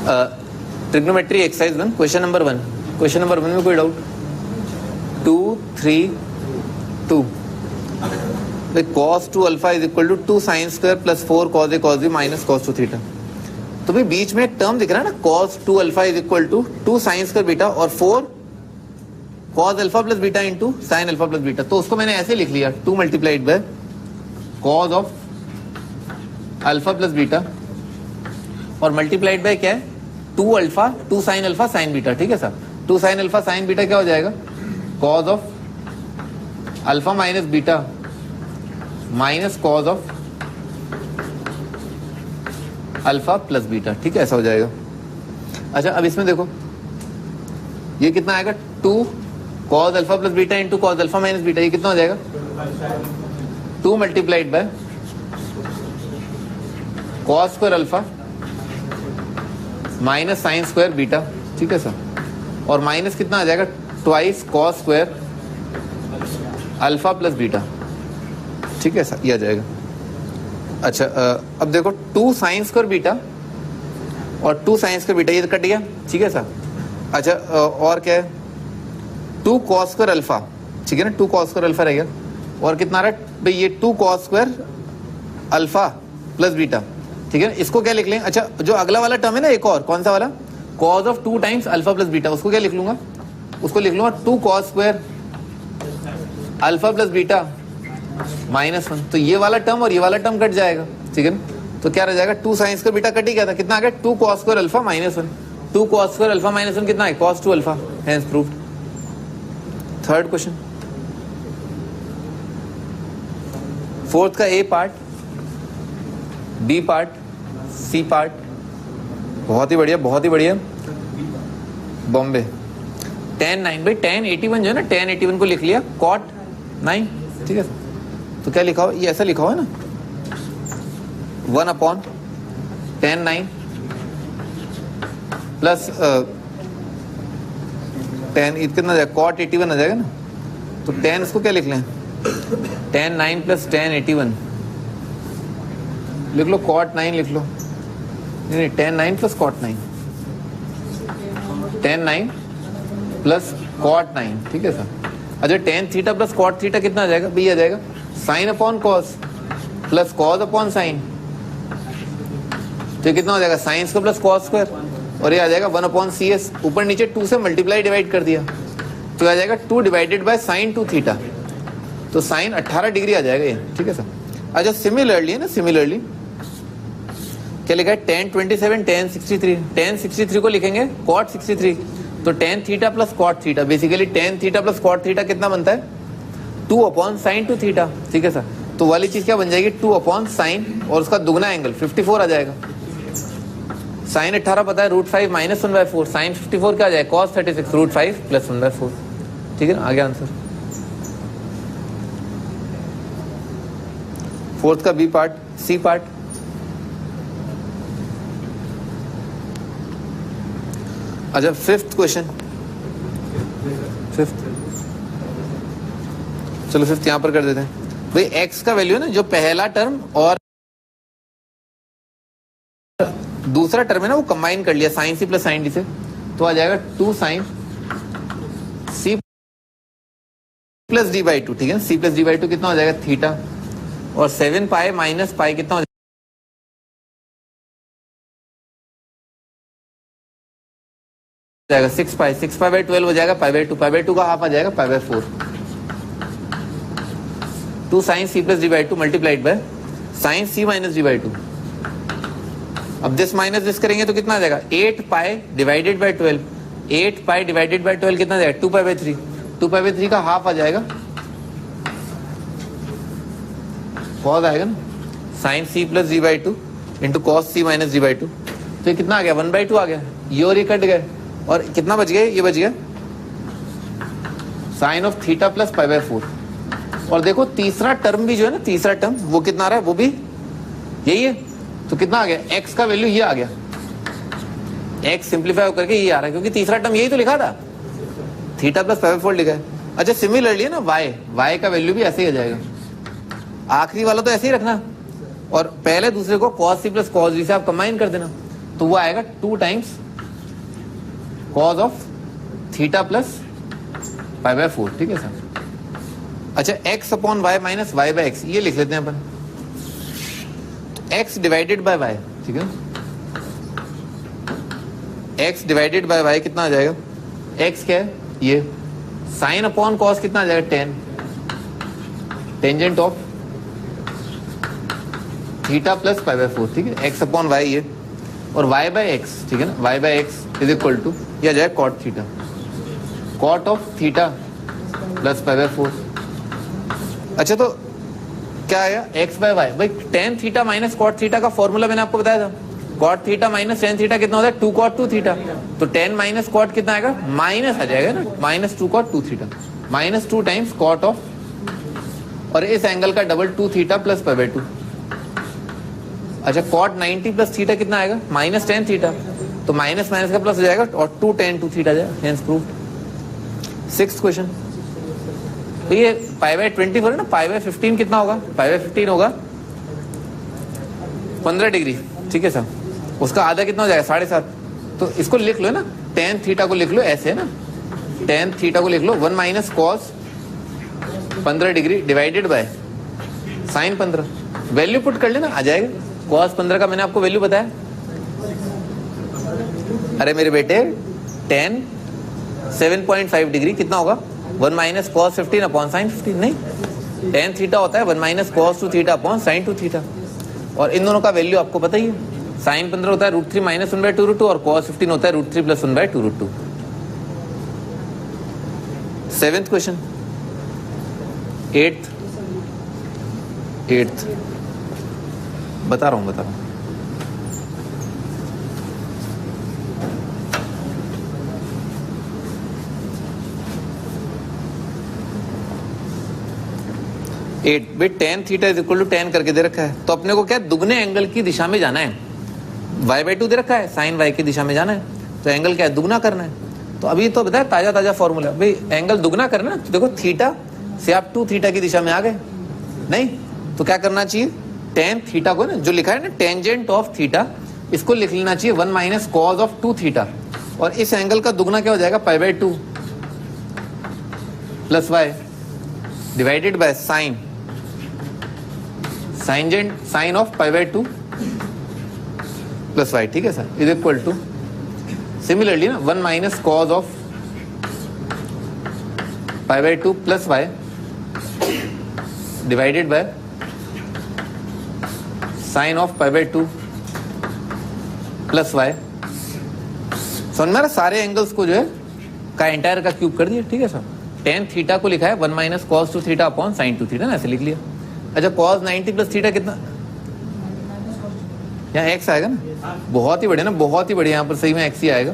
Trigonometry exercise 1 question number 1. Question number 1 में कोई doubt? 2 3 2 cos 2 alpha is equal to 2 sine square plus 4 cos a cos b minus cos 2 theta. तो भाई बीच में एक term दिख रहा है ना, cos 2 alpha is equal to 2 sine square beta और 4 cos alpha plus beta into sine alpha plus beta. तो उसको मैंने ऐसे लिख लिया 2 multiplied by cos of alpha plus beta और मल्टीप्लाइड बाय क्या है 2 alpha 2 sine alpha sine beta. ठीक है sir, 2 sine alpha sine beta क्या हो जाएगा cos of alpha minus beta minus cos of alpha plus beta. ठीक है, ऐसा हो जाएगा. अच्छा अब इसमें देखो ये कितना आएगा 2 cos alpha plus beta into cos alpha minus beta. ये कितना हो जाएगा 2 multiplied by cos square alpha minus sign square beta. ठीक है सर, और माइनस कितना आ जाएगा twice cos square alpha plus beta. ठीक है सर, ये आ जाएगा. अच्छा अब देखो 2 साइन स्क्वायर बीटा और 2 साइन स्क्वायर बीटा ये तो कट गया. ठीक है सर. अच्छा और क्या है 2 cos स्क्वायर अल्फा. ठीक है ना, 2 cos स्क्वायर अल्फा रह गया और कितना आ रहा है भाई ये 2 cos square alpha plus beta. ठीक है ना, इसको क्या लिख लें. अच्छा जो अगला वाला टर्म है ना एक और कौन सा वाला cos of 2 times alpha plus beta, उसको क्या लिख लूंगा, उसको लिख लूंगा 2 cos square alpha plus beta minus 1. तो ये वाला टर्म और ये वाला टर्म कट जाएगा. ठीक है ना, तो क्या रह जाएगा 2 साइन स्क्वायर बीटा कट ही गया था. कितना आ गया 2 cos square alpha minus 1. 2 cos square alpha minus 1 कितना है cos 2 alpha. Hence proved. Third question, fourth का A part, B part, C part. बहुत ही बढ़िया, बहुत ही बढ़िया. बॉम्बे tan 9 भाई tan 81 जो है ना, tan 81 को लिख लिया cot 9. ठीक है, तो क्या लिखा हो, ये ऐसा लिखा हुआ है ना 1 अपॉन tan 9 प्लस tan कितना जाएगा cot 81 आ जाएगा ना. तो tan इसको क्या लिख लें tan 9 प्लस tan 81 लिख लो, cot 9 लिख लो. नहीं tan 9 plus cot 9, tan 9 plus cot 9. ठीक है सर. अच्छा tan theta plus cot theta कितना आ जाएगा भाई, आ जाएगा sine upon cos plus cos upon sine. तो कितना हो जाएगा sign square plus cos square और ये आ जाएगा 1 अपॉन सी एस. ऊपर नीचे 2 से मल्टीप्लाई डिवाइड कर दिया तो आ जाएगा 2 डिवाइडेड बाय साइन 2 थीटा. तो साइन 18 डिग्री आ जाएगा ये. ठीक है सर. अच्छा सिमिलरली है ना, सिमिलरली क्या लिखा है tan 27 tan 63. tan 63 को लिखेंगे cot 63. तो tan theta plus cot theta, basically tan theta plus cot theta कितना बनता है 2 अपॉन साइन 2 थीटा. ठीक है सर. तो वाली चीज क्या बन जाएगी 2 अपॉन साइन और उसका दुगना एंगल 54 आ जाएगा. साइन 18 पता है √5 माइनस 1/4. साइन 54 क्या आ जाएगा cos 36 √5 प्लस 1/4. ठीक है ना, आ गया आंसर. फोर्थ का बी पार्ट, सी पार्ट. अच्छा फिफ्थ क्वेश्चन, फिफ्थ, चलो फिफ्थ यहां पर कर देते हैं भाई. एक्स का वैल्यू है ना, जो पहला टर्म और दूसरा टर्म है ना वो कंबाइन कर लिया sine c plus sine d से. तो आ जाएगा 2 sine c plus d by 2. ठीक है, सी प्लस डी बाई 2 कितना हो जाएगा थीटा और 7 पाई माइनस पाई कितना हो जाएगा 6 पाई. 6 पाई बाई 12 हो जाएगा पाई बाई 2. पाई बाई 2 का हाफ आ जाएगा pi by 4. 2 sine c plus d by 2 multiplied by sine c minus d by 2. अब दिस माइनस दिस करेंगे तो कितना आ जाएगा 8 पाई divided by 12. 8 pi divided by 12 कितना आ जाएगा 2 पाई बाई 3. 2 पाई बाई 3 का हाफ आ जाएगा कॉस आएगा ना sine c plus d by 2 into cos c minus d by 2. तो ये कितना आ गया 1/2 आ गया. ये और ये कट गए और कितना बच गया, ये बच गया sine of theta plus pi by 4. और देखो तीसरा टर्म भी जो है ना, तीसरा टर्म वो कितना आ रहा है, वो भी यही है. तो कितना आ गया एक्स का वैल्यू ये आ गया. एक्स सिंप्लीफाई करके ये आ रहा है क्योंकि तीसरा टर्म यही तो लिखा था थीटा प्लस पाई बाई 4 लिखा है. अच्छा सिमिलरली है ना वाई का वैल्यू भी ऐसे ही आ जाएगा. आखिरी वाला तो ऐसे ही रखना और पहले दूसरे को cos c plus cos d से आप कंबाइन कर देना. तो वो आएगा 2 times cos of theta plus pi by 4, ठीक है सर। अच्छा, x upon y minus y by x, ये लिख लेते हैं अपन, x डिवाइडेड बाय वाई, ठीक है। x डिवाइडेड बाय वाई कितना आ जाएगा, x क्या है ये, साइन अपॉन कॉस कितना आ जाएगा 10, tangent of theta plus pi by 4, ठीक है। x अपॉन वाई ये, और y बाय एक्स, ठीक है ना, y by x is equal to ये आ जाएगा cot theta, cot of theta plus pi by 4। अच्छा, तो क्या आया x बाय वाई, भाई tan theta minus cot theta का फॉर्मूला मैंने आपको बताया था, cot theta minus tan theta कितना होता है, 2 कॉट 2 थीटा, तो 10 माइनस कॉट कितना आएगा, माइनस आ जाएगा ना, minus 2 cot 2 theta, minus 2 times cot of, और इस एंगल का double 2 theta plus pi by 2। अच्छा, कॉट 90 प्लस थीटा कितना आएगा, माइनस 10 थीटा, तो माइनस माइनस का प्लस हो जाएगा और 2 tan 2 थीटा जाएगा, हेंस प्रूव्ड। 6th क्वेश्चन, तो ये पाई बाय 24 है ना, पाई बाय 15 कितना होगा, पाई बाय 15 होगा 15 डिग्री, ठीक है सर। उसका आधा कितना हो जाएगा, 7.5, तो इसको लिख लो ना, tan थीटा को लिख लो ऐसे है ना, tan थीटा को लिख लो 1 minus cos 15 degree divided by sign 15, value put कर लेना, आ जाएगा। कॉस 15 का मैंने आपको वैल्यू बताया, अरे मेरे बेटे tan 7.5 डिग्री कितना होगा, 1 माइनस कॉस 15 अपॉन साइन 15, नहीं, tan थीटा होता है 1 minus cos 2 theta upon sine 2 theta, और इन दोनों का वैल्यू आपको पता ही है, साइन 15 होता है √3 माइनस 1/2 और cos 15 होता है √3 प्लस 1/2। 7th क्वेश्चन, 8th बता रहा हूं। भाई tan theta is equal to tan करके दे रखा है, तो अपने को क्या दुगने एंगल की दिशा में जाना है, y/2 दे रखा है, साइन y की दिशा में जाना है, तो एंगल क्या है, दुगना करना है। तो अभी तो बताया ताजा फॉर्मूला, भाई एंगल दुगना करना है, तो देखो थीटा से आप 2 थीटा की दिशा में आ गए, नहीं तो क्या करना चाहिए, tan थीटा को ना जो लिखा है ना टेंजेंट ऑफ थीटा, इसको लिख लेना चाहिए 1 माइनस कॉस ऑफ 2 थीटा, और इस एंगल का दुगना क्या हो जाएगा, π/2 plus y divided by sine of π/2 plus y, ठीक है sir, is equal to similarly ना 1 minus cos of π/2 plus y divided by sine of π/2 plus y। समझ में आ रहा, सारे एंगल्स को जो है का एंटायर का क्यूब कर दिया, ठीक है सर। tan थीटा को लिखा है 1 minus cos 2 theta upon sine 2 theta ना, ऐसे लिख लिया। अच्छा, cos 90 प्लस थीटा कितना, यहाँ x आएगा ना, बहुत ही बढ़िया ना, बहुत ही बढ़िया, यहाँ पर सही में x ही आएगा।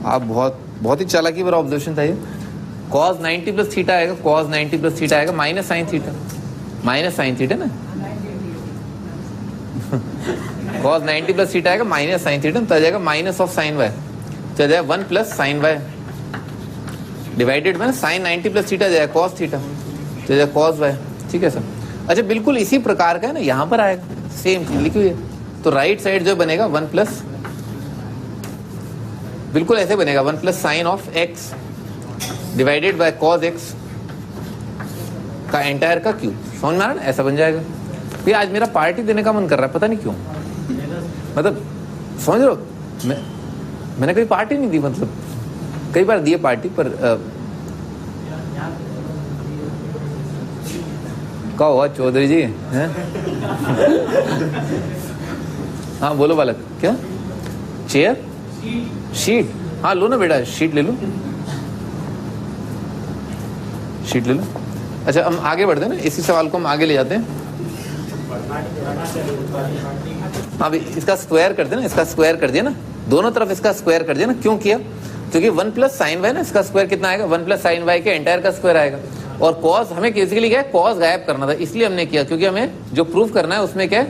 आप बहुत ही चालाकी पर ऑब्जर्वेशन था ये। cos 90 प्लस थीटा आएगा, cos 90 प्लस थीटा आएगा माइनस साइन थीटा ना, cos 90 प्लस थीटा आएगा माइनस साइन थीटा, तो आ जाएगा माइनस ऑफ साइन y, तो आ जाएगा 1 प्लस साइन y डिवाइडेड में साइन 90 प्लस थीटा जाएगा cos थीटा, तो जाएगा cos y, ठीक है सर। अच्छा, बिल्कुल इसी प्रकार का है ना, यहाँ पर आएगा सेम चीज लिखी हुई है, तो राइट साइड जो बनेगा 1 प्लस, बिल्कुल ऐसे बनेगा 1 plus sign of x divided bye cos x का एंटायर का क्यूब। समझ में आ रहा है, ऐसा बन जाएगा। ये आज मेरा पार्टी देने का मन कर रहा है, पता नहीं क्यों, मतलब समझ रहे हो, मैंने कभी पार्टी नहीं दी, मतलब कई बार दिए पार्टी पर क्या हुआ चौधरी जी हैं? हाँ बोलो बालक, क्या चेयर शीट, हाँ लो ना बेटा, शीट ले लो। अच्छा, हम आगे बढ़ते हैं ना, इसी सवाल को हम आगे ले जाते हैं। हाँ भाई, इसका स्क्वायर कर देना, इसका स्क्वायर कर दिया ना, दोनों तरफ इसका स्क्वायर कर दिया ना। क्यों किया, क्योंकि 1 प्लस साइन वाई ना, इसका स्क्वायर कितना आएगा, 1 प्लस साइन वाई के एंटायर का स्क्वायर आएगा, और कॉस हमें बेसिकली क्या है, कॉस गायब करना था, इसलिए हमने किया, क्योंकि हमें जो प्रूफ करना है उसमें क्या है,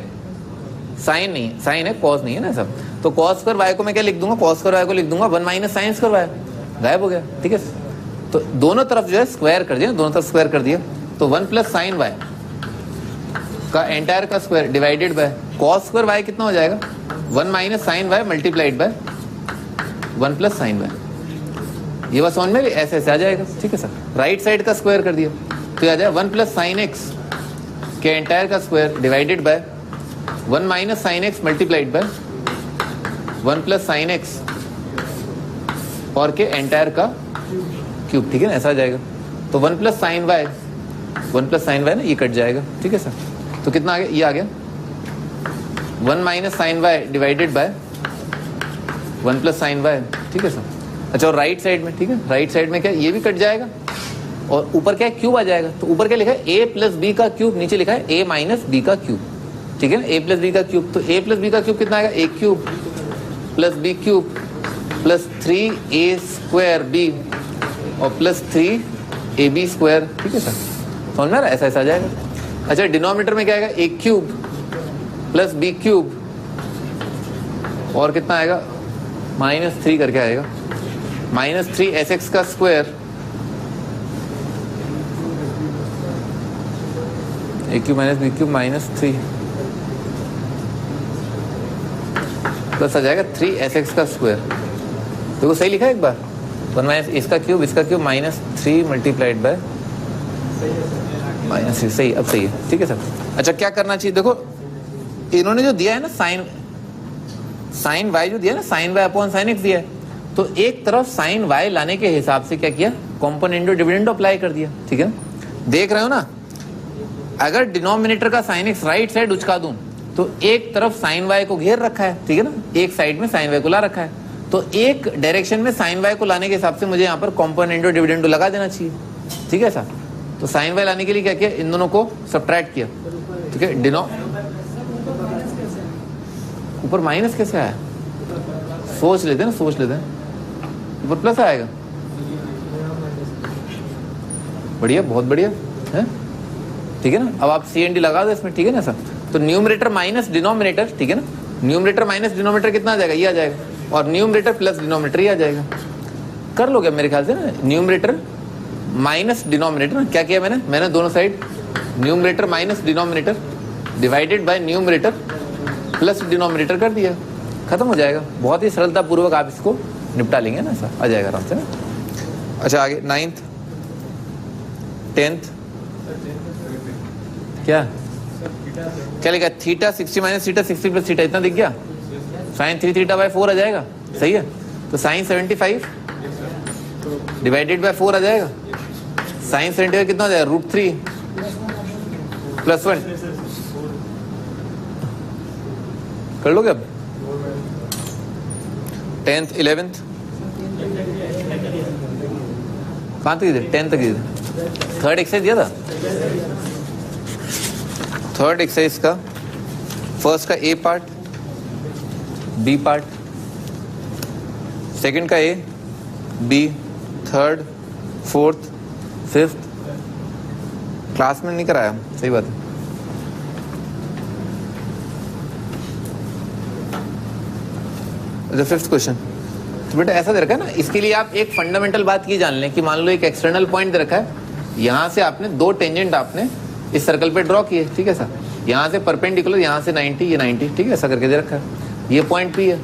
साइन नहीं है, साइन है, कॉस नहीं है ना सब। तो कॉस स्क्वायर वाई को मैं क्या लिख दूंगा, कॉस स्क्वायर वाई को लिख दूंगा 1 माइनस साइन स्क्वायर वाई, गायब हो गया, ठीक है। तो दोनों तरफ जो है स्क्वायर कर दिया, दोनों तरफ स्क्वायर कर दिया, तो 1 प्लस साइन वाई का एंटायर का square divided by cos square y कितना हो जाएगा 1 minus sine y multiplied by 1 plus sine y. ये बात समझ में भी ऐसे ऐसे आ जाएगा, ठीक है सर। राइट साइड का स्क्वायर कर दिया तो आ जाएगा 1 प्लस साइन एक्स के एंटायर का square divided by 1 minus sine x multiplied by 1 plus sine x और के एंटायर का क्यूब, ठीक है ना, ऐसा आ जाएगा। तो 1 plus sine y, 1 plus sine y ना ये कट जाएगा, ठीक है सर। तो कितना आ गया, ये आ गया 1 minus sine y divided by 1 plus sine y, ठीक है सर। अच्छा और राइट साइड में, ठीक है, राइट साइड में क्या ये भी कट जाएगा और ऊपर क्या है क्यूब आ जाएगा। तो ऊपर क्या लिखा है a प्लस बी का क्यूब, नीचे लिखा है a माइनस बी का क्यूब, ठीक है ना, a प्लस बी का क्यूब। तो a प्लस बी का क्यूब कितना आएगा, a cube plus B cube plus 3a square b और प्लस 3ab स्क्वायर, ठीक है सर। समझ में आ रहा है, ऐसा ऐसा आ जाएगा। अच्छा डिनोमिनेटर में क्या आएगा, a cube plus B cube और कितना आएगा -3 करके आएगा, -3 sx का square a cube minus B cube -3 plus आ जाएगा 3 sx का स्क्वायर। देखो सही लिखा है एक बार, 1 माइनस इसका क्यूब -3 मल्टीप्लाइड बाय -3, सही, अब सही है, ठीक है सर। अच्छा क्या करना चाहिए, देखो इन्होंने जो दिया है ना साइन वाई जो दिया है ना, sine y upon sine x दिया है, तो एक तरफ साइन वाई लाने के हिसाब से क्या किया, कॉम्पोनेंडो डिविडेंडो अप्लाई कर दिया, ठीक है। देख रहे हो ना, अगर डिनोमिनेटर का साइन एक्स राइट साइड उचका दूं तो एक तरफ साइन वाई को घेर रखा है, ठीक है ना, एक साइड में साइन वाई को ला रखा है, तो एक डायरेक्शन में साइन वाई को लाने के हिसाब से मुझे यहाँ पर कॉम्पोनेंडो डिविडेंडो लगा देना चाहिए, ठीक है सर। तो साइन वाई लाने के लिए क्या किया, इन दोनों को सब्ट्रैक्ट किया, ठीक है। ऊपर माइनस कैसे आया, सोच लेते हैं ना, सोच लेते हैं, ऊपर प्लस आएगा, बढ़िया, बहुत बढ़िया है, ठीक है ना। अब आप सी एन डी लगा दो इसमें, ठीक है ना सर। तो न्यूमरेटर माइनस डिनोमिनेटर, ठीक है ना, न्यूमरेटर माइनस डिनोमिनेटर कितना आ जाएगा, ये आ जाएगा, और न्यूमरेटर प्लस डिनोमिनेटर ये आ जाएगा। कर लोगे मेरे ख्याल से ना, न्यूमरेटर माइनस डिनोमिनेटर ना, क्या किया मैंने दोनों side numerator minus denominator divided by numerator plus denominator कर दिया, खत्म हो जाएगा। बहुत ही सरलता पूर्वक आप इसको निपटा लेंगे ना सर, आ जाएगा आराम से ना। अच्छा आगे 9th 10th क्या लिखा, theta 60 minus theta 60 plus theta, इतना दिख गया, साइन 3 थीटा बाय 4 आ जाएगा, सही है। तो साइन 75 डिवाइडेड बाय 4 आ जाएगा, साइन 75 कितना हो जाएगा, √3 प्लस 1, कर लोगे अब। 10th 11th कहाँ तक दिया, 10th तक दिया, थर्ड एक्सरसाइज दिया था, थर्ड एक्सरसाइज का फर्स्ट का A part, B part, second का A, B, third, fourth, fifth, class में नहीं कराया, सही बात है। फिफ्थ क्वेश्चन, तो बेटा ऐसा दे रखा है ना, इसके लिए आप एक फंडामेंटल बात की जान लें कि मान लो एक एक्सटर्नल पॉइंट दे रखा है, यहाँ से आपने 2 टेंजेंट आपने इस सर्कल पे ड्रॉ किए, ठीक है सर, यहाँ से परपेंडिकुलर, यहाँ से 90, ये 90, ठीक है, ऐसा करके दे रखा है। ये पॉइंट पी है,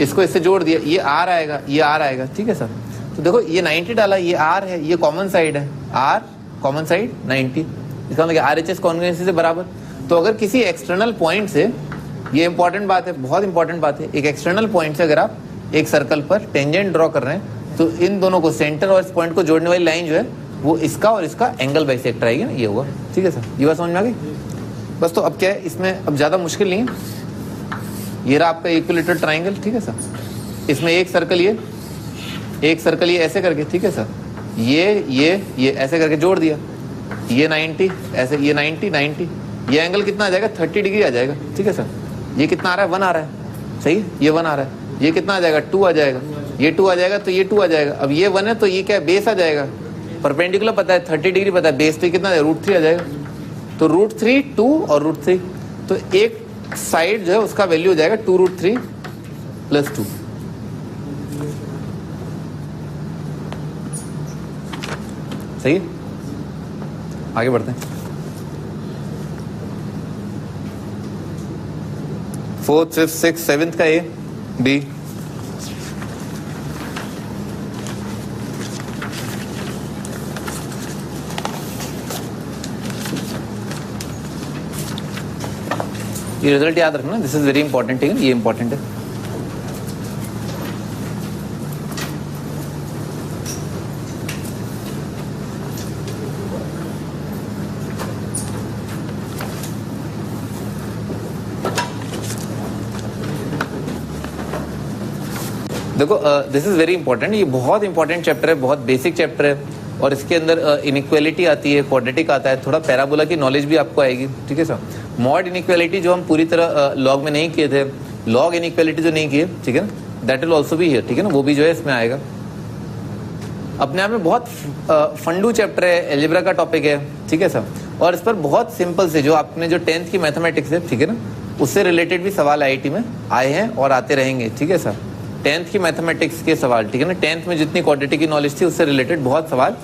इसको इससे जोड़ दिया, ये आर आएगा, ये आर आएगा, ठीक है सर। तो देखो ये 90 डाला, ये आर है, ये कॉमन साइड है, आर कॉमन साइड 90, इसका मतलब RHS कॉन्ग्रुएंसी से बराबर। तो अगर किसी एक्सटर्नल पॉइंट से, ये इंपॉर्टेंट बात है, बहुत इंपॉर्टेंट बात है, एक एक्सटर्नल पॉइंट से अगर आप एक सर्कल पर टेंजेंट ड्रॉ कर रहे हैं तो इन दोनों को, सेंटर और इस पॉइंट को जोड़ने वाली लाइन जो है वो इसका और इसका एंगल बाइसेक्टर आएगी ना, ये होगा, ठीक है सर। ये बात समझ में आ गई बस। तो अब क्या है, इसमें अब ज्यादा मुश्किल नहीं है, ये रहा आपका इक्विलेटरल ट्राइंगल, ठीक है सर। इसमें एक सर्कल ये ऐसे करके, ठीक है सर, ये ऐसे करके जोड़ दिया, ये 90 ऐसे, ये 90, ये एंगल कितना आ जाएगा, 30 डिग्री आ जाएगा, ठीक है सर। ये कितना आ रहा है, 1 आ रहा है, सही, ये 1 आ रहा है, ये कितना आ जाएगा, 2 आ जाएगा, ये 2 आ जाएगा, तो ये 2 आ जाएगा। अब ये 1 है तो ये क्या है, बेस आ जाएगा, परपेंडिकुलर पता है 30 डिग्री पता है, बेस तो कितना है, √3 आ जाएगा। तो √3, 2 और √3, तो एक साइड जो है उसका वैल्यू हो जाएगा 2√3 + 2, सही है। आगे बढ़ते हैं। फोर्थ फिफ्थ सिक्स सेवेंथ का ए बी, ये रिजल्ट याद रखना, दिस इज वेरी इंपॉर्टेंट, ठीक है, ये इंपॉर्टेंट है। देखो दिस इज वेरी इंपॉर्टेंट, ये बहुत इंपॉर्टेंट चैप्टर है, बहुत बेसिक चैप्टर है, और इसके अंदर इनइक्वालिटी आती है, क्वाड्रेटिक आता है, थोड़ा पैराबोला की नॉलेज भी आपको आएगी, ठीक है सर। मॉड इनइक्वालिटी जो हम पूरी तरह लॉग में नहीं किए थे, लॉग इनइक्वालिटी जो नहीं किए, ठीक है ना, दैट विल ऑल्सो भी हियर, ठीक है ना, वो भी जो है इसमें आएगा। अपने आप में बहुत फंडू चैप्टर है, एलजेब्रा का टॉपिक है, ठीक है सर, और इस पर बहुत सिंपल से जो आपने जो 10th की मैथमेटिक्स है, ठीक है ना, उससे रिलेटेड भी सवाल आईआईटी में आए हैं और आते रहेंगे, ठीक है सर। 10th की मैथमेटिक्स के सवाल, ठीक है ना, 10th में जितनी क्वाड्रेटिक की नॉलेज थी उससे रिलेटेड बहुत सवाल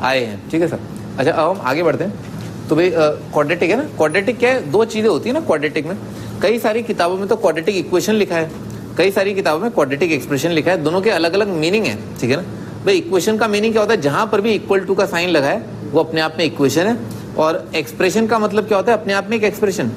आए हैं, ठीक है सर। अच्छा अब हम आगे बढ़ते हैं। तो भाई क्वाड्रेटिक है ना, क्वाड्रेटिक क्या है, दो चीजें होती है ना क्वाड्रेटिक में, कई सारी किताबों में तो क्वाड्रेटिक इक्वेशन लिखा है, कई सारी किताबों में क्वाड्रेटिक एक्सप्रेशन लिखा है, दोनों के अलग अलग मीनिंग है, ठीक है ना। भाई इक्वेशन का मीनिंग क्या होता है, जहां पर भी इक्वल टू का साइन लगा है वो अपने आप में इक्वेशन है, और एक्सप्रेशन का मतलब क्या होता है, अपने आप में एक एक्सप्रेशन,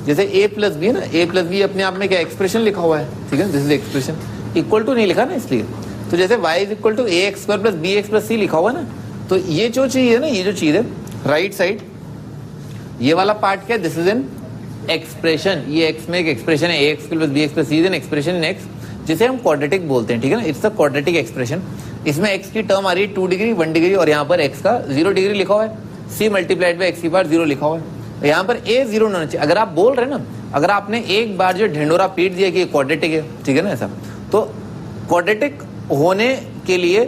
जैसे ए प्लस बी है ना, ए प्लस बी अपने आप में क्या एक्सप्रेशन लिखा हुआ है, ठीक है, this is expression, equal to नहीं लिखा ना इसलिए। तो जैसे y is equal to A x square plus B x plus C लिखा हुआ है ना, तो ये जो चीज है ना, ये जो चीज है राइट साइड, ये वाला पार्ट क्या है, दिस इज एन एक्सप्रेशन, ये एक्स में एक एक्सप्रेशन है, a x plus B x plus c is an expression in x, जिसे हम क्वाड्रेटिक बोलते हैं, ठीक है ना, इट्स अ क्वाड्रेटिक एक्सप्रेशन। इसमें एक्स की टर्म आ रही है 2 डिग्री 1 डिग्री, और यहाँ पर एक्स का 0 डिग्री लिखा हुआ है, सी मल्टीप्लाइड बाय एक्स की पावर 0 लिखा हुआ है, यहाँ पर ए 0 होना चाहिए। अगर आप बोल रहे हैं ना, अगर आपने एक बार जो ढिंडोरा पीट दिया कि क्वाड्रेटिक है, ठीक है ना, ऐसा, तो क्वाड्रेटिक होने के लिए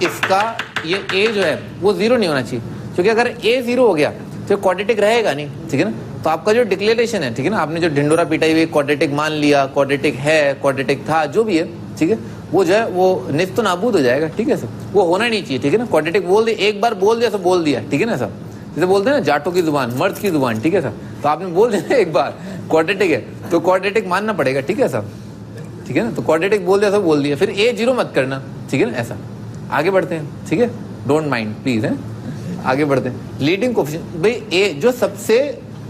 इसका ये ए जो है वो 0 नहीं होना चाहिए, क्योंकि अगर ए 0 हो गया तो क्वाड्रेटिक रहेगा नहीं, ठीक है ना। तो आपका जो डिक्लेरेशन है, ठीक है ना, आपने जो ढिंडोरा पिटाई हुई क्वाड्रेटिक मान लिया, क्वाड्रेटिक है, क्वाड्रेटिक था, जो भी है, ठीक है, वो जो है वो निस्त नाबूद हो जाएगा, ठीक है सर, वो होना नहीं चाहिए, ठीक है ना। क्वाड्रेटिक बोल दिया, एक बार बोल दिया तो बोल दिया, ठीक है ना सर, जैसे बोलते हैं ना जाटों की जुबान, मर्द की जुबान, ठीक है सर, तो आपने बोल दिया एक बार क्वाड्रेटिक है तो क्वाड्रेटिक मानना पड़ेगा, ठीक है सर, ठीक है ना। तो क्वाड्रेटिक बोल दिया तो बोल दिया, फिर ए 0 मत करना, ठीक है ना, ऐसा। आगे बढ़ते हैं, ठीक है, डोंट माइंड प्लीज, है आगे बढ़ते हैं। लीडिंग कोफिशिएंट, भाई ए जो सबसे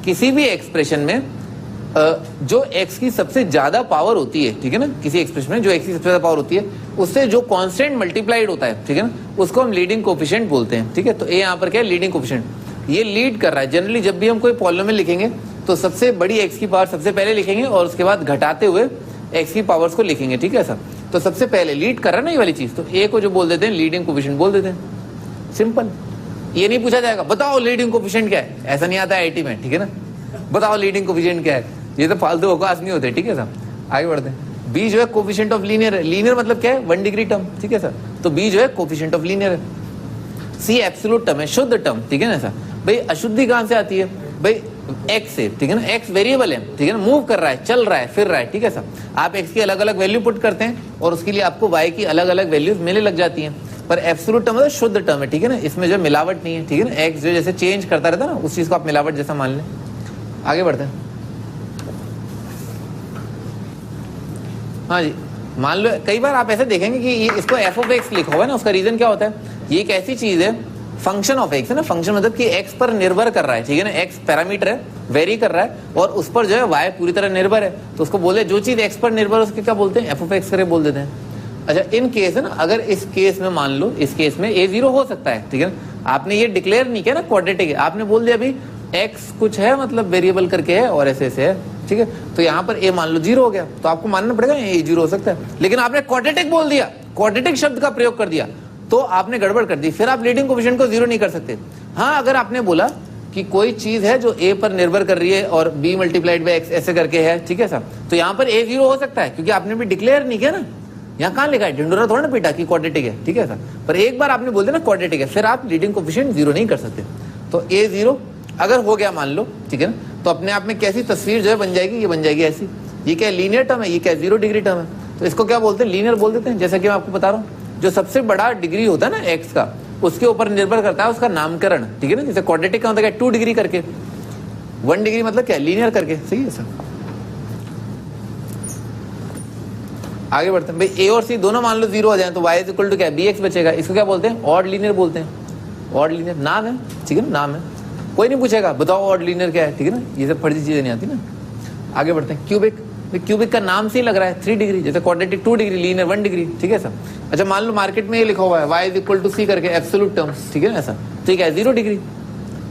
किसी भी एक्सप्रेशन में जो एक्स की सबसे ज्यादा पावर होती है, ठीक है ना, किसी एक्सप्रेशन में जो एक्स की सबसे ज्यादा पावर होती है उससे जो कांस्टेंट मल्टीप्लाइड होता है, ठीक है ना, उसको हम लीडिंग कोफिशिएंट बोलते हैं, ठीक है। तो ए यहाँ पर क्या है, लीडिंग कोफिशिएंट, ये लीड कर रहा है। जनरली जब भी हम कोई पॉलिनोमियल लिखेंगे तो सबसे बड़ी एक्स की पावर सबसे पहले लिखेंगे और उसके बाद घटाते हुए एक्स की पावर्स को लिखेंगे, ठीक है सर। तो सबसे पहले लीड कर रहा है ना ये वाली चीज, तो ए को जो बोल देते हैं लीडिंग कोफिशिएंट बोल देते हैं, सिंपल। ये नहीं पूछा जाएगा बताओ लीडिंग कोफिशिएंट क्या है, ऐसा नहीं आता है आईटी में, ठीक है ना, बताओ लीडिंग कोफिशिएंट क्या है, ये तो फालतू अवकाश नहीं होते, ठीक है सर। आगे बढ़ते हैं। बी जो है कोफिशिएंट ऑफ लीनियर है, लीनियर मतलब क्या है, 1 डिग्री टर्म, ठीक है सर, तो बी जो है कोफिशिएंट ऑफ लीनियर है। सी एब्सोल्यूट टर्म है, शुद्ध टर्म, ठीक है ना सर। भाई अशुद्धि कहां से आती है, भाई एक्स से, ठीक है ना, एक्स वेरिएबल है, ठीक है ना, मूव कर रहा है, चल रहा है, फिर रहा है, ठीक है सर। आप एक्स की अलग अलग वैल्यू पुट करते हैं और उसके लिए आपको वाई की अलग अलग वैल्यूज मिलने लग जाती हैं, पर एब्सोल्यूट टर्म मतलब शुद्ध टर्म है, ठीक है ना, इसमें जो मिलावट नहीं है, ठीक है ना। एक्स जो जैसे चेंज करता रहता है ना, उस चीज को आप मिलावट जैसा मान लें। आगे बढ़ते हैं। हाँ जी, मान लो कई बार आप ऐसे देखेंगे कि ये इसको एफ ऑफ एक्स लिखा हुआ है ना, उसका रीजन क्या होता है, ये एक ऐसी चीज है, फंक्शन ऑफ एक्स है ना, फंक्शन मतलब कि एक्स पर निर्भर कर रहा है, ठीक है ना, एक्स पैरामीटर है, वेरी कर रहा है, और उस पर जो है वाई पूरी तरह निर्भर है, तो उसको बोले जो चीज एक्स पर निर्भर है उसके क्या बोलते हैं, एफ ऑफ एक्स करे बोल देते हैं। अच्छा इन केस है ना, अगर इस केस में मान लो, इस केस में ए 0 हो सकता है, ठीक है ना, आपने ये डिक्लेयर नहीं किया ना क्वाड्रेटिक है, आपने बोल दिया अभी एक्स कुछ है मतलब वेरिएबल करके है और ऐसे ऐसे है, ठीक है, तो यहाँ पर ए मान लो 0 हो गया, तो आपको मानना पड़ेगा ए 0 हो सकता है, लेकिन आपने क्वाड्रेटिक बोल दिया, क्वाड्रेटिक शब्द का प्रयोग कर दिया तो आपने गड़बड़ कर दी, फिर आप लीडिंग कोफिशिएंट को 0 नहीं कर सकते। हाँ अगर आपने बोला कि कोई चीज है जो ए पर निर्भर कर रही है और बी मल्टीप्लाइड बाय एक्स ऐसे करके है, ठीक है सर, तो यहाँ पर ए 0 हो सकता है क्योंकि आपने भी डिक्लेयर नहीं किया ना, यहाँ कहाँ लिखा है, ढिंडोरा थोड़ा ना पीटा कि क्वाड्रेटिक है, ठीक है सर, पर एक बार आपने बोल दिया ना क्वाड्रेटिक है, फिर आप लीडिंग कोफिशिएंट 0 नहीं कर सकते। तो ए 0 अगर हो गया मान लो, ठीक है ना, तो अपने आप में कैसी तस्वीर जो है बन जाएगी, ये बन जाएगी ऐसी, ये क्या लीनियर टर्म है, ये क्या 0 डिग्री टर्म है, तो इसको क्या बोलते हैं, लीनियर बोल देते हैं। जैसा कि मैं आपको बता रहा हूँ, जो सबसे बड़ा डिग्री होता है ना एक्स का, उसके ऊपर निर्भर करता है उसका नामकरण, ठीक है ना, जैसे क्वाड्रेटिक का मतलब 2 डिग्री करके, 1 डिग्री मतलब क्या, लीनियर करके, सही है सर। आगे बढ़ते हैं भाई, ए और सी दोनों मान लो 0 हो जाए तो y इज इक्वल टू क्या है, bx बचेगा। इसको क्या बोलते हैं, ऑड लीनियर बोलते हैं। ऑड लीनियर नाम है, ठीक है ना, नाम है, कोई नहीं पूछेगा बताओ ऑड लीनियर क्या है, ठीक है ना, ये सब फर्जी चीजें नहीं आती ना। आगे बढ़ते हैं, क्यूबिक, क्यूबिक का नाम से ही लग रहा है 3 डिग्री, जैसे क्वाड्रेटिक 2 डिग्री, लीनियर 1 डिग्री, ठीक है सर। अच्छा मान लो मार्केट में ये लिखा हुआ है y इज इक्वल टू सी करके एब्सोल्यूट टर्म्स, ठीक है ना ऐसा, ठीक है 0 डिग्री,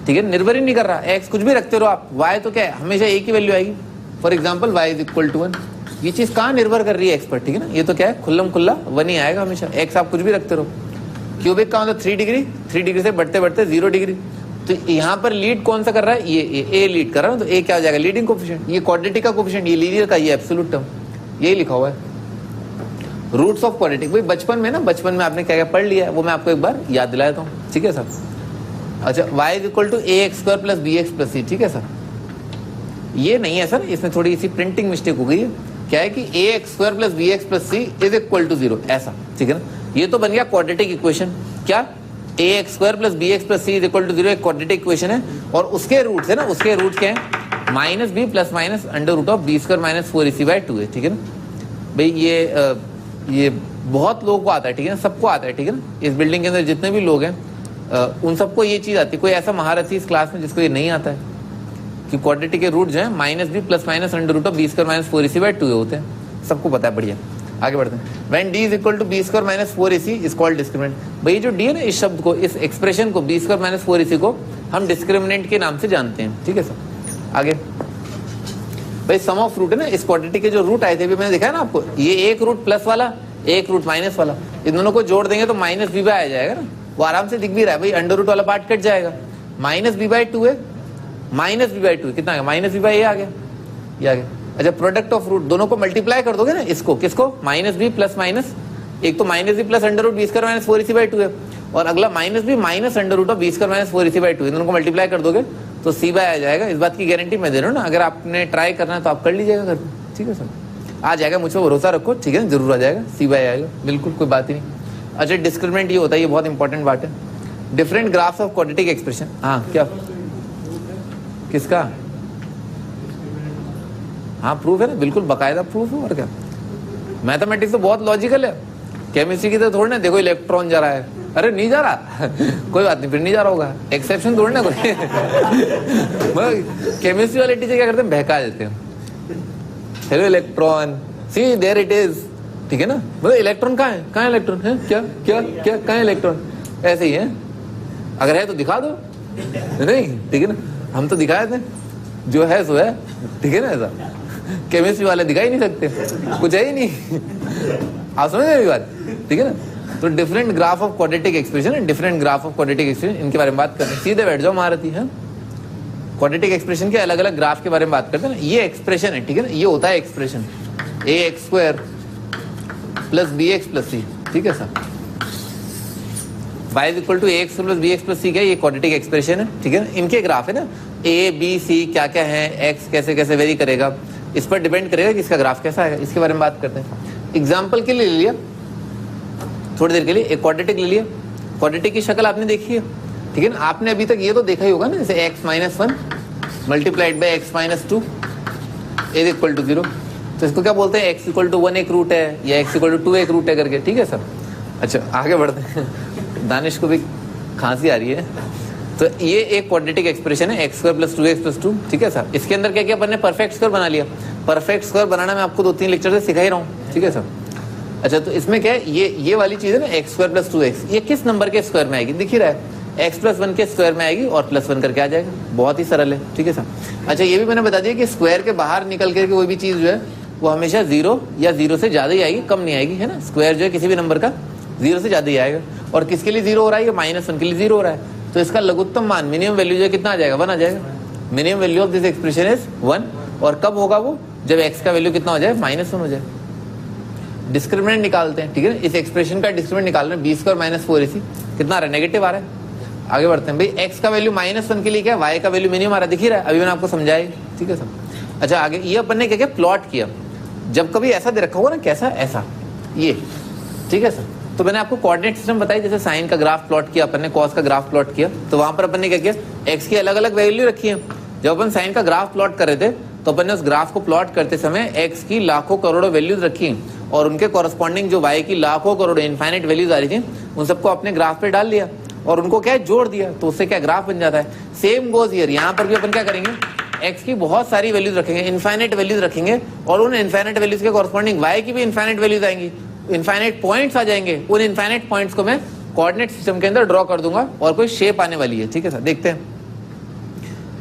ठीक है, निर्भर ही नहीं कर रहा, x कुछ भी रखते रहो आप, y तो क्या है हमेशा एक ही वैल्यू आएगी। For example y is equal to 1, ये चीज कहाँ निर्भर कर रही है x पर, ठीक है ना, ये तो क्या है खुल्लम खुल्ला 1 ही आएगा हमेशा, x आप कुछ भी रखते रहो। क्यूबिक का मतलब 3 डिग्री, 3 डिग्री से बढ़ते बढ़ते 0 डिग्री, तो यहाँ पर लीड कौन सा कर रहा है, ये ए लीड कर रहा है, तो ए क्या हो जाएगा, लीडिंग कोफिशिएंट, ये क्वाड्रेटिक का कोफिशिएंट, ये लीनियर का, ये एब्सोल्यूट टर्म, यही लिखा हुआ है। रूट्स ऑफ क्वाड्रेटिक, भाई बचपन में ना, बचपन में आपने क्या क्या पढ़ लिया है वो मैं आपको एक बार याद दिलाया था, ठीक है सर। अच्छा y is equal to A x square plus B x plus c, ठीक है सर। ये नहीं है सर, इसमें थोड़ी सी प्रिंटिंग मिस्टेक हो गई है, क्या है कि a x square plus B x plus c is equal to 0 ऐसा, ठीक है ना, ये तो बन गया क्वाड्रेटिक इक्वेशन। क्या a x square plus B x plus c is equal to 0 एक क्वाड्रेटिक इक्वेशन है, और उसके रूट्स है ना, उसके रूट क्या है, minus b plus minus under root of b square minus 4ac/2 है, ठीक है ना भाई। ये बहुत लोगों को आता है, ठीक है ना, सबको आता है, ठीक है ना, इस बिल्डिंग के अंदर जितने भी लोग हैं उन सबको ये चीज आती है। कोई ऐसा महारथी इस क्लास में जिसको ये नहीं आता है कि क्वाड्रेटिक के रूट जो है minus b plus minus under root of b square minus 4ac/2 होते हैं, सबको पता है, बढ़िया। आगे बढ़ते हैं, when d is equal to b square minus 4ac is called discriminant. भाई जो डी है ना, इस शब्द को, इस एक्सप्रेशन को, बी स्क्वायर माइनस 4ac को हम डिस्क्रिमिनेंट के नाम से जानते हैं, ठीक है सर। आगे भाई सम ऑफ रूट है ना, इस क्वाड्रेटिक के जो रूट आए थे भी मैंने दिखाया ना आपको, ये एक रूट प्लस वाला, एक रूट माइनस वाला, इन दोनों को जोड़ देंगे तो माइनस बी बाय आ जाएगा ना, वो आराम से दिख भी रहा है भाई, अंडर रूट वाला पार्ट कट जाएगा, माइनस बी/2 है, माइनस बी/2 कितना है, माइनस बी बाय आ गया, ये आ गया। अच्छा प्रोडक्ट ऑफ रूट, दोनों को मल्टीप्लाई कर दोगे ना, इसको किसको, माइनस बी प्लस माइनस, एक तो minus b plus under root b square minus 4ac/2 है, और अगला minus b minus under root of b square minus 4ac/2, इन दोनों को मल्टीप्लाई कर दोगे तो सी बाय आ जाएगा। इस बात की गारंटी मैं दे रहा हूँ ना, अगर आपने ट्राई करना है तो आप कर लीजिएगा घर पे, ठीक है सर, आ जाएगा, मुझ पर भरोसा रखो, ठीक है, जरूर आ जाएगा, सी बाय आएगा, बिल्कुल कोई बात ही नहीं। अच्छा डिस्क्रिमिनेंट ये होता है, ये बहुत इंपॉर्टेंट बात है, different graphs of quadratic expression. हाँ क्या, किसका, हाँ प्रूफ है ना, बिल्कुल बकायदा प्रूफ है, और क्या। मैथमेटिक्स तो बहुत लॉजिकल है, केमिस्ट्री की तो थोड़ी ना, देखो इलेक्ट्रॉन जा रहा है, अरे नहीं जा रहा कोई बात नहीं, फिर नहीं जा रहा होगा, एक्सेप्शन थोड़ी ना कोई केमिस्ट्री वाले टीचर क्या करते हैं, बहका देते हैं, hello electron see there it is, ठीक है ना, मतलब इलेक्ट्रॉन कहाँ है, कहाँ इलेक्ट्रॉन है, क्या क्या क्या कहाँ है इलेक्ट्रॉन, ऐसे ही है, अगर है तो दिखा दो, नहीं ठीक है ना, हम तो दिखाए थे, जो है सो है, ठीक है ना, ऐसा केमिस्ट्री वाले दिखा ही नहीं सकते, कुछ है ही नहीं आप समझ रहे बात, ठीक है ना। तो different graph of quadratic expression, different graph of quadratic expression, इनके बारे में बात करते हैं, सीधे बैठ जाओ महारथी है, क्वाड्रेटिक एक्सप्रेशन के अलग अलग ग्राफ के बारे में बात करते हैं ना, ये एक्सप्रेशन है, ठीक है ना, ये होता है expression a x square plus B x plus c, ठीक है sir, y is equal to A x plus B x plus c, क्या ये क्वाड्रेटिक एक्सप्रेशन है, ठीक है ना, इनके ग्राफ है ना, ए बी सी क्या क्या है, x कैसे कैसे वेरी करेगा, इस पर डिपेंड करेगा कि इसका ग्राफ कैसा है, इसके बारे में बात करते हैं। एग्जाम्पल के लिए ले लिया थोड़ी देर के लिए, एक क्वाड्रेटिक ले लिया, क्वाड्रेटिक की शक्ल आपने देखी है, ठीक है ना, आपने अभी तक ये तो देखा ही होगा ना, जैसे x-1 multiplied by x-2 is equal to 0, तो इसको क्या बोलते हैं, x=1 एक रूट है या x=2 एक रूट है करके, ठीक है सर। अच्छा आगे बढ़ते हैं, दानिश को भी खांसी आ रही है, तो ये एक क्वाड्रेटिक एक्सप्रेशन है x² + 2x + 2, ठीक है सर। इसके अंदर क्या क्या अपन ने परफेक्ट स्क्वायर बना लिया, परफेक्ट स्क्वायर बनाना मैं आपको 2-3 लेक्चर से सिखा ही रहा हूँ, ठीक है सर। अच्छा तो इसमें क्या है, ये वाली चीज है ना, x² + 2x, ये किस नंबर के स्क्वायर में आएगी, दिख ही रहा है, x + 1 के स्क्वायर में आएगी और +1 करके आ जाएगा, बहुत ही सरल है, ठीक है सर। अच्छा ये भी मैंने बता दिया कि स्क्वायर के बाहर निकल करके कोई भी चीज जो है वो हमेशा 0 या 0 से ज्यादा ही आएगी, कम नहीं आएगी, है ना। स्क्वायर जो है किसी भी नंबर का 0 से ज्यादा ही आएगा, और किसके लिए 0 हो रहा है, ये -1 के लिए 0 हो रहा है, तो इसका लघुत्तम मान मिनिमम वैल्यू जो है कितना आ जाएगा, 1 आ जाएगा। Minimum value of this expression is 1, और कब होगा वो, जब x का वैल्यू कितना हो जाए, -1 हो जाए। डिस्क्रिमिनेंट निकालते हैं, ठीक है, इस एक्सप्रेशन का डिस्क्रिमिनेंट निकाल रहे हैं, b² - 4ac कितना आ रहा है, नेगेटिव आ रहा है। आगे बढ़ते हैं भाई, x का वैल्यू -1 के लिए क्या है, y का वैल्यू मिनिमम आ रहा है, दिख ही रहा है, अभी मैंने आपको समझाया, ठीक है सर। अच्छा आगे ये अपन ने क्या क्या प्लॉट किया, जब कभी ऐसा दे रखा होगा ना, कैसा ऐसा ये, ठीक है सर, तो मैंने आपको कोऑर्डिनेट सिस्टम बताई, जैसे साइन का ग्राफ प्लॉट किया अपन ने, कॉस का ग्राफ प्लॉट किया, तो वहां पर अपन ने क्या किया, x की अलग अलग वैल्यू रखी है। जब अपन साइन का ग्राफ प्लॉट कर रहे थे तो तो अपन ने उस ग्राफ को प्लॉट करते समय x की लाखों करोड़ों वैल्यूज रखी और उनके कॉरस्पॉन्डिंग जो y की लाखों करोड़ों इनफाइनाइट वैल्यूज आ रही थी उन सबको अपने ग्राफ पे डाल दिया और उनको क्या है जोड़ दिया, तो उससे क्या ग्राफ बन जाता है। सेम गोज हियर, यहाँ पर भी अपन क्या करेंगे, x की बहुत सारी वैल्यूज रखेंगे, इनफाइनाइट वैल्यूज रखेंगे और उन इनफाइनाइट वैल्यूज के कॉरस्पॉन्डिंग y की भी इनफाइनाइट वैल्यूज आएंगी, इनफाइनाइट पॉइंट्स आ जाएंगे। उन इनफाइनाइट पॉइंट्स को मैं कोऑर्डिनेट सिस्टम के अंदर ड्रॉ कर दूंगा और कोई शेप आने वाली है। ठीक है सर, देखते हैं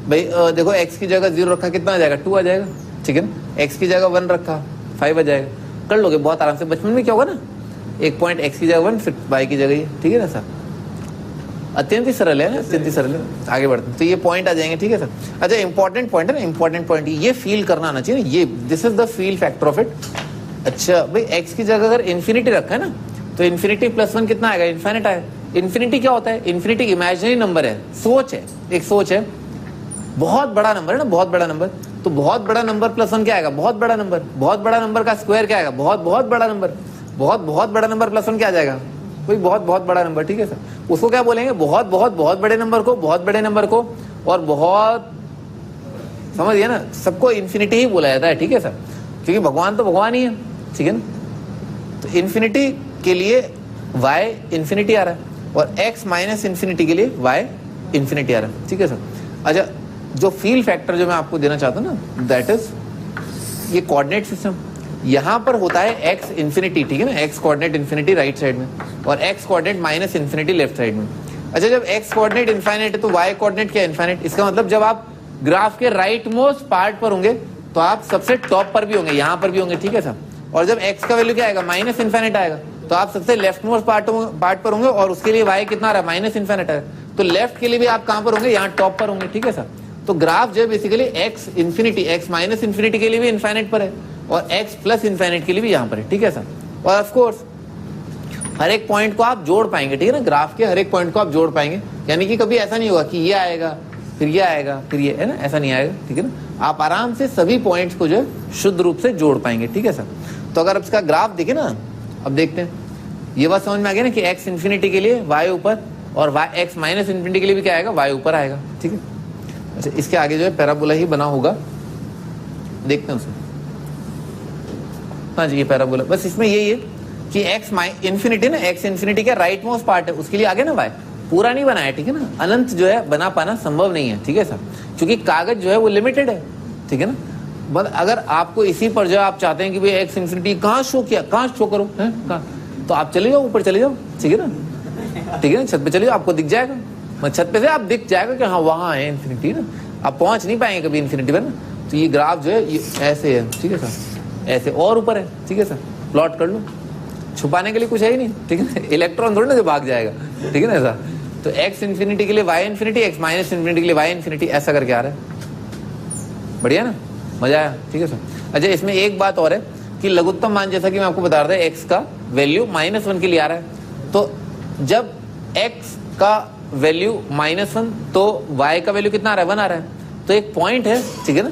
भाई। देखो x की जगह 0 रखा, कितना आ जाएगा 2 आ जाएगा। ठीक है ना, x की जगह 1 रखा 5 आ जाएगा। कर लोगे बहुत आराम से। बचपन में क्या होगा ना, एक पॉइंट x की जगह 1 फिर y की जगह ये। ठीक है ना सर, अत्यंत ही सरल है ना, अत्यंत ही सरल है। आगे बढ़ते हैं तो ये पॉइंट आ जाएंगे। ठीक है सर। अच्छा इंपॉर्टेंट पॉइंट है ना, इंपॉर्टेंट पॉइंट ये फील करना आना चाहिए ना, ये this is the fill factor of it. अच्छा भाई x की जगह अगर इन्फिनिटी रखा है ना तो इन्फिनिटी प्लस 1 कितना आएगा, इन्फिनिट आएगा। इन्फिनिटी क्या होता है, इन्फिनिटी इमेजिनरी नंबर है, सोच है, एक सोच है, बहुत बड़ा नंबर है ना, बहुत बड़ा नंबर। तो बहुत बड़ा नंबर प्लस 1 क्या आएगा, बहुत बड़ा नंबर। बहुत बड़ा नंबर का स्क्वायर क्या आएगा, बहुत बहुत बड़ा नंबर। बहुत बड़ा नंबर प्लस 1 क्या आ जाएगा, कोई बहुत बड़ा नंबर। ठीक है सर, उसको क्या बोलेंगे, बहुत बड़े नंबर को, बहुत बड़े नंबर को और बहुत, समझिए ना, सबको इन्फिनिटी ही बोला जाता है। ठीक है सर, क्योंकि भगवान तो भगवान ही है। ठीक है ना, तो इन्फिनिटी के लिए y इन्फिनिटी आ रहा है और x माइनस इन्फिनिटी के लिए y इन्फिनिटी आ रहा है। ठीक है सर। अच्छा जो फील फैक्टर जो मैं आपको देना चाहता हूँ ना, दैट इज ये कोऑर्डिनेट सिस्टम। यहाँ पर होता है x इन्फिनिटी, ठीक है ना, x coordinate infinity right side में और x coordinate minus infinity left side में। अच्छा जब x कोऑर्डिनेट इनफाइनाइट है तो y कोऑर्डिनेट क्या इनफाइनाइट। इसका मतलब जब आप ग्राफ के राइट मोस्ट पार्ट पर होंगे तो आप सबसे टॉप पर भी होंगे, यहाँ पर भी होंगे। ठीक है सर। और जब x का वैल्यू क्या आएगा, माइनस इनफाइनाइट आएगा, तो आप सबसे लेफ्ट मोस्ट पार्ट पर होंगे और उसके लिए y कितना आ रहा है, माइनस इनफाइनाइट आएगा। तो लेफ्ट के लिए भी आप कहाँ पर होंगे, यहाँ टॉप पर होंगे। ठीक है सर। तो ग्राफ जो है basically x infinity, x minus infinity के लिए भी इनफाइनाइट पर है और x प्लस इनफाइनाइट के लिए भी यहाँ पर है। ठीक है सर। और ऑफ कोर्स हर एक पॉइंट को आप जोड़ पाएंगे। ठीक है ना, ग्राफ के हर एक पॉइंट को आप जोड़ पाएंगे, यानी कि कभी ऐसा नहीं होगा कि ये आएगा फिर ये आएगा फिर ये, है ना, ऐसा नहीं आएगा। ठीक है ना, आप आराम से सभी पॉइंट्स को जो है शुद्ध रूप से जोड़ पाएंगे। ठीक है सर। तो अगर इसका ग्राफ देखें ना, अब देखते हैं, ये बात समझ में आ गया ना कि x इन्फिनिटी के लिए y ऊपर और x माइनस इन्फिनिटी के लिए भी क्या आएगा, y ऊपर आएगा। ठीक है। अच्छा इसके आगे जो है पैराबोला ही बना होगा, देखते हैं उसे। हाँ जी ये पैराबोला, बस इसमें यही है कि x इन्फिनिटी ना, x इन्फिनिटी का राइट मोस्ट पार्ट है, उसके लिए आगे ना y पूरा नहीं बनाया। ठीक है ना, अनंत जो है बना पाना संभव नहीं है। ठीक है सर, क्योंकि कागज जो है वो लिमिटेड है। ठीक है ना, बट अगर आपको इसी पर जो आप चाहते हैं कि भाई x इन्फिनिटी कहाँ शो किया, कहाँ शो करो है कहाँ, तो आप चले जाओ ऊपर चले जाओ। ठीक है ना, ठीक है ना, छत पे चले जाओ, आपको दिख जाएगा, छत पे से आप दिख जाएगा कि हाँ वहाँ है इन्फिनिटी ना। आप पहुंच नहीं पाएंगे कभी इन्फिनिटी पर ना। तो ये ग्राफ जो है ये ऐसे है। ठीक है सर, ऐसे और ऊपर है। ठीक है सर, प्लॉट कर लो, छुपाने के लिए कुछ है ही नहीं। ठीक है ना, इलेक्ट्रॉन थोड़ी ना जो भाग जाएगा। ठीक है ना ऐसा, तो x इन्फिनिटी के लिए y infinity, x minus infinity के लिए y इन्फिनिटी, ऐसा करके आ रहा है। बढ़िया ना, मजा आया। ठीक है सर। अच्छा इसमें एक बात और है कि लघुत्तम मान, जैसा कि मैं आपको बता रहा था, x का वैल्यू -1 के लिए आ रहा है। तो जब x का वैल्यू -1 तो y का वैल्यू कितना आ रहा है, 1 आ रहा है। तो एक पॉइंट है, ठीक है ना,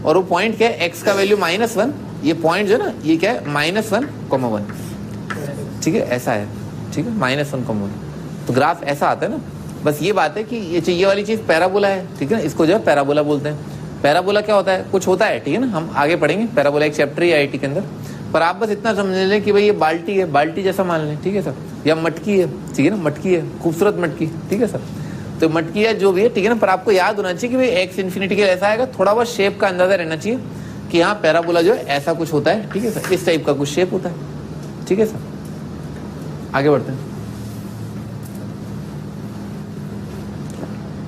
और वो पॉइंट क्या है, x का वैल्यू -1, ये पॉइंट जो है ना ये क्या है, -1,1। ठीक है ऐसा है। ठीक है, -1,1। तो ग्राफ ऐसा आता है ना। बस ये बात है कि ये वाली चीज पैराबोला है। ठीक है ना, इसको जो है पैराबोला बोलते हैं। पैराबोला क्या होता है, कुछ होता है। ठीक है ना, हम आगे पढ़ेंगे पैराबोला, एक चैप्टर ही आईआईटी के अंदर। पर आप बस इतना समझ लें कि भाई ये बाल्टी है, बाल्टी जैसा मान लें। ठीक है सर, या मटकी है। ठीक है ना, मटकी है, खूबसूरत मटकी। ठीक है सर, तो मटकी है जो भी है। ठीक है ना, पर आपको याद होना चाहिए कि भाई x इन्फिनिटी के ऐसा आएगा, थोड़ा बहुत शेप का अंदाजा रहना चाहिए कि यहाँ पैराबोला जो है ऐसा कुछ होता है। ठीक है सर, इस टाइप का कुछ शेप होता है। ठीक है सर, आगे बढ़ते हैं।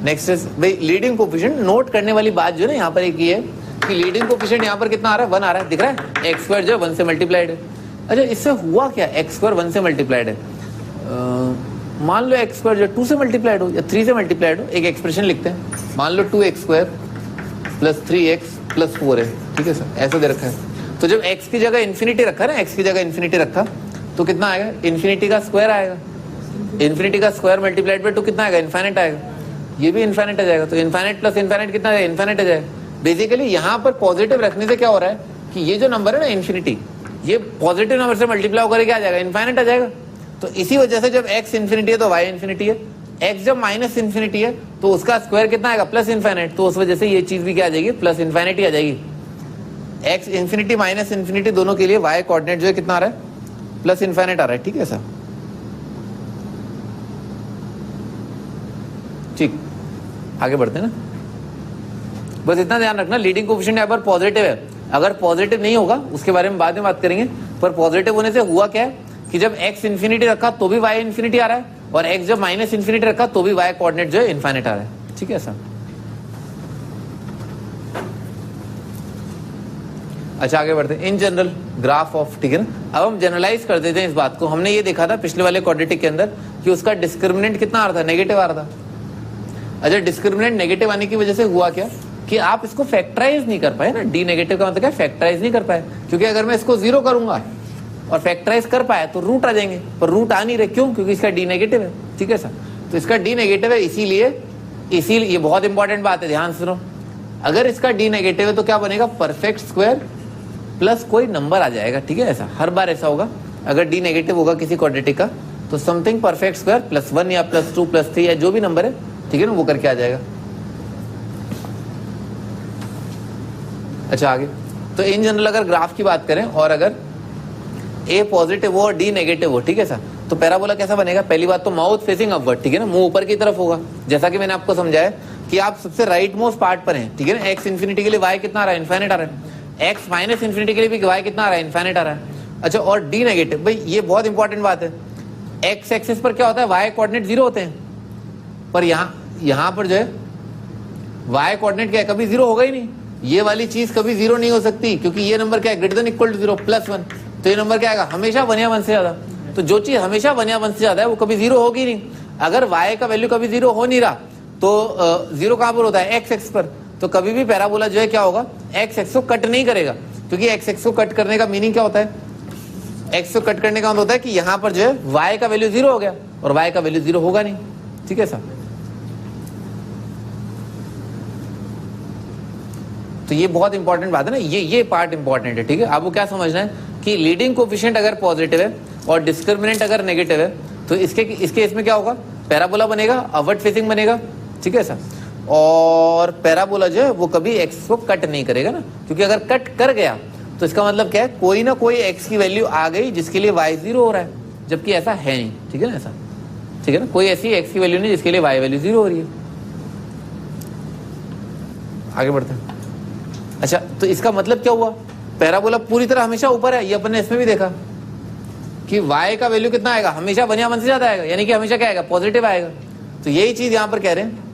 नेक्स्ट इज भाई लीडिंग कोफिशिएंट। नोट करने वाली बात जो है ना यहाँ पर एक ये है कि लीडिंग कोफिशिएंट यहाँ पर कितना आ रहा है, 1 आ रहा है, दिख रहा है। x स्क्वायर जो है 1 से मल्टीप्लाइड है। अच्छा इससे हुआ क्या, x स्क्वायर 1 से मल्टीप्लाइड है। मान लो x स्क्वायर जो 2 से मल्टीप्लाइड हो या 3 से मल्टीप्लाइड हो, एक एक्सप्रेशन लिखते हैं। मान लो 2x square plus 3x plus 4 है। ठीक है सर, ऐसा दे रखा है। तो जब x की जगह इन्फिनिटी रखा ना, x की जगह इन्फिनिटी रखा तो कितना आएगा, इन्फिनिटी का स्क्वायर आएगा। इन्फिनिटी का स्क्वायर मल्टीप्लाइड बाय 2 कितना आएगा, इन्फाइनाइट आएगा। ये भी इन्फाइनाइट आ जाएगा। तो इन्फाइनाइट प्लस इन्फाइनाइट कितना आएगा, इन्फाइनाइट आ जाएगा। बेसिकली यहाँ पर पॉजिटिव रखने से क्या हो रहा है कि ये जो नंबर है ना इन्फिनिटी, ये पॉजिटिव नंबर से मल्टीप्लाई होकर क्या आ जाएगा, इन्फाइनाइट आ जाएगा। तो इसी वजह से जब x इन्फिनिटी है तो y इन्फिनिटी है। x जब माइनस इन्फिनिटी है तो उसका स्क्वायर कितना आएगा, प्लस इन्फाइनाइट। तो उस वजह से ये चीज भी क्या आ जाएगी, प्लस इन्फाइनाइट ही आ जाएगी। एक्स इन्फिनिटी माइनस इन्फिनिटी दोनों के लिए वाई कोऑर्डिनेट जो है कितना आ रहा है, प्लस इन्फाइनाइट आ रहा है, ठीक है सर। ठीक, आगे बढ़ते हैं ना। बस इतना ध्यान रखना, लीडिंग कोएफिशिएंट यहाँ पर पॉजिटिव है, अगर पॉजिटिव नहीं होगा उसके बारे में बाद में बात करेंगे, पर पॉजिटिव होने से हुआ क्या है कि जब x इन्फिनिटी रखा तो भी y इन्फिनिटी आ रहा है, और x जब माइनस इन्फिनिटी रखा तो भी y कोऑर्डिनेट जो है इन्फाइनाइट आ रहा है, ठीक है सर। अच्छा आगे बढ़ते हैं। इन जनरल ग्राफ ऑफ, ठीक है ना। अब हम जनरलाइज कर देते हैं इस बात को। हमने ये देखा था पिछले वाले क्वाड्रेटिक के अंदर कि उसका डिस्क्रिमिनेंट कितना आ रहा था, नेगेटिव आ रहा था। अच्छा, डिस्क्रिमिनेंट नेगेटिव आने की वजह से हुआ क्या कि आप इसको फैक्टराइज नहीं कर पाए ना, डी नेगेटिव का मतलब क्या, फैक्टराइज नहीं कर पाए, क्योंकि अगर मैं इसको जीरो करूंगा और फैक्टराइज कर पाया तो रूट आ जाएंगे, पर रूट आ नहीं रहे, क्यों, क्योंकि इसका डी नेगेटिव है, ठीक है सर। तो इसका डी नेगेटिव है, इसीलिए ये बहुत इंपॉर्टेंट बात है, ध्यान सुनो। अगर इसका डी नेगेटिव है तो क्या बनेगा, परफेक्ट स्क्वायर प्लस कोई नंबर आ जाएगा, ठीक है। ऐसा हर बार ऐसा होगा, अगर डी नेगेटिव होगा किसी क्वाड्रेटिक का तो समथिंग परफेक्ट स्क्वायर प्लस 1 या प्लस 2 प्लस 3 या जो भी नंबर है, ठीक है ना, वो करके आ जाएगा। अच्छा आगे, तो इन जनरल अगर ग्राफ की बात करें और अगर ए पॉजिटिव हो और डी नेगेटिव हो, ठीक है सर, तो पैराबोला कैसा बनेगा। पहली बात तो माउथ फेसिंग अपवर्ड, ठीक है ना, मुंह ऊपर की तरफ होगा, जैसा कि मैंने आपको समझाया कि आप सबसे राइट मोस्ट पार्ट पर हैं, ठीक है ना। एक्स इन्फिनिटी के लिए वाई कितना आ रहा है, इन्फाइनाइट आ रहा है। एक्स माइनस इन्फिनिटी के लिए भी वाई कितना आ रहा है, इन्फाइनाइट आ रहा है। अच्छा, और डी नेगेटिव, भाई ये बहुत इंपॉर्टेंट बात है, एक्स एक्सिस पर क्या होता है, वाई कोऑर्डिनेट जीरो होते हैं, पर यहाँ पर जो है वाई कोऑर्डिनेट क्या है, कभी जीरो होगा ही नहीं। ये वाली चीज कभी जीरो नहीं हो सकती, क्योंकि ये नंबर क्या है, greater than equal to 0 plus 1, तो ये नंबर क्या आएगा, हमेशा 1 या 1 से ज्यादा। तो जो चीज हमेशा 1 या 1 से ज्यादा है वो कभी जीरो होगी नहीं। अगर y का वैल्यू कभी जीरो हो नहीं रहा तो जीरो कहां पर होता है, एक्स एक्स पर, तो कभी भी पैराबोला जो है क्या होगा, एक्स एक्स को कट नहीं करेगा, क्योंकि एक्स एक्स को कट करने का मीनिंग क्या होता है, एक्स को कट करने का मतलब होता है कि यहाँ पर जो है y का वैल्यू जीरो हो गया और y का वैल्यू जीरो होगा नहीं, ठीक है सर। तो ये बहुत इंपॉर्टेंट बात है ना, ये पार्ट इंपॉर्टेंट है, ठीक है। आपको क्या समझना है कि लीडिंग कोएफिशिएंट अगर पॉजिटिव है और डिस्क्रिमिनेंट अगर नेगेटिव है तो इसके इसमें क्या होगा, पैराबोला बनेगा, अपवर्ड फेसिंग बनेगा, ठीक है सर। और पैराबोला जो है वो कभी एक्स को कट नहीं करेगा ना, क्योंकि अगर कट कर गया तो इसका मतलब क्या है, कोई ना कोई एक्स की वैल्यू आ गई जिसके लिए वाई जीरो हो रहा है, जबकि ऐसा है नहीं, ठीक है ना, ऐसा, ठीक है ना, कोई ऐसी एक्स की वैल्यू नहीं जिसके लिए वाई वैल्यू जीरो हो रही है। आगे बढ़ते हैं। अच्छा, तो इसका मतलब क्या हुआ, पैराबोला पूरी तरह हमेशा ऊपर है, ये अपन ने इसमें भी देखा कि y का वैल्यू कितना आएगा, हमेशा 1 या 1 से ज्यादा आएगा, यानी कि हमेशा क्या आएगा, पॉजिटिव आएगा। तो यही चीज यहां पर कह रहे हैं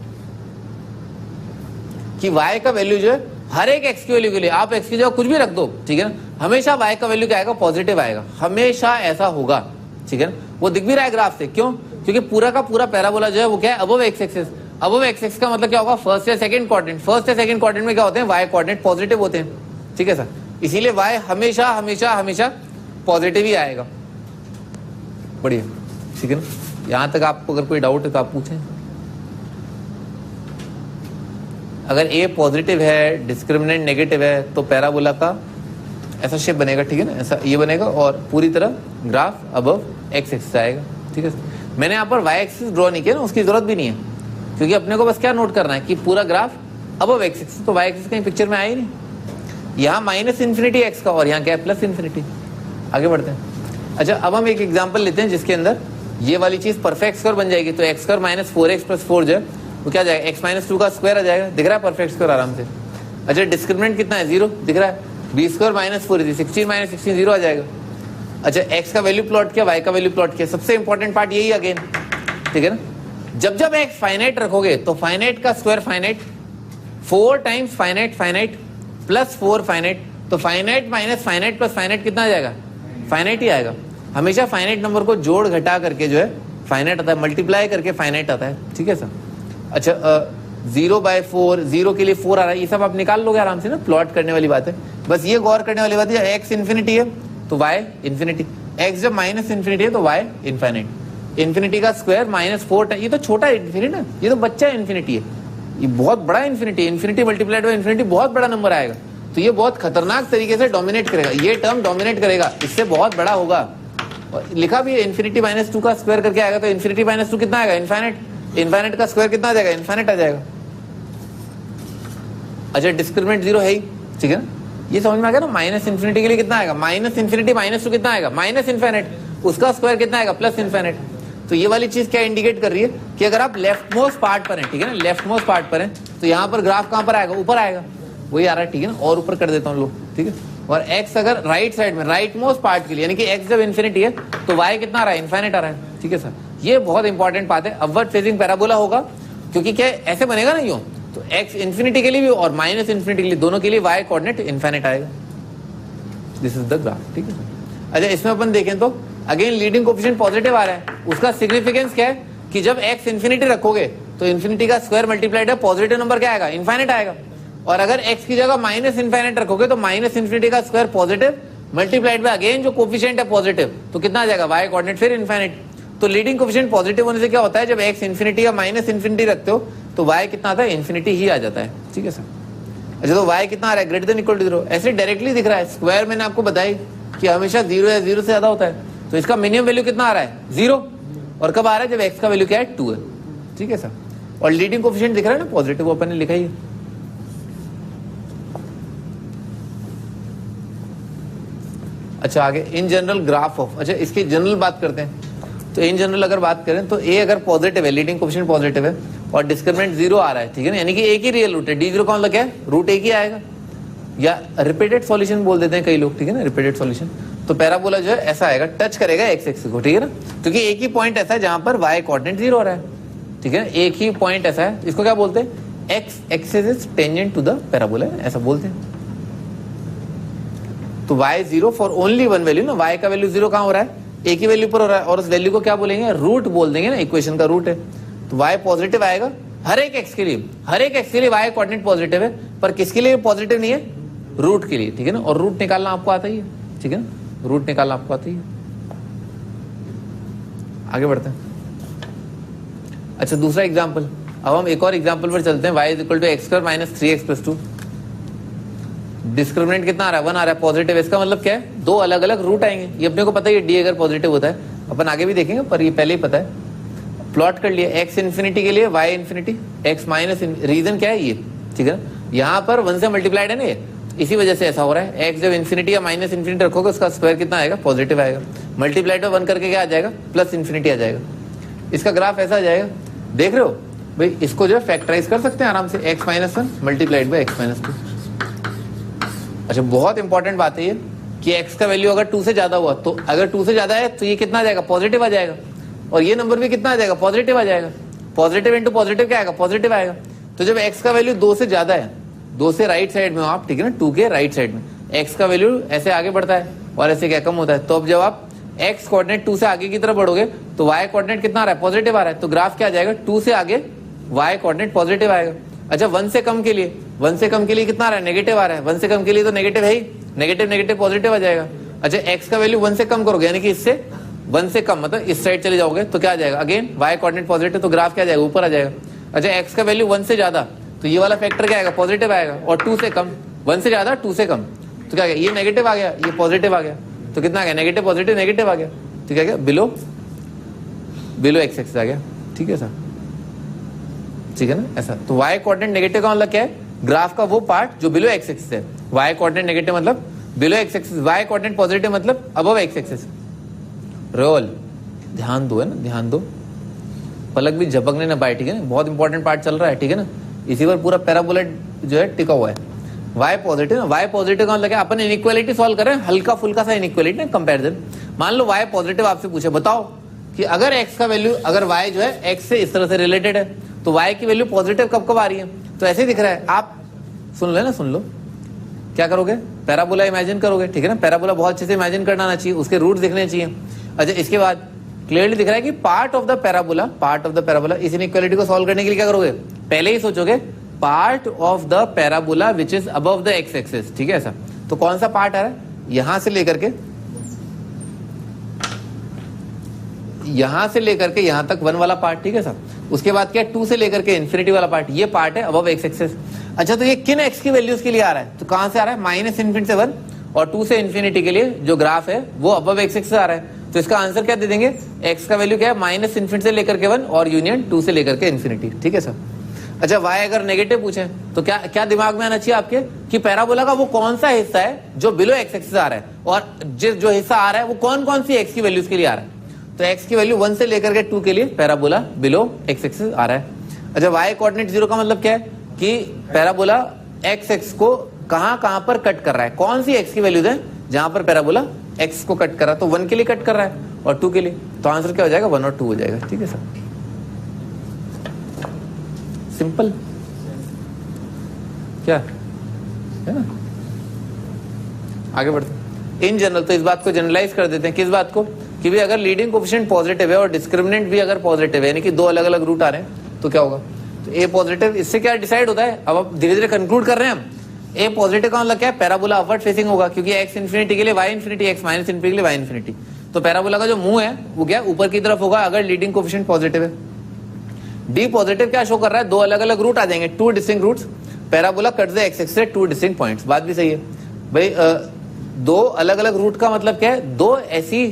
कि y का वैल्यू जो है हर एक x की वैल्यू के लिए, आप x की जगह कुछ भी रख दो, ठीक है ना, हमेशा y का वैल्यू क्या आएगा, पॉजिटिव आएगा, हमेशा ऐसा होगा, ठीक है ना। वो दिख भी रहा है ग्राफ से, क्यों, क्योंकि पूरा का पूरा पैराबोला जो है वो क्या है, above x axis. Above x axis का मतलब क्या होगा, फर्स्ट या सेकंड क्वाड्रेंट, फर्स्ट या सेकंड क्वाड्रेंट में क्या होते हैं, y कोऑर्डिनेट पॉजिटिव होते हैं, ठीक है सर। इसीलिए y हमेशा हमेशा हमेशा पॉजिटिव ही आएगा। बढ़िया, ठीक है ना। यहां तक आपको अगर कोई डाउट है तो आप पूछें। अगर a पॉजिटिव है, डिस्क्रिमिनेंट नेगेटिव है, तो पैराबोला का ऐसा शेप बनेगा, ठीक है ना, ऐसा ये बनेगा और पूरी तरह ग्राफ अबव एक्स एक्सिस आएगा, ठीक है सर। मैंने यहाँ पर y एक्सिस ड्रॉ नहीं किया ना, उसकी जरूरत भी नहीं है, क्योंकि अपने को बस क्या नोट करना है कि पूरा ग्राफ अबव एक्स एक्सिस, तो y एक्सिस कहीं पिक्चर में आया ही नहीं। यहाँ माइनस इन्फिनिटी एक्स का और यहाँ क्या है, प्लस इन्फिनिटी। आगे बढ़ते हैं। अच्छा, अब हम एक एग्जांपल लेते हैं जिसके अंदर ये वाली चीज परफेक्ट स्क्वायर बन जाएगी। तो x square minus 4x plus 4 जो है वो क्या जाएगा, x माइनस 2 का स्क्वायर आ जाएगा, दिख रहा है परफेक्ट स्क्वायर आराम से। अच्छा, डिस्क्रिमिनेंट कितना है, 0 दिख रहा है, बी स्क्वायर माइनस 4 16 माइनस 16 0 आ जाएगा। अच्छा, x का वैल्यू प्लॉट किया, y का वैल्यू प्लॉट किया, सबसे इंपॉर्टेंट पार्ट यही अगेन, ठीक है ना। जब जब x फाइनाइट रखोगे तो फाइनाइट का square finite, 4 times finite finite plus 4 finite, तो finite minus finite plus finite कितना आ जाएगा, फाइनाइट ही आएगा। हमेशा फाइनाइट नंबर को जोड़ घटा करके जो है फाइनाइट आता है, मल्टीप्लाई करके फाइनाइट आता है, ठीक है सर। अच्छा, 0/4, 0 के लिए 4 आ रहा है, ये सब आप निकाल लोगे आराम से ना, प्लॉट करने वाली बात है। बस ये गौर करने वाली बात है, एक्स इन्फिनिटी है तो वाई इन्फिनिटी, एक्स जब माइनस इन्फिनिटी है तो वाई इन्फिनिट। इन्फिनिटी का स्क्वायर -4, ये तो छोटा इन्फिनिटी ना, ये तो बच्चा इन्फिनिटी है, ये बहुत बड़ा इन्फिनिटी है। इन्फिनिटी मल्टीप्लाइड बाय इन्फिनिटी बहुत बड़ा नंबर आएगा, तो ये बहुत खतरनाक तरीके से डोमिनेट करेगा, ये टर्म डोमिनेट करेगा, इससे बहुत बड़ा होगा। और लिखा भी है इन्फिनिटी -2 का स्क्वायर करके आएगा, तो इन्फिनिटी -2 कितना आएगा, इन्फाइनाइट, इन्फाइनाइट का स्क्वायर कितना आ जाएगा, इन्फाइनाइट आ जाएगा। अच्छा, डिस्क्रिमिनेंट 0 है ही, ठीक है ना, ये समझ में आ गया ना, माइनस इन्फिनिटी के लिए कितना आएगा, माइनस इन्फिनिटी माइनस टू कितना आएगा, माइनस इन्फिनिट, उसका स्क्वायर कितना आएगा, प्लस इन्फिनिट। तो ये वाली चीज क्या इंडिकेट कर रही है कि अगर आप लेफ्ट मोस्ट पार्ट पर हैं, ठीक है ना, लेफ्ट मोस्ट पार्ट पर हैं, तो यहाँ पर ग्राफ कहाँ पर आएगा, ऊपर आएगा, वही आ रहा है, ठीक है ना, और ऊपर कर देता हूँ लो, ठीक है। और x अगर राइट साइड में, राइट मोस्ट पार्ट के लिए, यानी कि x जब इन्फिनिटी है तो y कितना आ रहा है, इन्फिनिट आ रहा है, ठीक है सर। ये बहुत इंपॉर्टेंट बात है, अपवर्ड फेजिंग पैराबोला होगा, क्योंकि क्या ऐसे बनेगा ना यूं, तो x इन्फिनिटी के लिए भी और माइनस इन्फिनिटी के लिए, दोनों के लिए y कोऑर्डिनेट इन्फिनिट आएगा। दिस इज द ग्राफ, ठीक है। अच्छा, इसमें अपन देखें तो अगेन लीडिंग कोएफिशिएंट पॉजिटिव आ रहा है, उसका सिग्निफिकेंस क्या है कि जब x इन्फिनिटी रखोगे तो इन्फिनिटी का स्क्वायर मल्टीप्लाइड है, पॉजिटिव नंबर क्या आएगा, इन्फिनिट आएगा। और अगर x की जगह माइनस इन्फिनिट रखोगे तो माइनस इन्फिनिटी का square positive multiplied by again जो कोएफिशिएंट है पॉजिटिव, तो कितना आ जाएगा, y कोऑर्डिनेट फिर इन्फिनिट। तो लीडिंग कोएफिशिएंट पॉजिटिव होने से क्या होता है, जब x इन्फिनिटी या माइनस इन्फिनिटी रखते हो तो y कितना आता है, इन्फिनिटी ही आ जाता है, ठीक है सर। अच्छा, तो y कितना आ रहा है, ग्रेटर देन इक्वल टू 0, ऐसे डायरेक्टली दिख रहा है। स्क्वायर मैंने आपको बताई कि हमेशा 0 या 0 से ज्यादा होता है, तो इसका मिनिमम वैल्यू कितना आ रहा है, 0। और कब आ रहा है, जब x का वैल्यू क्या है, 2 है, ठीक है सर। और लीडिंग कोएफिशिएंट दिख रहा है ना पॉजिटिव, वो अपन ने लिखा ही है। अच्छा, आगे इन जनरल ग्राफ ऑफ, अच्छा इसकी जनरल बात करते हैं। तो इन जनरल अगर बात करें तो a अगर पॉजिटिव है, लीडिंग कोएफिशिएंट पॉजिटिव है और डिस्क्रिमिनेंट 0 आ रहा है, ठीक है ना, यानी कि एक ही रियल रूट है, d0 का मतलब क्या है, रूट एक ही आएगा, या रिपीटेड सॉल्यूशन बोल देते हैं कई लोग, ठीक है ना, रिपीटेड सॉल्यूशन। तो पैराबोला जो है ऐसा आएगा, टच करेगा x एक्सिस को, ठीक है ना, क्योंकि एक ही पॉइंट ऐसा है जहां पर y कोऑर्डिनेट 0 हो रहा है, ठीक है ना, एक ही पॉइंट ऐसा है, इसको क्या बोलते हैं, x axis is tangent to the parabola, ऐसा बोलते हैं। तो y 0 for only one value ना, y का वैल्यू 0 कहां हो रहा है, एक ही वैल्यू पर हो रहा है, और उस वैल्यू को क्या बोलेंगे, रूट बोल देंगे ना, इक्वेशन का रूट है। तो y पॉजिटिव आएगा हर एक x के लिए, हर एक x के लिए y कोऑर्डिनेट पॉजिटिव है, पर किसके लिए पॉजिटिव नहीं है, रूट के लिए, ठीक है ना। और रूट निकालना आपको आता ही है, ठीक है ना, रूट निकालना आपको आता ही है। आगे बढ़ते हैं। अच्छा, दूसरा एग्जाम्पल, अब हम एक और एग्जाम्पल पर चलते हैं। y is equal to x square minus 3x plus 2, discriminant कितना आ रहा है, 1 आ रहा है, पॉजिटिव। इसका मतलब क्या है, दो अलग अलग रूट आएंगे, ये अपने को पता है, ये d अगर पॉजिटिव होता है, अपन आगे भी देखेंगे, पर ये पहले ही पता है। प्लॉट कर लिया, x इन्फिनिटी के लिए y infinity, x minus, region क्या है ये, ठीक है ना, यहाँ पर 1 से मल्टीप्लाइड है ना ये, इसी वजह से ऐसा हो रहा है। x जब इन्फिनिटी या माइनस इन्फिनिटी रखोगे उसका स्क्वायर कितना आएगा, पॉजिटिव आएगा, मल्टीप्लाइड में 1 करके क्या आ जाएगा, प्लस इन्फिनिटी आ जाएगा। इसका ग्राफ ऐसा आ जाएगा, देख रहे हो भाई, इसको जो है फैक्टराइज कर सकते हैं आराम से, x minus 1 multiplied by x minus 2। अच्छा, बहुत इंपॉर्टेंट बात है ये कि x का वैल्यू अगर 2 से ज्यादा हुआ, तो अगर 2 से ज्यादा है तो ये कितना आ जाएगा, पॉजिटिव आ जाएगा, और ये नंबर भी कितना आ जाएगा, पॉजिटिव आ जाएगा। पॉजिटिव इंटू पॉजिटिव क्या आएगा, पॉजिटिव आएगा। तो जब x का वैल्यू 2 से ज्यादा है, 2 से राइट साइड में हो आप, ठीक है ना, 2 के राइट साइड में x का वैल्यू ऐसे आगे बढ़ता है और ऐसे क्या कम होता है, तो अब जब आप x कोऑर्डिनेट 2 से आगे की तरफ बढ़ोगे तो y कोऑर्डिनेट कितना आ रहा है, पॉजिटिव आ रहा है, तो ग्राफ क्या आ जाएगा, 2 से आगे y कोऑर्डिनेट पॉजिटिव आएगा। अच्छा, 1 से कम के लिए, 1 से कम के लिए कितना आ रहा है, नेगेटिव आ रहा है, 1 से कम के लिए तो नेगेटिव है ही, नेगेटिव नेगेटिव पॉजिटिव आ जाएगा। अच्छा, x का वैल्यू 1 से कम करोगे, यानी कि इससे 1 से कम, मतलब इस साइड चले जाओगे तो क्या आ जाएगा, अगेन y कोऑर्डिनेट पॉजिटिव, तो ग्राफ क्या आ जाएगा, ऊपर आ जाएगा। अच्छा, x का वैल्यू 1 से ज्यादा, तो ये वाला फैक्टर क्या आएगा, पॉजिटिव आएगा, और 2 से कम, 1 से ज्यादा 2 से कम, तो क्या आ गया, ये नेगेटिव आ गया, ये पॉजिटिव आ गया, तो कितना आ गया, नेगेटिव पॉजिटिव नेगेटिव आ गया, तो क्या गया, बिलो x एक्सिस आ गया, ठीक है सर, ठीक है ना, ऐसा। तो y कोऑर्डिनेट नेगेटिव का मतलब क्या है, ग्राफ का वो पार्ट जो बिलो x एक्सिस है, y कोऑर्डिनेट नेगेटिव मतलब below x axis, y coordinate positive मतलब अबव x एक्सिस। रोल ध्यान दो, है ना, ध्यान दो, पलक भी झपकने ना पाए, ठीक है ना, बहुत इंपॉर्टेंट पार्ट चल रहा है, ठीक है ना, इसी पर पूरा पैराबोला जो है टिका हुआ है। y पॉजिटिव, y पॉजिटिव का मतलब क्या, अपन इनइक्वालिटी सॉल्व कर रहे हैं, हल्का फुल्का सा इनइक्वालिटी ना, कंपैरिजन। मान लो y पॉजिटिव आपसे पूछे, बताओ कि अगर x का वैल्यू, अगर y जो है x से इस तरह से रिलेटेड है, तो y की वैल्यू पॉजिटिव कब कब आ रही है, तो ऐसे ही दिख रहा है। आप सुन लो ना, सुन लो, क्या करोगे, पैराबोला इमेजिन करोगे, ठीक है ना, पैराबोला बहुत अच्छे से इमेजिन करना आना चाहिए, उसके रूट दिखने चाहिए। अच्छा, इसके बाद क्लियरली दिख रहा है कि पार्ट ऑफ द पैराबोला, इस इनइक्वालिटी को सॉल्व करने के लिए क्या करोगे, पहले ही सोचोगे part of the parabola which is above the x axis, ठीक है ऐसा। तो कौन सा पार्ट आ रहा है, यहां से लेकर के यहां तक 1 वाला पार्ट, ठीक है सर। उसके बाद क्या, 2 से लेकर के इन्फिनिटी वाला पार्ट, ये पार्ट है अबव x एक्सिस। अच्छा, तो ये किन x की वैल्यूज के लिए आ रहा है, तो कहां से आ रहा है, माइनस इन्फिनिटी से 1 और 2 से इन्फिनिटी के लिए जो ग्राफ है वो अबव x एक्सिस आ रहा है। तो इसका आंसर क्या दे देंगे, x का वैल्यू क्या है, माइनस इन्फिनिटी से लेकर के 1 और यूनियन 2 से लेकर के इन्फिनिटी, ठीक है सर। अच्छा y अगर नेगेटिव पूछे तो क्या क्या दिमाग में आना चाहिए आपके कि पैराबोला का वो कौन सा हिस्सा है जो बिलो एक्स एक्सिस आ रहा है, और जो हिस्सा आ रहा है वो कौन कौन सी x की वैल्यूज के लिए आ रहा है। तो x की वैल्यू 1 से लेकर के 2 के लिए पैराबोला बिलो एक्स एक्सिस आ रहा है। अच्छा y कोऑर्डिनेट 0 का मतलब क्या है कि पैराबोला एक्स एक्स को कहां पर कट कर रहा है, कौन सी x की वैल्यूज है जहां पर पैराबोला x को कट कर रहा है। तो 1 के लिए कट कर रहा है और 2 के लिए, तो आंसर क्या हो जाएगा 1 और 2 हो जाएगा। ठीक है सर, सिंपल क्या है ना। आगे बढ़ते इन जनरल, तो इस बात को जनरलाइज कर देते हैं। किस बात को कि भी अगर लीडिंग कोएफिशिएंट पॉजिटिव है और डिस्क्रिमिनेंट भी अगर पॉजिटिव है, यानी कि दो अलग अलग रूट आ रहे हैं, तो क्या होगा, तो ए पॉजिटिव। इससे क्या डिसाइड होता है, अब धीरे धीरे कंक्लूड कर रहे हैं हम। ए पॉजिटिव का मतलब क्या है, पैराबोला अपवर्ड फेसिंग होगा, क्योंकि एक्स इन्फिनिटी के लिए y infinity, x minus infinity के लिए वाई इन्फिनिटी। तो पैराबोला का जो मुंह है वो क्या ऊपर की तरफ होगा अगर लीडिंग कोएफिशिएंट पॉजिटिव है। डी पॉजिटिव क्या शो कर रहा है, दो अलग अलग रूट आ जाएंगे, 2 distinct roots. Parabola cuts the x axis से 2 डिस्टिंक्ट पॉइंट्स। बात भी सही है भाई, दो अलग अलग रूट का मतलब क्या है, दो ऐसी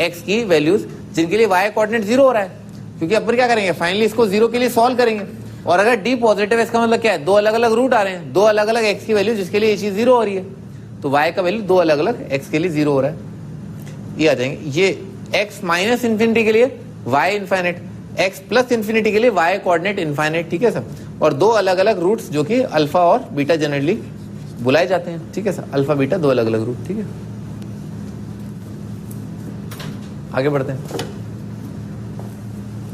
एक्स की वैल्यूज जिनके लिए वाई कोऑर्डिनेट 0 हो रहा है, क्योंकि अपन क्या करेंगे फाइनली इसको 0 के लिए सॉल्व करेंगे। और अगर डी पॉजिटिव है इसका मतलब क्या है, दो अलग अलग रूट आ रहे हैं, दो अलग अलग एक्स की वैल्यू जिसके लिए ये चीज 0 हो रही है, तो वाई का वैल्यू दो अलग अलग एक्स के लिए 0 हो रहा है, ये आ जाएंगे। ये एक्स माइनस इन्फिनिटी के लिए y infinite, x plus infinity के लिए वाई कोऑर्डिनेट इनफाइनाइट। ठीक है सर, और दो अलग अलग रूट्स जो कि अल्फा और बीटा जनरली बुलाए जाते हैं। ठीक है सर, अल्फा बीटा दो अलग अलग रूट। ठीक है, आगे बढ़ते हैं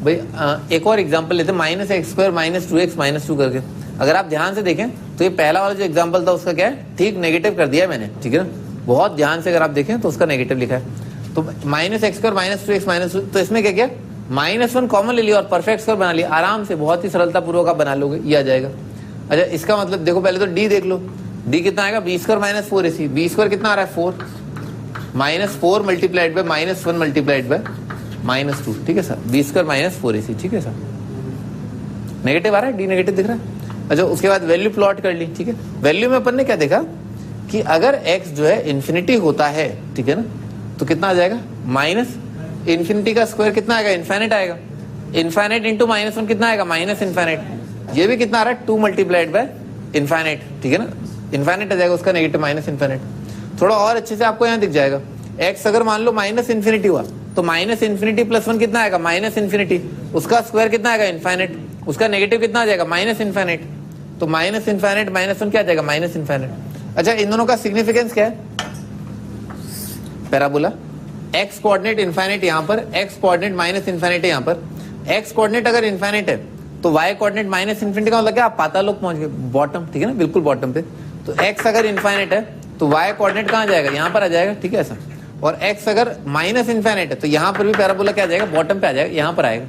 भाई। एक और एग्जांपल लेते हैं, minus x square minus 2x minus 2 करके। अगर आप ध्यान से देखें तो ये पहला वाला जो एग्जांपल था उसका क्या है, ठीक नेगेटिव कर दिया है मैंने। ठीक है ना, बहुत ध्यान से अगर आप देखें तो उसका नेगेटिव लिखा है। तो minus x square minus 2x minus 2, तो इसमें क्या किया, -1 कॉमन ले लिया और परफेक्ट स्क्वायर बना लिया, आराम से बहुत ही सरलता पूर्वक आप बना लोगे, ये आ जाएगा। अच्छा, इसका मतलब देखो पहले तो डी देख लो, डी कितना आएगा, b square minus 4ac। B square कितना आ रहा है 4, -4 मल्टीप्लाइड बाय -1 मल्टीप्लाइड बाय -2। ठीक है sir, B square minus 4ac। ठीक है सर, नेगेटिव आ रहा है, डी नेगेटिव दिख रहा है। अच्छा, उसके बाद वैल्यू प्लॉट कर ली। ठीक है, वैल्यू में अपन ने क्या देखा कि अगर x जो है इन्फिनिटी होता है, ठीक है ना, तो कितना आ जाएगा, माइनस इन्फिनिटी का स्क्वायर कितना आएगा, इनफाइनाइट आएगा। इनफाइनाइट इंटू -1 कितना आएगा, माइनस इनफाइनाइट। ये भी कितना आ रहा है, 2 मल्टीप्लाइड बाय इनफाइनाइट। ठीक है ना, इनफाइनाइट आ जाएगा उसका नेगेटिव माइनस इनफाइनाइट। थोड़ा और अच्छे से आपको यहाँ दिख जाएगा, x अगर मान लो माइनस इन्फिनिटी हुआ तो माइनस इन्फिनिटी प्लस 1 कितना आएगा, माइनस इन्फिनिटी, उसका स्क्वायर कितना आएगा, इनफाइनाइट, उसका नेगेटिव कितना आ जाएगा, माइनस इनफाइनाइट। तो माइनस इनफाइनाइट -1 क्या आ जाएगा, माइनस इनफाइनाइट। अच्छा, इन दोनों का सिग्निफिकेंस क्या है, पैराबोला एक्स कोऑर्डिनेट इनफाइनाइट यहाँ पर, एक्स कोऑर्डिनेट माइनस इनफाइनाइट है यहाँ पर। एक्स कोऑर्डिनेट अगर इनफाइनाइट है तो वाई कोऑर्डिनेट माइनस इनफिनिटी का मतलब क्या, आप पाताल लोक पहुंच गए, बॉटम। ठीक है ना, बिल्कुल बॉटम पे। तो एक्स अगर इनफाइनाइट है तो वाई कोऑर्डिनेट कहाँ जाएगा, यहाँ पर आ जाएगा। ठीक है ऐसा, और एक्स अगर माइनस इनफाइनाइट है तो यहाँ पर भी पैराबोला क्या आ जाएगा, बॉटम पे आ जाएगा, यहाँ पर आएगा।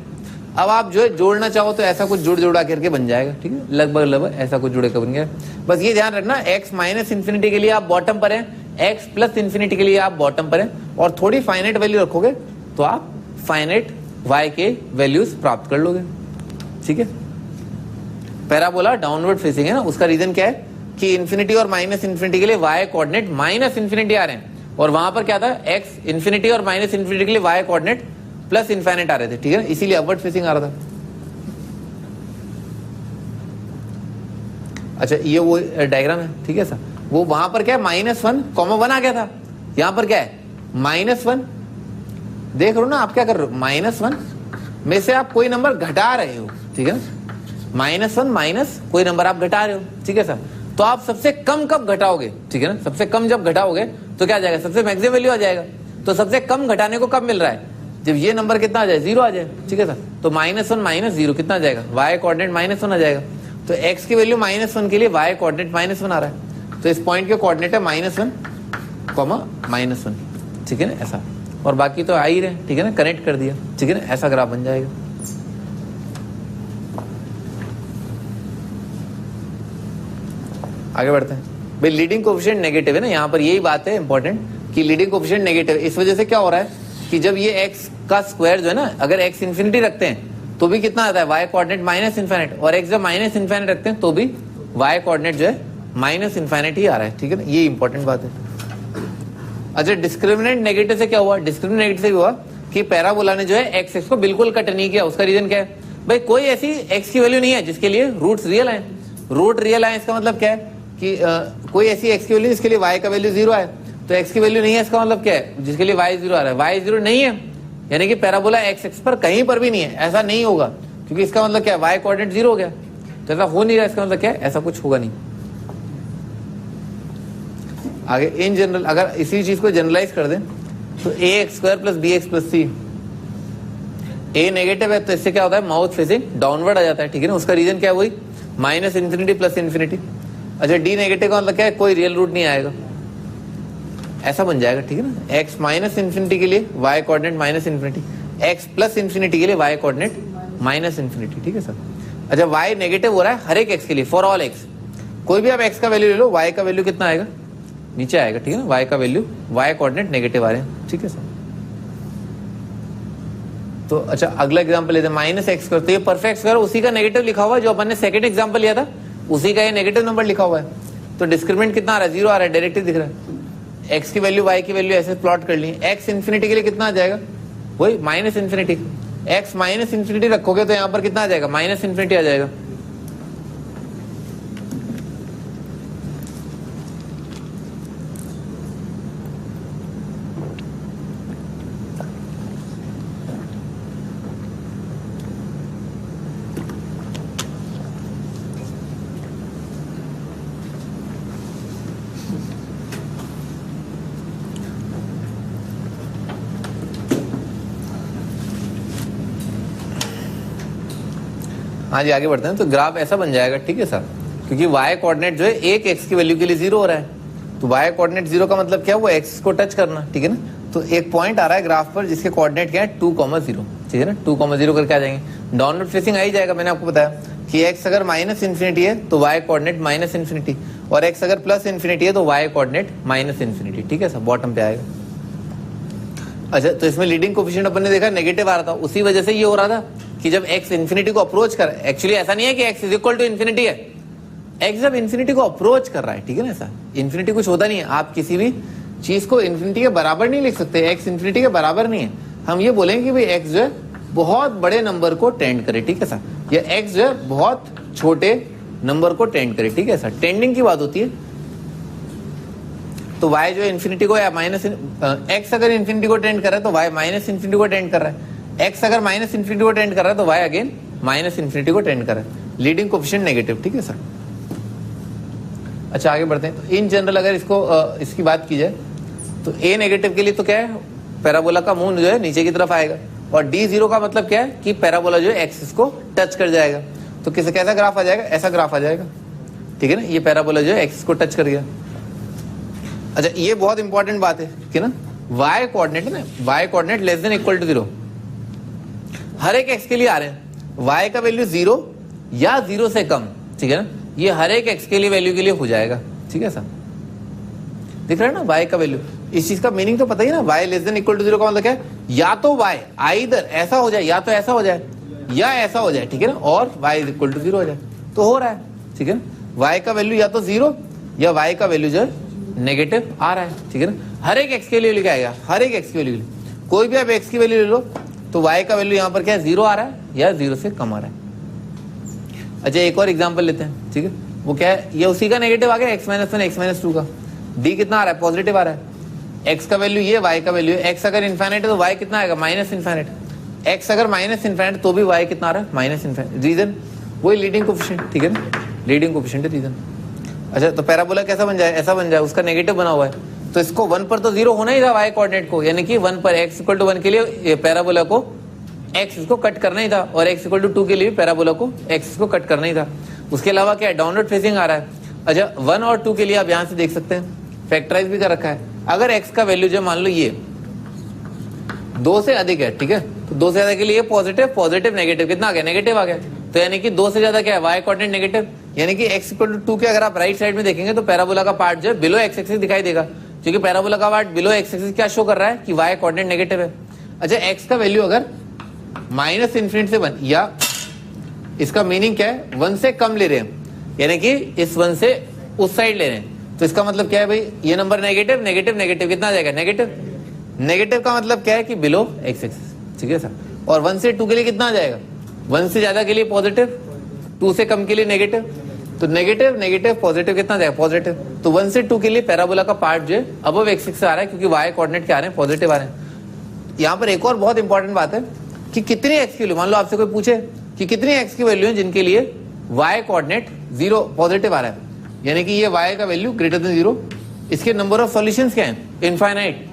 अब आप जो है जोड़ना चाहो तो ऐसा कुछ जोड़ा करके बन जाएगा। ठीक है, लगभग ऐसा कुछ जुड़े कर बन गया। बस ये ध्यान रखना, एक्स माइनस इन्फिनिटी के लिए आप बॉटम पर हैं, एक्स प्लस इन्फिनिटी के लिए आप बॉटम पर हैं, और थोड़ी फाइनाइट वैल्यू रखोगे तो आप फाइनाइट वाई के वैल्यूज प्राप्त कर लोगे। ठीक है, पैराबोला डाउनवर्ड फेसिंग है ना, उसका रीजन क्या है कि इन्फिनिटी और माइनस इन्फिनिटी के लिए वाई कोऑर्डिनेट माइनस इन्फिनिटी आ रहे हैं, और वहां पर क्या था, एक्स इन्फिनिटी और माइनस इन्फिनिटी के लिए वाई कोऑर्डिनेट प्लस इनफाइनाइट आ रहे थे। ठीक है, इसीलिए अपवर्ड फेसिंग आ रहा था। अच्छा, ये वो डायग्राम है। ठीक है सर, वो वहां पर क्या है, -1, 1 आ गया था, यहां पर क्या है, -1। देख रहे हो ना आप क्या कर रहे हो, -1 में से आप कोई नंबर घटा रहे हो। ठीक है, -1 माइनस कोई नंबर आप घटा रहे हो। ठीक है सर, तो आप सबसे कम कब घटाओगे, ठीक है ना, सबसे कम जब घटाओगे तो क्या आ जाएगा, सबसे मैक्सिमम वैल्यू आ जाएगा। तो सबसे कम घटाने को कब मिल रहा है, जब ये नंबर कितना आ जाए, 0 आ जाए। ठीक है सर, तो -1 माइनस 0 कितना आ जाएगा, वाई कोऑर्डिनेट -1 आ जाएगा। तो x की वैल्यू -1 के लिए वाई कोऑर्डिनेट -1 आ रहा है, तो इस पॉइंट के कोऑर्डिनेट है -1, -1। ठीक है ना, ऐसा, और बाकी तो आ ही रहे। ठीक है ना, कनेक्ट कर दिया। ठीक है ना, ऐसा ग्राफ बन जाएगा। आगे बढ़ते हैं भाई, लीडिंग कोएफिशिएंट नेगेटिव है ना, यहाँ पर यही बात है इंपॉर्टेंट कि लीडिंग कोएफिशिएंट नेगेटिव। इस वजह से क्या हो रहा है कि जब ये x का स्क्वायर जो है ना, अगर x इन्फिनिटी रखते हैं तो भी कितना आता है, y कोऑर्डिनेट माइनस इनफाइनाइट, और x जब माइनस इनफाइनाइट रखते हैं तो भी y कोऑर्डिनेट जो है माइनस इनफाइनाइट ही आ रहा है। ठीक है ना, ये इंपॉर्टेंट बात है। अच्छा, डिस्क्रिमिनेंट नेगेटिव से क्या हुआ, डिस्क्रिमिनेंट नेगेटिव से हुआ कि पैराबोला ने जो है x को बिल्कुल कट नहीं किया। उसका रीजन क्या है, भाई कोई ऐसी x की वैल्यू नहीं है जिसके लिए रूट्स रियल आए। रूट रियल आए इसका मतलब क्या है कि कोई ऐसी x की वैल्यू जिसके लिए y का वैल्यू 0 आए। तो x की वैल्यू नहीं है इसका मतलब क्या है, जिसके लिए y 0 आ रहा है। y 0 नहीं है यानी कि पैराबोला x एक्स पर कहीं पर भी नहीं है, ऐसा नहीं होगा, क्योंकि इसका मतलब क्या है, y कोऑर्डिनेट 0 हो गया। तो ऐसा हो नहीं रहा, इसका मतलब क्या है, ऐसा कुछ होगा नहीं। आगे इन जनरल अगर इसी चीज को जनरलाइज कर दें तो ax² + bx + c, a negative है तो इससे क्या होता है, माउथ फेसिंग डाउनवर्ड आ जाता है, ठीक है ना। उसका रीजन क्या है, वही -∞ + ∞। अच्छा d नेगेटिव का मतलब क्या है, कोई रियल रूट नहीं आएगा, ऐसा बन जाएगा, ठीक है ना। x -∞ के लिए y कोऑर्डिनेट -∞, x +∞ के लिए y कोऑर्डिनेट -∞, ठीक है सर। अच्छा y नेगेटिव हो रहा है हर एक x के लिए, फॉर ऑल x। कोई भी आप x का वैल्यू ले लो, y का वैल्यू कितना आएगा, नीचे आएगा, ठीक है ना। y का वैल्यू y कोऑर्डिनेट नेगेटिव आ रहे हैं, ठीक है सर। तो अच्छा अगला एग्जांपल लेते हैं, -x²। तो ये परफेक्ट स्क्वायर उसी का नेगेटिव लिखा हुआ है जो अपन ने सेकंड एग्जांपल लिया था, उसी का ये नेगेटिव नंबर लिखा हुआ है। तो डिस्क्रिमिनेंट कितना आ रहा है, 0 आ रहा है, डायरेक्टली दिख रहा है। x की वैल्यू y की वैल्यू ऐसे प्लॉट कर ली, x इन्फिनिटी के लिए कितना आ जाएगा, वही -∞। x -∞ रखोगे तो यहाँ पर कितना आ जाएगा, -∞ आ जाएगा। हाँ जी आगे बढ़ते हैं। तो ग्राफ ऐसा बन जाएगा, ठीक है सर, क्योंकि y कोऑर्डिनेट जो है एक x की वैल्यू के लिए 0 हो रहा है। तो y कोऑर्डिनेट 0 का मतलब क्या है, वो x को टच करना, ठीक है ना। तो एक पॉइंट आ रहा है ग्राफ पर जिसके कोऑर्डिनेट क्या है, 2,0, ठीक है ना। 2,0 करके आ जाएंगे, डाउनवर्ड फेसिंग आ ही जाएगा। मैंने आपको बताया कि x अगर -∞ है तो y कोऑर्डिनेट -∞, और x अगर +∞ है तो y कोऑर्डिनेट -∞, ठीक है सर, बॉटम पे आएगा। अच्छा तो इसमें लीडिंग कोएफिशिएंट अपन ने देखा नेगेटिव आ रहा था, उसी वजह से ये हो रहा था कि जब x इन्फिनिटी को अप्रोच कर, एक्चुअली ऐसा नहीं है कि x =∞ है, x जब इन्फिनिटी को अप्रोच कर रहा है, ठीक है ना। ऐसा इन्फिनिटी कुछ होता नहीं है, आप किसी भी चीज को इन्फिनिटी के बराबर नहीं लिख सकते, x इन्फिनिटी के बराबर नहीं है। हम ये बोलेंगे कि भाई x जो है बहुत बड़े नंबर को टेंड करे, ठीक है सर, या x जो है बहुत छोटे नंबर को टेंड करे, ठीक है सर, टेंडिंग की बात होती है। तो y जो है इन्फिनिटी को या x अगर इन्फिनिटी को टेंड कर रहा है तो y -∞ को टेंड कर रहा है, x अगर -∞ को टेंड कर रहा है तो y अगेन -∞ को टेंड कर रहा है, लीडिंग कोएफिशिएंट नेगेटिव, ठीक है सर। अच्छा आगे बढ़ते हैं। तो इन जनरल अगर इसकी बात की जाए तो a नेगेटिव के लिए तो क्या है, पैराबोला का मुंह जो है नीचे की तरफ आएगा, और d0 का मतलब क्या है कि पैराबोला जो है एक्सिस को टच कर जाएगा। तो कैसा ग्राफ आ जाएगा, ऐसा ग्राफ आ जाएगा, ठीक है ना। ये पैराबोला जो है एक्सिस को टच कर गया। अच्छा ये बहुत इंपॉर्टेंट बात है कि ना, y कोऑर्डिनेट है ना, y कोऑर्डिनेट <= 0 हर एक x के लिए आ रहे हैं, y का वैल्यू 0 या 0 से कम, ठीक है ना। ये हर एक x के लिए वैल्यू के लिए हो जाएगा, ठीक है सर, दिख रहा है ना y का वैल्यू। इस चीज का मीनिंग तो पता ही ना, y <= 0 का मतलब क्या है, या तो y आइदर ऐसा हो जाए, या तो ऐसा हो जाए, या ऐसा हो जाए, ठीक है ना, और y = 0 हो जाए, तो हो रहा है, ठीक है ना। y का वैल्यू या तो 0 या y का वैल्यू जो है नेगेटिव आ रहा है, ठीक है ना। हर एक x के लिए लिखा आएगा, हर एक x की वैल्यू, कोई भी आप x की वैल्यू ले लो तो y का वैल्यू यहाँ पर क्या है, 0 आ रहा है या 0 से कम आ रहा है। अच्छा एक और एग्जांपल लेते हैं, ठीक है, वो क्या है, ये उसी का नेगेटिव आ गया, x -1 x -2 का, d कितना आ रहा है, पॉजिटिव आ रहा है, x का वैल्यू ये, y का वैल्यू है, x अगर इनफाइनाइट है तो y कितना आएगा, -∞, x अगर -∞ तो भी y कितना आ रहा है, -∞। रीजन वही लीडिंग कोएफिशिएंट, ठीक है ना, लीडिंग कोएफिशिएंट है रीजन। अच्छा तो पैराबोला कैसा बन जाए, ऐसा बन जाए, उसका नेगेटिव बना हुआ है, तो इसको 1 पर तो 0 होना ही था y कोऑर्डिनेट को, यानी कि 1 पर x = 1 के लिए पैराबोला को x इसको कट करना ही था, और x = 2 के लिए पैराबोला को x इसको कट करना ही था। उसके अलावा क्या है, डाउनवर्ड फेसिंग आ रहा है। अच्छा 1 और 2 के लिए आप यहाँ से देख सकते हैं, फैक्टराइज भी कर रखा है। अगर x का वैल्यू जो मान लो ये 2 से अधिक है, ठीक है, तो 2 से ज्यादा के लिए पॉजिटिव नेगेटिव कितना आ गया, नेगेटिव आ गया, तो यानी कि 2 से ज्यादा क्या है, y कोऑर्डिनेट नेगेटिव, यानी कि x = 2 के अगर आप राइट साइड में देखेंगे तो पैराबोला का पार्ट जो है बिलो x एक्सिस दिखाई देगा, क्योंकि पैराबोला का पार्ट बिलो x एक्सिस क्या शो कर रहा है कि y कोऑर्डिनेट नेगेटिव है। अच्छा x का वैल्यू अगर -∞ से 1, या इसका मीनिंग क्या है, 1 से कम ले रहे हैं, यानी कि इस 1 से उस साइड ले रहे हैं, तो इसका मतलब क्या है भाई, ये नंबर नेगेटिव नेगेटिव नेगेटिव कितना आ जाएगा, नेगेटिव का मतलब क्या है कि बिलो x एक्सिस, ठीक है सर। और 1 से 2 के लिए कितना आ जाएगा, 1 से ज्यादा के लिए पॉजिटिव, 2 से कम के लिए नेगेटिव। तो नेगेटिव नेगेटिव पॉजिटिव कितना जाएगा, पॉजिटिव। तो 1 से 2 के लिए पैराबोला का पार्ट जो है अबव एक्स एक्सिस आ रहा है, क्योंकि वाई कोऑर्डिनेट क्या आ रहे हैं, पॉजिटिव आ रहे हैं। यहाँ पर एक और बहुत इंपॉर्टेंट बात है कि कितनी एक्स की वैल्यू, मान लो आपसे कोई पूछे कि कितनी एक्स की वैल्यू है जिनके लिए वाई कोऑर्डिनेट 0 पॉजिटिव आ रहा है, यानी कि ये वाई का वैल्यू ग्रेटर देन 0, इसके नंबर ऑफ सॉल्यूशंस क्या है, इनफाइनाइट।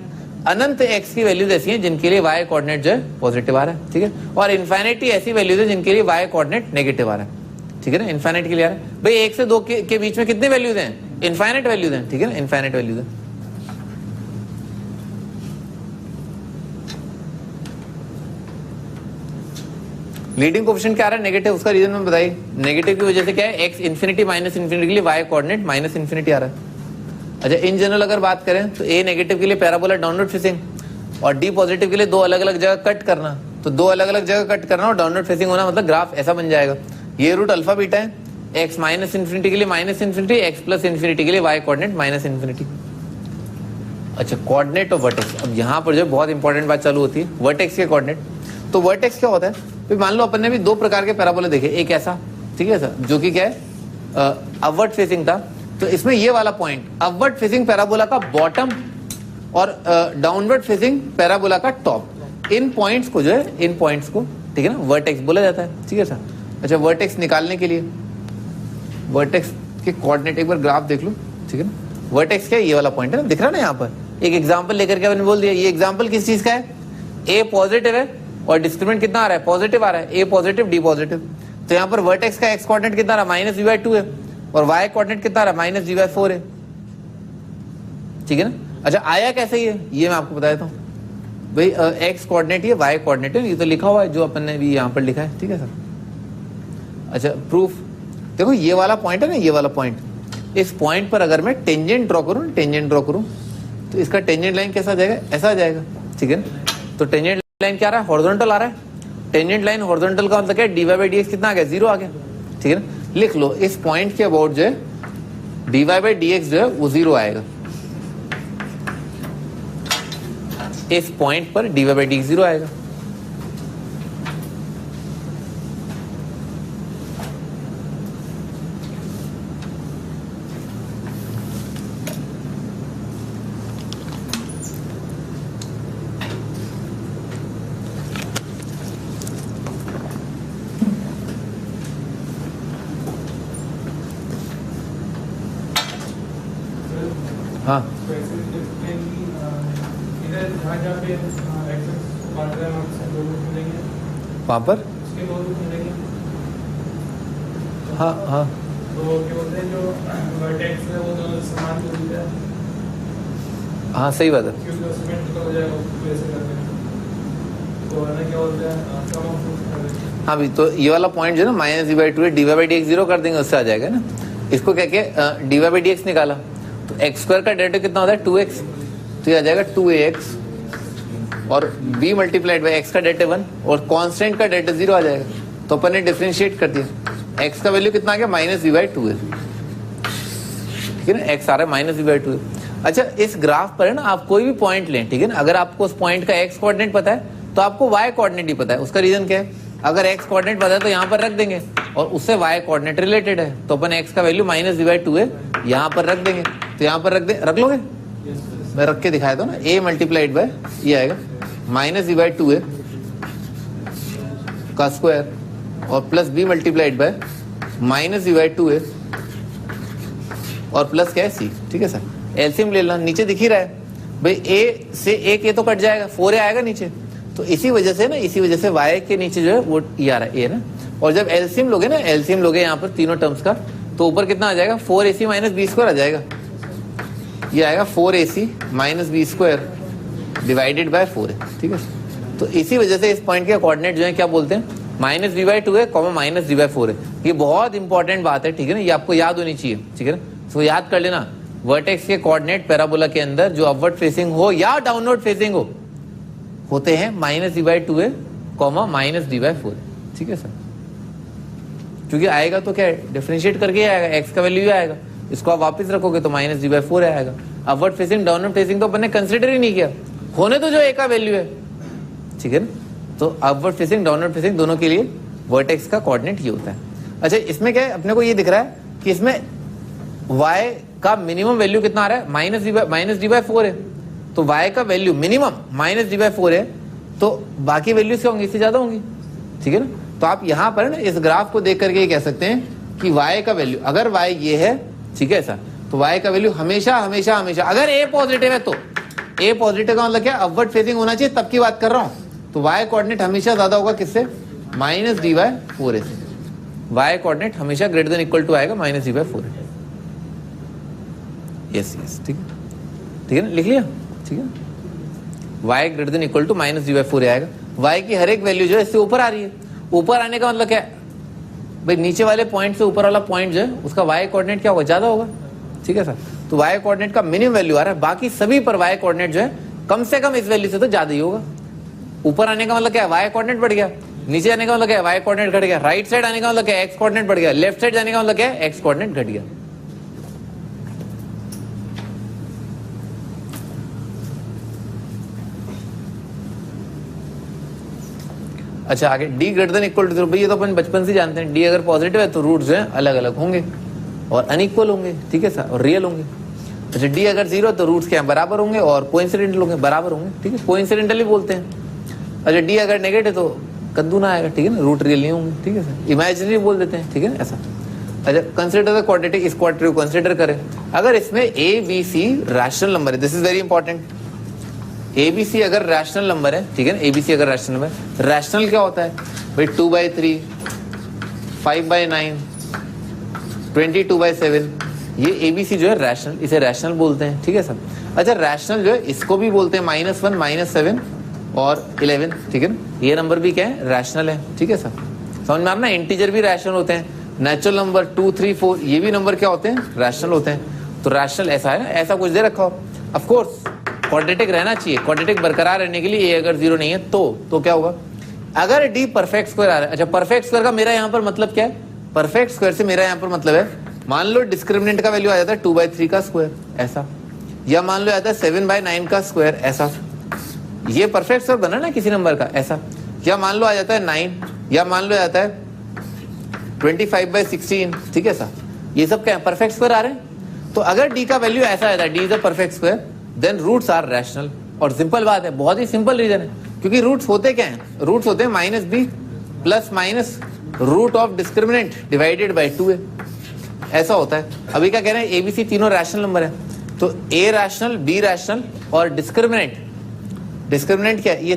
अनंत एक्स की वैल्यूज ऐसी हैं जिनके लिए वाई कोऑर्डिनेट जो है पॉजिटिव आ रहा है, ठीक है। और इनफाइनाइटी ऐसी वैल्यूज है जिनके लिए वाई कोऑर्डिनेट नेगेटिव आ रहा है, ठीक है ना। इनफाइनाइट के लिए आ रहा है भाई 1 से 2 के बीच में कितने वैल्यूज हैं, इनफाइनाइट वैल्यूज हैं, ठीक है ना, इनफाइनाइट वैल्यूज हैं। लीडिंग कोएफिशिएंट क्या आ रहा है, नेगेटिव, उसका रीजन में बताइए। नेगेटिव की वजह से क्या है, एक्स इन्फिनिटी माइनस इन्फिनिटी के लिए वाई कोऑर्डिनेट माइनस इन्फिनिटी आ रहा है। अच्छा, इन जनरल अगर बात करें तो ए नेगेटिव के लिए पैराबोला डाउनवर्ड फेसिंग, और डी पॉजिटिव के लिए 2 अलग अलग जगह कट करना। तो 2 अलग अलग जगह कट करना और डाउनवर्ड फेसिंग होना, मतलब ग्राफ ऐसा बन जाएगा। ये रूट अल्फा बीटा है, एक्स माइनस इन्फिनिटी के लिए minus infinity, x plus infinity के लिए वाई कोऑर्डिनेट माइनस इन्फिनिटी। अच्छा, कोऑर्डिनेट और वर्टेक्स, अब यहाँ पर जो बहुत इंपॉर्टेंट बात चालू होती है, वर्टेक्स के कोऑर्डिनेट। तो वर्टेक्स क्या होता है, तो मान लो अपन ने भी 2 प्रकार के पैराबोला देखे, एक ऐसा, ठीक है सर, जो कि क्या है अपवर्ड फेसिंग था। तो इसमें ये वाला पॉइंट अपवर्ड फेसिंग पैराबोला का बॉटम और डाउनवर्ड फेसिंग पैराबोला का टॉप, इन पॉइंट्स को जो है, इन पॉइंट्स को, ठीक है ना, वर्टेक्स बोला जाता है, ठीक है सर। अच्छा, वर्टेक्स निकालने के लिए वर्टेक्स के कोऑर्डिनेट एक बार ग्राफ देख लो, ठीक है ना। वर्टेक्स क्या है, ये वाला पॉइंट है ना, दिख रहा है ना। यहाँ पर एक एग्जांपल लेकर के मैंने बोल दिया, ये एग्जांपल किस चीज का है, ए पॉजिटिव है और डिस्क्रिमिनेंट कितना आ रहा है, पॉजिटिव आ रहा है, ए पॉजिटिव डी पॉजिटिव। तो यहाँ पर वर्टेक्स का एक्स कोऑर्डिनेट कितना आ रहा है, माइनस वी बाई 2 है, और वाई कोऑर्डिनेट कितना आ रहा है, माइनस वी बाई 4 है, ठीक है ना। अच्छा, आया कैसे ये मैं आपको बता देता हूँ भाई। एक्स कोऑर्डिनेट ये वाई कोऑर्डिनेट है, ये तो लिखा हुआ है जो अपन ने भी यहाँ पर लिखा है, ठीक है सर। अच्छा, प्रूफ देखो, ये वाला पॉइंट है ना, ये वाला पॉइंट, इस पॉइंट पर अगर मैं टेंजेंट ड्रॉ करूं, तो इसका टेंजेंट लाइन कैसा आ जाएगा, ऐसा आ जाएगा, ठीक है ना। तो टेंजेंट लाइन क्या आ रहा है, हॉरिजॉन्टल आ रहा है। टेंजेंट लाइन हॉरिजॉन्टल का मतलब क्या है, d y by d x कितना आ गया, 0 आ गया, ठीक है ना। लिख लो, इस पॉइंट के अबाउट जो है d y by d x जो है वो 0 आएगा। इस पॉइंट पर d y by d x 0 आएगा। हाँ, वहाँ पर हाँ हाँ हाँ, सही बात है। हाँ भी, तो ये वाला पॉइंट जो है ना, माइनस डी बाई 2 है, d y by d x 0 कर देंगे, उससे आ जाएगा ना। इसको क्या किया, d y by d x निकाला, तो एक्स स्क्वायर का डेरिवेटिव कितना होता है, 2x, तो ये आ जाएगा 2ax, और b मल्टीप्लाइड बाई एक्स का डेरिवेटिव 1, और कांस्टेंट का डेरिवेटिव 0 आ जाएगा। तो अपन ने डिफरेंशिएट कर दिया, x का वैल्यू कितना आ गया, माइनस v बाई 2 है, ठीक है ना, x आ रहा है माइनस v बाई 2 है। अच्छा, इस ग्राफ पर है ना, आप कोई भी पॉइंट लें, ठीक है ना, अगर आपको उस पॉइंट का x कोऑर्डिनेट पता है तो आपको y कोऑर्डिनेट ही पता है। उसका रीजन क्या है, अगर x कोऑर्डिनेट पता है तो यहाँ पर रख देंगे, और उससे y कोऑर्डिनेट रिलेटेड है, तो अपन x का वैल्यू माइनस v बाई 2 है, यहाँ पर रख देंगे। तो यहाँ पर रख लोगे, मैं रख के दिखाया था ना, a मल्टीप्लाइड बाय ये आएगा माइनस v बाई 2 है का स्क्वायर, और plus b multiplied by minus v by 2 है, और प्लस क्या है c, ठीक है सर। एलसीएम ले लेना, नीचे दिख ही रहा है भाई, a से एक a तो कट जाएगा, 4a आएगा नीचे, तो इसी वजह से y के नीचे जो है वो ये आ रहा है a ना। और जब एलसीएम लोगे ना, एलसीएम लोगे यहाँ पर तीनों टर्म्स का, तो ऊपर कितना आ जाएगा, 4ac माइनस बी स्क्वायर आ जाएगा। ये आएगा 4ac minus b square divided by 4 है, ठीक है। तो इसी वजह से इस पॉइंट के कोऑर्डिनेट जो है क्या बोलते हैं, माइनस वी बाई 2 है, कॉमा माइनस वी बाई 4 है। ये बहुत इंपॉर्टेंट बात है, ठीक है ना, ये आपको याद होनी चाहिए, ठीक है ना। तो याद कर लेना, वर्टेक्स के कोऑर्डिनेट पैराबोला के अंदर जो अपवर्ड फेसिंग हो या डाउनवर्ड फेसिंग हो, होते हैं माइनस डी बाई 2 है, कॉमा माइनस डी बाई 4, ठीक है सर। क्योंकि आएगा तो क्या है, डिफरेंशिएट करके आएगा, एक्स का वैल्यू आएगा, इसको आप वापस रखोगे तो माइनस डी बाई 4 आएगा। अपवर्ड फेसिंग डाउनवर्ड फेसिंग तो अपन ने कंसिडर ही नहीं किया, होने तो जो ए का वैल्यू है, ठीक है ना। तो अपवर्ड फेसिंग डाउनवर्ड फेसिंग दोनों के लिए वर्टेक्स का कोऑर्डिनेट ये होता है। अच्छा इसमें क्या है, अपने को ये दिख रहा है कि इसमें y का मिनिमम वैल्यू कितना आ रहा है, माइनस डी बाई 4 है, तो y का value minimum minus d by 4 है, तो बाकी वैल्यूज क्या होंगी, इससे ज्यादा होंगी, ठीक है ना। तो आप यहां पर ना इस ग्राफ को देख करके ये कह सकते हैं कि y का वैल्यू, अगर y ये है, ठीक है ऐसा, तो y का वैल्यू हमेशा हमेशा हमेशा, अगर a पॉजिटिव है तो a पॉजिटिव का मतलब क्या, अपवर्ड फेसिंग होना चाहिए, तब की बात कर रहा हूं, तो y कोऑर्डिनेट हमेशा ज्यादा होगा किससे, माइनस डी बाई 4 से। y कोऑर्डिनेट हमेशा ग्रेटर देन इक्वल टू आएगा minus d by 4। Yes yes, ठीक है, ठीक है ना, लिख लिया, ठीक है। y greater than equal to minus d by 4 आएगा। y की हर एक वैल्यू जो है इससे ऊपर आ रही है, ऊपर आने का मतलब क्या है भाई, नीचे वाले पॉइंट से ऊपर वाला पॉइंट जो है उसका y कोऑर्डिनेट क्या होगा, ज्यादा होगा, ठीक है सर। तो y कोऑर्डिनेट का मिनिमम वैल्यू आ रहा है, बाकी सभी पर y कोऑर्डिनेट जो है कम से कम इस वैल्यू से तो ज्यादा ही होगा। ऊपर आने का मतलब क्या है, y कोऑर्डिनेट बढ़ गया, नीचे आने का मतलब क्या है, y कोऑर्डिनेट घट गया, राइट साइड आने का मतलब क्या है, x कोऑर्डिनेट बढ़ गया, लेफ्ट साइड जाने का मतलब क्या है, x कोऑर्डिनेट घट गया। अच्छा आगे d greater than equal to 0, भाई ये तो अपन बचपन से जानते हैं, d अगर पॉजिटिव है तो रूट जो है अलग अलग होंगे और अनइक्वल होंगे, ठीक है सर, और रियल होंगे। अच्छा d अगर 0 है तो रूट्स क्या है, बराबर होंगे और कोइंसिडेंटल होंगे, बराबर होंगे, ठीक है, कोइंसिडेंटली बोलते हैं। अच्छा d अगर नेगेटिव तो कद्दू ना आएगा, ठीक है ना, रूट रियल नहीं होंगे, ठीक है सर, इमेजिनरी बोल देते हैं, ठीक है ना ऐसा। अच्छा कंसिडर द क्वाड्रेटिक, इस क्वाड्रेटिक को कंसिडर करें, अगर इसमें a b c rational number है, this is very important, a b c अगर रैशनल नंबर है, ठीक है ना, ए बी सी अगर रैशनल नंबर, रैशनल क्या होता है भाई, 2/3, 5/9, 22/7, ये ए बी सी जो है रैशनल, इसे रैशनल बोलते हैं, ठीक है सर। अच्छा रैशनल जो है इसको भी बोलते हैं -1, -7 और 11, ठीक है ना, ये नंबर भी क्या है, रैशनल है, ठीक है सर, समझ में आ रहा ना। इंटीजर भी रैशनल होते हैं, नेचुरल नंबर 2, 3, 4 ये भी नंबर क्या होते हैं, रैशनल होते हैं। तो रैशनल ऐसा है ना, ऐसा कुछ दे रखा हो, ऑफ कोर्स क्वाड्रेटिक रहना चाहिए, क्वाड्रेटिक बरकरार रहने के लिए a अगर 0 नहीं है तो क्या होगा, अगर d परफेक्ट स्क्वायर आ रहा है। अच्छा परफेक्ट स्क्वायर का मेरा यहाँ पर मतलब क्या है, परफेक्ट स्क्वायर से मेरा यहाँ पर मतलब है, मान लो डिस्क्रिमिनेंट का वैल्यू आ जाता है 2/3 का स्क्वायर ऐसा, या मान लो आता है 7/9 का स्क्वायर ऐसा, ये परफेक्ट स्क्वायर बना ना किसी नंबर का ऐसा, या मान लो आ जाता है 9, या मान लो आता है 25/16, ठीक है सर, ये सब क्या है, परफेक्ट स्क्वायर आ रहे हैं। तो अगर d का वैल्यू ऐसा आता है, d is a perfect square, then roots are rational. और सिंपल बात है, बहुत ही सिंपल रीजन है, क्योंकि रूट्स होते क्या हैं, रूट्स होते हैं -b plus minus root of discriminant divided by 2a, ऐसा होता है। अभी क्या कह रहे हैं, ए बी सी तीनों रैशनल नंबर है, तो a रैशनल, b रैशनल और डिस्क्रिमिनेंट क्या है, ये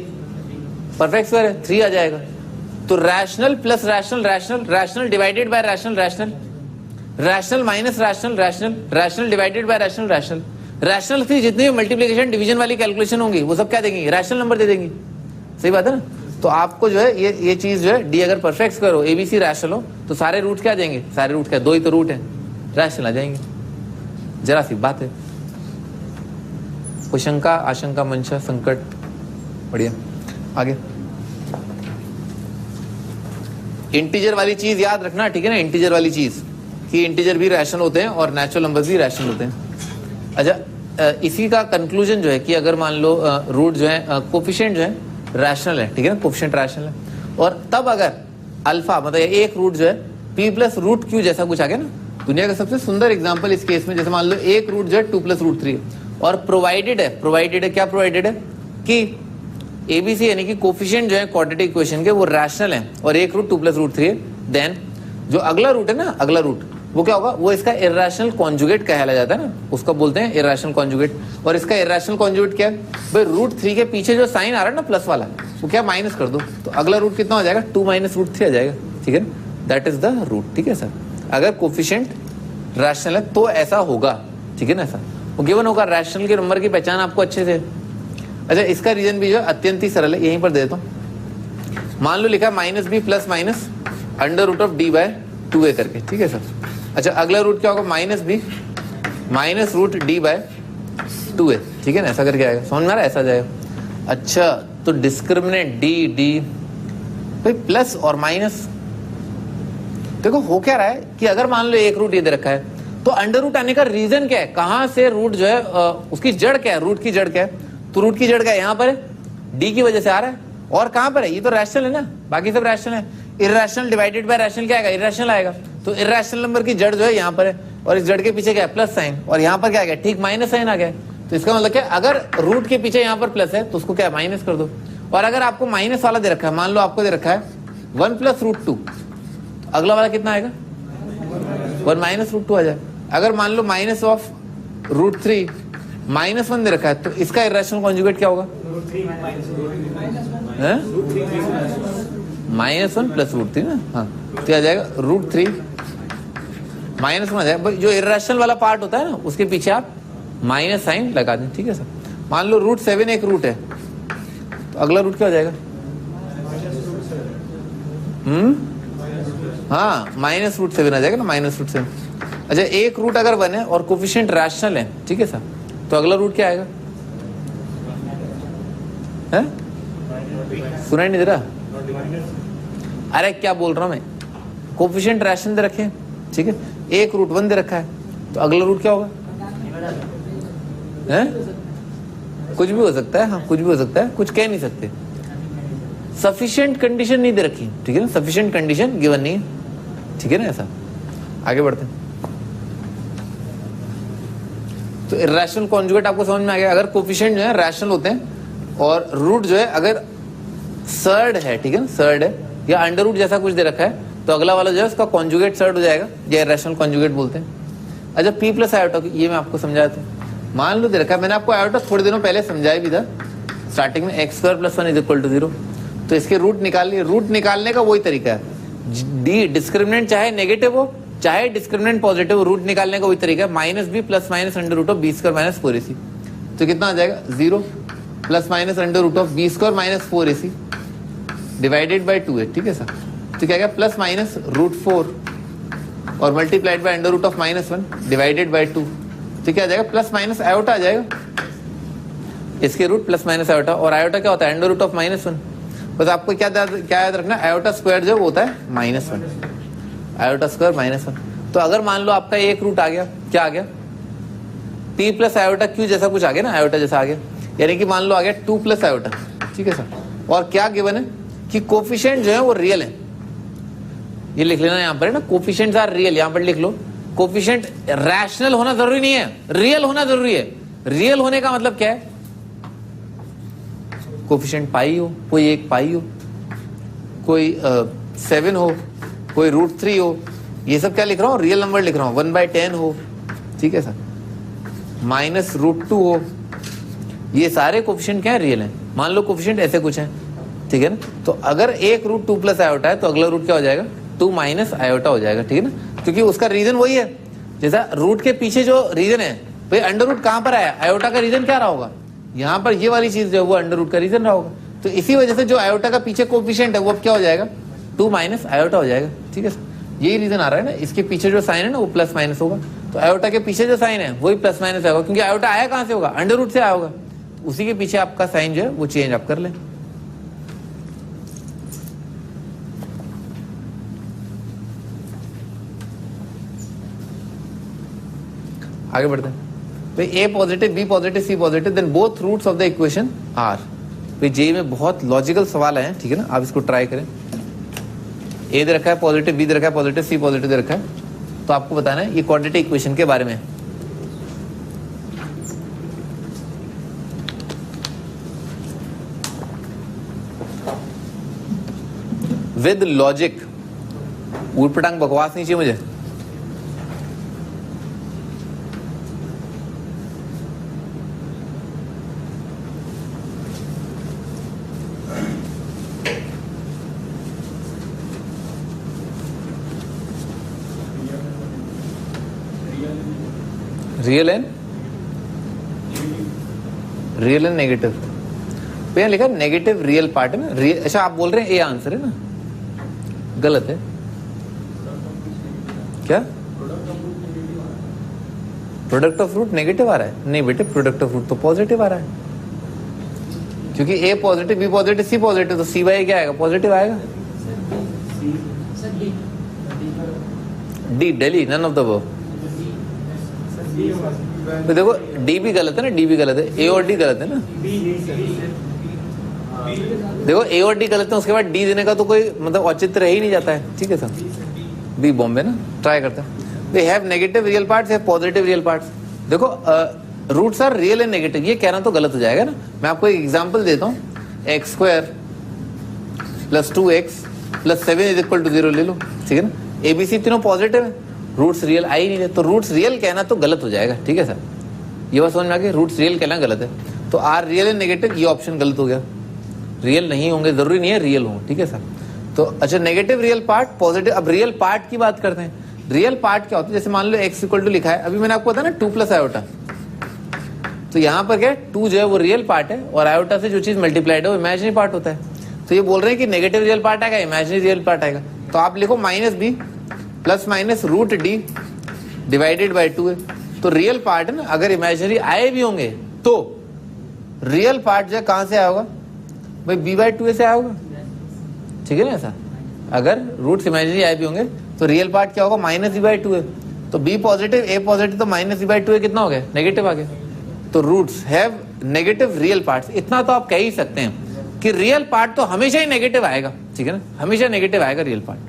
परफेक्ट स्क्वायर है, 3 आ जाएगा। तो rational plus rational, rational divided by rational minus rational divided by rational की जितनी भी मल्टीप्लिकेशन डिवीजन वाली कैलकुलेशन होंगी वो सब क्या देंगी, रैशनल नंबर दे देंगी, सही बात है ना। तो आपको जो है ये चीज जो है, डी अगर परफेक्ट स्क्वायर हो, एबीसी रैशनल हो, तो सारे रूट क्या देंगे, सारे रूट क्या, 2 ही तो रूट है, रैशनल आ जाएंगे। जरा सी बात है, कोई शंका, आशंका, मंशा, संकट, बढ़िया। आगे इंटीजर वाली चीज याद रखना, ठीक है ना, इंटीजर वाली चीज कि इंटीजर भी रैशनल होते हैं और नेचुरल नंबर्स भी रैशनल होते हैं। अच्छा इसी का कंक्लूजन जो है कि अगर मान लो रूट जो है, कोफिशिएंट जो है रैशनल है, ठीक है ना, कोफिशिएंट रैशनल है, और तब अगर अल्फा मतलब एक रूट जो है p प्लस रूट क्यू जैसा कुछ आ गया ना, दुनिया का सबसे सुंदर एग्जांपल इस केस में, जैसे मान लो एक रूट जो है 2 प्लस रूट 3 और प्रोवाइडेड है क्या प्रोवाइडेड है कि एबीसी यानी कि कोफिशिएंट जो है क्वाड्रेटिक इक्वेशन के वो रैशनल है और एक रूट 2 प्लस रूट 3 है, देन जो अगला रूट है ना, अगला रूट वो क्या होगा, वो इसका इर्रेशनल कॉन्जुगेट कहला जाता है ना, उसका बोलते हैं इर्रेशनल कॉन्जुगेट। और इसका इर्रेशनल कॉन्जुगेट क्या है भाई, रूट 3 के पीछे जो साइन आ रहा है ना प्लस वाला, वो क्या माइनस कर दो, तो अगला रूट कितना हो जाएगा, 2 माइनस रूट 3 आ जाएगा, ठीक है, दैट इज द रूट, ठीक है सर। अगर कोफिशिएंट रैशनल है तो ऐसा होगा, ठीक है ना, ऐसा वो गिवन होगा। रैशनल के नंबर की पहचान आपको अच्छे से। अच्छा इसका रीजन भी जो है अत्यंत ही सरल है, यहीं पर दे देता हूँ। मान लो लिखा -b plus minus under root of d by 2a करके, ठीक है सर। अच्छा अगला रूट क्या होगा, -b minus root d by 2a, ठीक है ना, ऐसा करके आएगा, समझ में आ रहा है, ऐसा जाएगा। अच्छा तो डिस्क्रिमिनेंट d भाई प्लस और माइनस, देखो हो क्या रहा है कि अगर मान लो एक रूट ये दे रखा है, तो अंडर रूट आने का रीजन क्या है, कहां से रूट जो है उसकी जड़ क्या है, रूट की जड़ क्या है, तो रूट की जड़ क्या है, यहाँ पर है, डी की वजह से आ रहा है, और कहां पर है, ये तो रैशनल है ना, बाकी सब रैशनल है, इर्रेशनल डिवाइडेड बाय रैशनल क्या आएगा, इर्रेशनल आएगा। तो इर्रेशनल नंबर की जड़ जो है यहाँ पर है, और इस जड़ के पीछे क्या है, प्लस साइन, और यहाँ पर क्या आ गया, ठीक माइनस साइन आ गया। तो इसका मतलब क्या, अगर रूट के पीछे यहाँ पर प्लस है तो उसको क्या माइनस कर दो। और अगर आपको माइनस वाला दे रखा है, मान लो आपको दे रखा है 1 + √2, अगला वाला कितना आएगा, 1 - √2 आ जाए। अगर मान लो माइनस ऑफ √3 -1 दे रखा है, तो इसका इर्रेशनल कॉन्जुगेट क्या होगा, -1 + √3 ना, हाँ, तो आ जाएगा √3 -1 आ जाएगा। जो इर्रेशनल वाला पार्ट होता है ना, उसके पीछे आप माइनस साइन लगा दें, ठीक है सर। मान लो √7 एक रूट है, तो अगला रूट क्या हो जाएगा, हाँ, -√7 आ जाएगा ना, -√7। अच्छा, एक रूट अगर 1 है और कोफिशिएंट रैशनल है, ठीक है सर, तो अगला रूट क्या आएगा, है? सुनाई नहीं दे रहा, अरे क्या बोल रहा हूं मैं, कोफिशिएंट रैशनल दे रखे, ठीक है, एक रूट 1 दे रखा है, तो अगला रूट क्या होगा, है? कुछ भी हो सकता है, हाँ, कुछ भी हो सकता है, कुछ कह नहीं सकते। सफिशिएंट कंडीशन नहीं दे रखी, ठीक है ना, सफिशिएंट कंडीशन गिवन नहीं है, ठीक है ना। ऐसा आगे बढ़ते हैं। तो इर्रेशनल कॉन्जुगेट आपको समझ में आ गया। अगर कोफिशिएंट जो है रैशनल होते हैं और रूट जो है अगर सर्ड है, ठीक है ना, सर्ड है या अंडर रूट जैसा कुछ दे रखा है, तो अगला वाला जो है उसका कॉन्जुगेट सर्ड हो जाएगा, या इर्रेशनल कॉन्जुगेट बोलते हैं। अच्छा, p + आयोटा, ये मैं आपको समझाया था। मान लो दे रखा है, मैंने आपको आयोटा थोड़े दिनों पहले समझाया भी था स्टार्टिंग में, x² + 1 = 0। तो इसके रूट निकाल लिए, रूट निकालने का वही तरीका है, डी डिस्क्रिमिनेंट चाहे नेगेटिव हो चाहे डिस्क्रिमिनेंट पॉजिटिव, रूट निकालने का वही तरीका है, -b + -√b² - 4ac। तो कितना आ जाएगा, 0 + -√b² - 4ac डिवाइडेड बाय 2 है, ठीक है सर। तो क्या गया, +-√4 और मल्टीप्लाइड बाय √-1 डिवाइडेड बाय 2, तो क्या आ जाएगा, प्लस आयोटा आ जाएगा। इसके रूट प्लस आयोटा, और आयोटा क्या होता है, √-1। बस आपको क्या याद रखना, आयोटा स्क्वायर जो होता है -1, आयोटा स्क्वायर -1। तो अगर मान लो आपका एक रूट आ गया, क्या आ गया, p + आयोटा q जैसा कुछ आ गया ना, आयोटा जैसा आ गया, यानी कि मान लो आ गया 2 + आयोटा, ठीक है सर। और क्या गिवन है कि कोफिशिएंट जो है वो रियल है, ये लिख लेना यहाँ पर है ना, कोफिशिएंट्स आर रियल, यहाँ पर लिख लो। कोफिशिएंट रैशनल होना जरूरी नहीं है, रियल होना जरूरी है। रियल होने का मतलब क्या है, कोफिशिएंट पाई हो, कोई एक पाई हो, कोई 7 हो, कोई √3 हो, ये सब क्या लिख रहा हूँ, रियल नंबर लिख रहा हूँ, 1/10 हो, ठीक है सर, -√2 हो, ये सारे कोफिशिएंट क्या है, रियल है। मान लो कोफिशिएंट ऐसे कुछ है, ठीक है ना, तो अगर एक रूट 2 + आयोटा है, तो अगला रूट क्या हो जाएगा, 2 - आयोटा हो जाएगा, ठीक है ना, क्योंकि उसका रीजन वही है। जैसा रूट के पीछे जो रीजन है, भाई अंडर रूट कहां पर आया, आयोटा का रीजन क्या रहा होगा, यहाँ पर ये वाली चीज जो है वो अंडर रूट का रीजन रहा होगा। तो इसी वजह से जो आयोटा का पीछे कोफिशिएंट है वो अब क्या हो जाएगा, 2 - आयोटा हो जाएगा, ठीक है। यही रीजन आ रहा है ना, इसके पीछे जो साइन है ना वो +- होगा, तो आयोटा के पीछे जो साइन है वही +- होगा, क्योंकि आयोटा आया कहां से होगा, अंडर रूट से आया होगा, उसी के पीछे आपका साइन जो है वो चेंज आप कर लें। आगे बढ़ते हैं। भाई a positive, b positive, c positive, then both roots of the equation are. भाई जे में बहुत लॉजिकल सवाल है, ठीक है ना, आप इसको ट्राई करें। a दे रखा है पॉजिटिव, b दे रखा है पॉजिटिव, c पॉजिटिव दे रखा है, तो आपको बताना है ये क्वाड्रेटिक इक्वेशन के बारे में। विद लॉजिक, ऊट पटांग बकवास नहीं चाहिए मुझे। रियल एंड नेगेटिव, भैया लिखा नेगेटिव रियल पार्ट है ना, रियल। अच्छा, आप बोल रहे हैं ए आंसर है ना, गलत है क्या, प्रोडक्ट ऑफ रूट नेगेटिव आ रहा है, नहीं बेटे, प्रोडक्ट ऑफ रूट तो पॉजिटिव आ रहा है, क्योंकि a positive, b positive, c positive, तो सी बाई क्या आएगा, पॉजिटिव आएगा। D daily, none of the above. तो देखो डी भी गलत है ना, डी भी गलत है, ए और डी गलत है ना। देखो ए और डी गलत है, उसके बाद डी देने का तो कोई मतलब औचित्य रह ही नहीं जाता है। ठीक है सर, बी बॉम्बे ना, ट्राई करते हैं। They have negative real parts, have positive real parts. देखो roots are real and negative, ये कहना तो गलत हो जाएगा ना। मैं आपको एक एग्जांपल देता हूँ, x square plus 2x plus 7 is equal to 0 ले लो, ठीक है ना। एबीसी तीनों पॉजिटिव है, रूट्स रियल आ ही नहीं रहे, तो रूट्स रियल कहना तो गलत हो जाएगा। ठीक है सर, ये बात समझ में आ गई, रूट्स रियल कहना गलत है। तो आर रियल एंड नेगेटिव, ये ऑप्शन गलत हो गया। रियल नहीं होंगे, जरूरी नहीं है रियल हो। ठीक है सर, तो अच्छा नेगेटिव रियल पार्ट, पॉजिटिव। अब रियल पार्ट की बात करते हैं। रियल पार्ट क्या होता है, जैसे मान लो एक्स इक्वल टू लिखा है, अभी मैंने आपको बताया ना 2 प्लस आयोटा, तो यहाँ पर क्या है 2 जो है वो रियल पार्ट है, और आयोटा से जो चीज मल्टीप्लाइड है वो इमेजिनरी पार्ट होता है। तो ये बोल रहे हैं कि नेगेटिव रियल पार्ट आएगा, इमेजिनरी रियल पार्ट आएगा। तो आप लिखो minus b plus minus root d divided by 2 है। तो रियल पार्ट है ना, अगर इमेजिनरी आए भी होंगे तो रियल पार्ट जो है कहां से आया होगा भाई, बी बाई 2 से आया होगा। ठीक है ना ऐसा, अगर रूट्स इमेजिनरी आए भी होंगे तो रियल पार्ट क्या होगा, माइनस बी बाई 2 है। तो बी पॉजिटिव ए पॉजिटिव, तो माइनस बी बाई 2 कितना हो गया, नेगेटिव आ गया। तो roots have negative real parts. इतना तो आप कह ही सकते हैं कि रियल पार्ट तो हमेशा ही नेगेटिव आएगा। ठीक है ना, हमेशा नेगेटिव आएगा real part,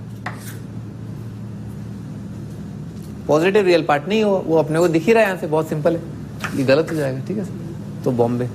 positive real part नहीं हो, वो अपने को दिख ही रहा है यहां से, बहुत सिंपल है, ये गलत हो जाएगा। ठीक है, तो बॉम्बे।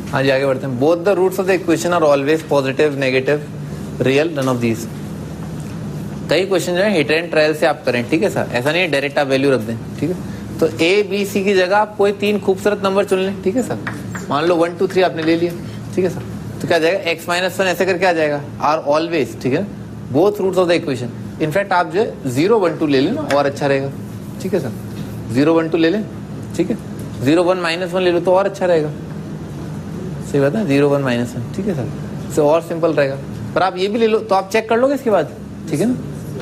हाँ जी, आगे बढ़ते हैं। Both the roots of the equation are always positive, negative, real, none of these. कई क्वेश्चन जो है हिट एंड ट्रायल से आप करें। ठीक है सर, ऐसा नहीं है डायरेक्ट आप वैल्यू रख दें। ठीक है, तो ए बी सी की जगह आप कोई 3 खूबसूरत नंबर चुन लें। ठीक है सर, मान लो 1 2 3 आपने ले लिया। ठीक है सर, तो क्या आ जाएगा, x माइनस 1 ऐसे करके आ जाएगा, आर ऑलवेज। ठीक है, both roots of the equation. In fact आप जो है 0 1 2 ले लें ना, और अच्छा रहेगा। ठीक है सर, 0 1 2 ले लें। ठीक है, 0 1 माइनस 1 ले लो तो और अच्छा रहेगा। सही बात है, 0 1 माइनस 1। ठीक है सर, इससे और सिंपल रहेगा। पर आप ये भी ले लो तो आप चेक कर लोगे इसके बाद। ठीक है ना,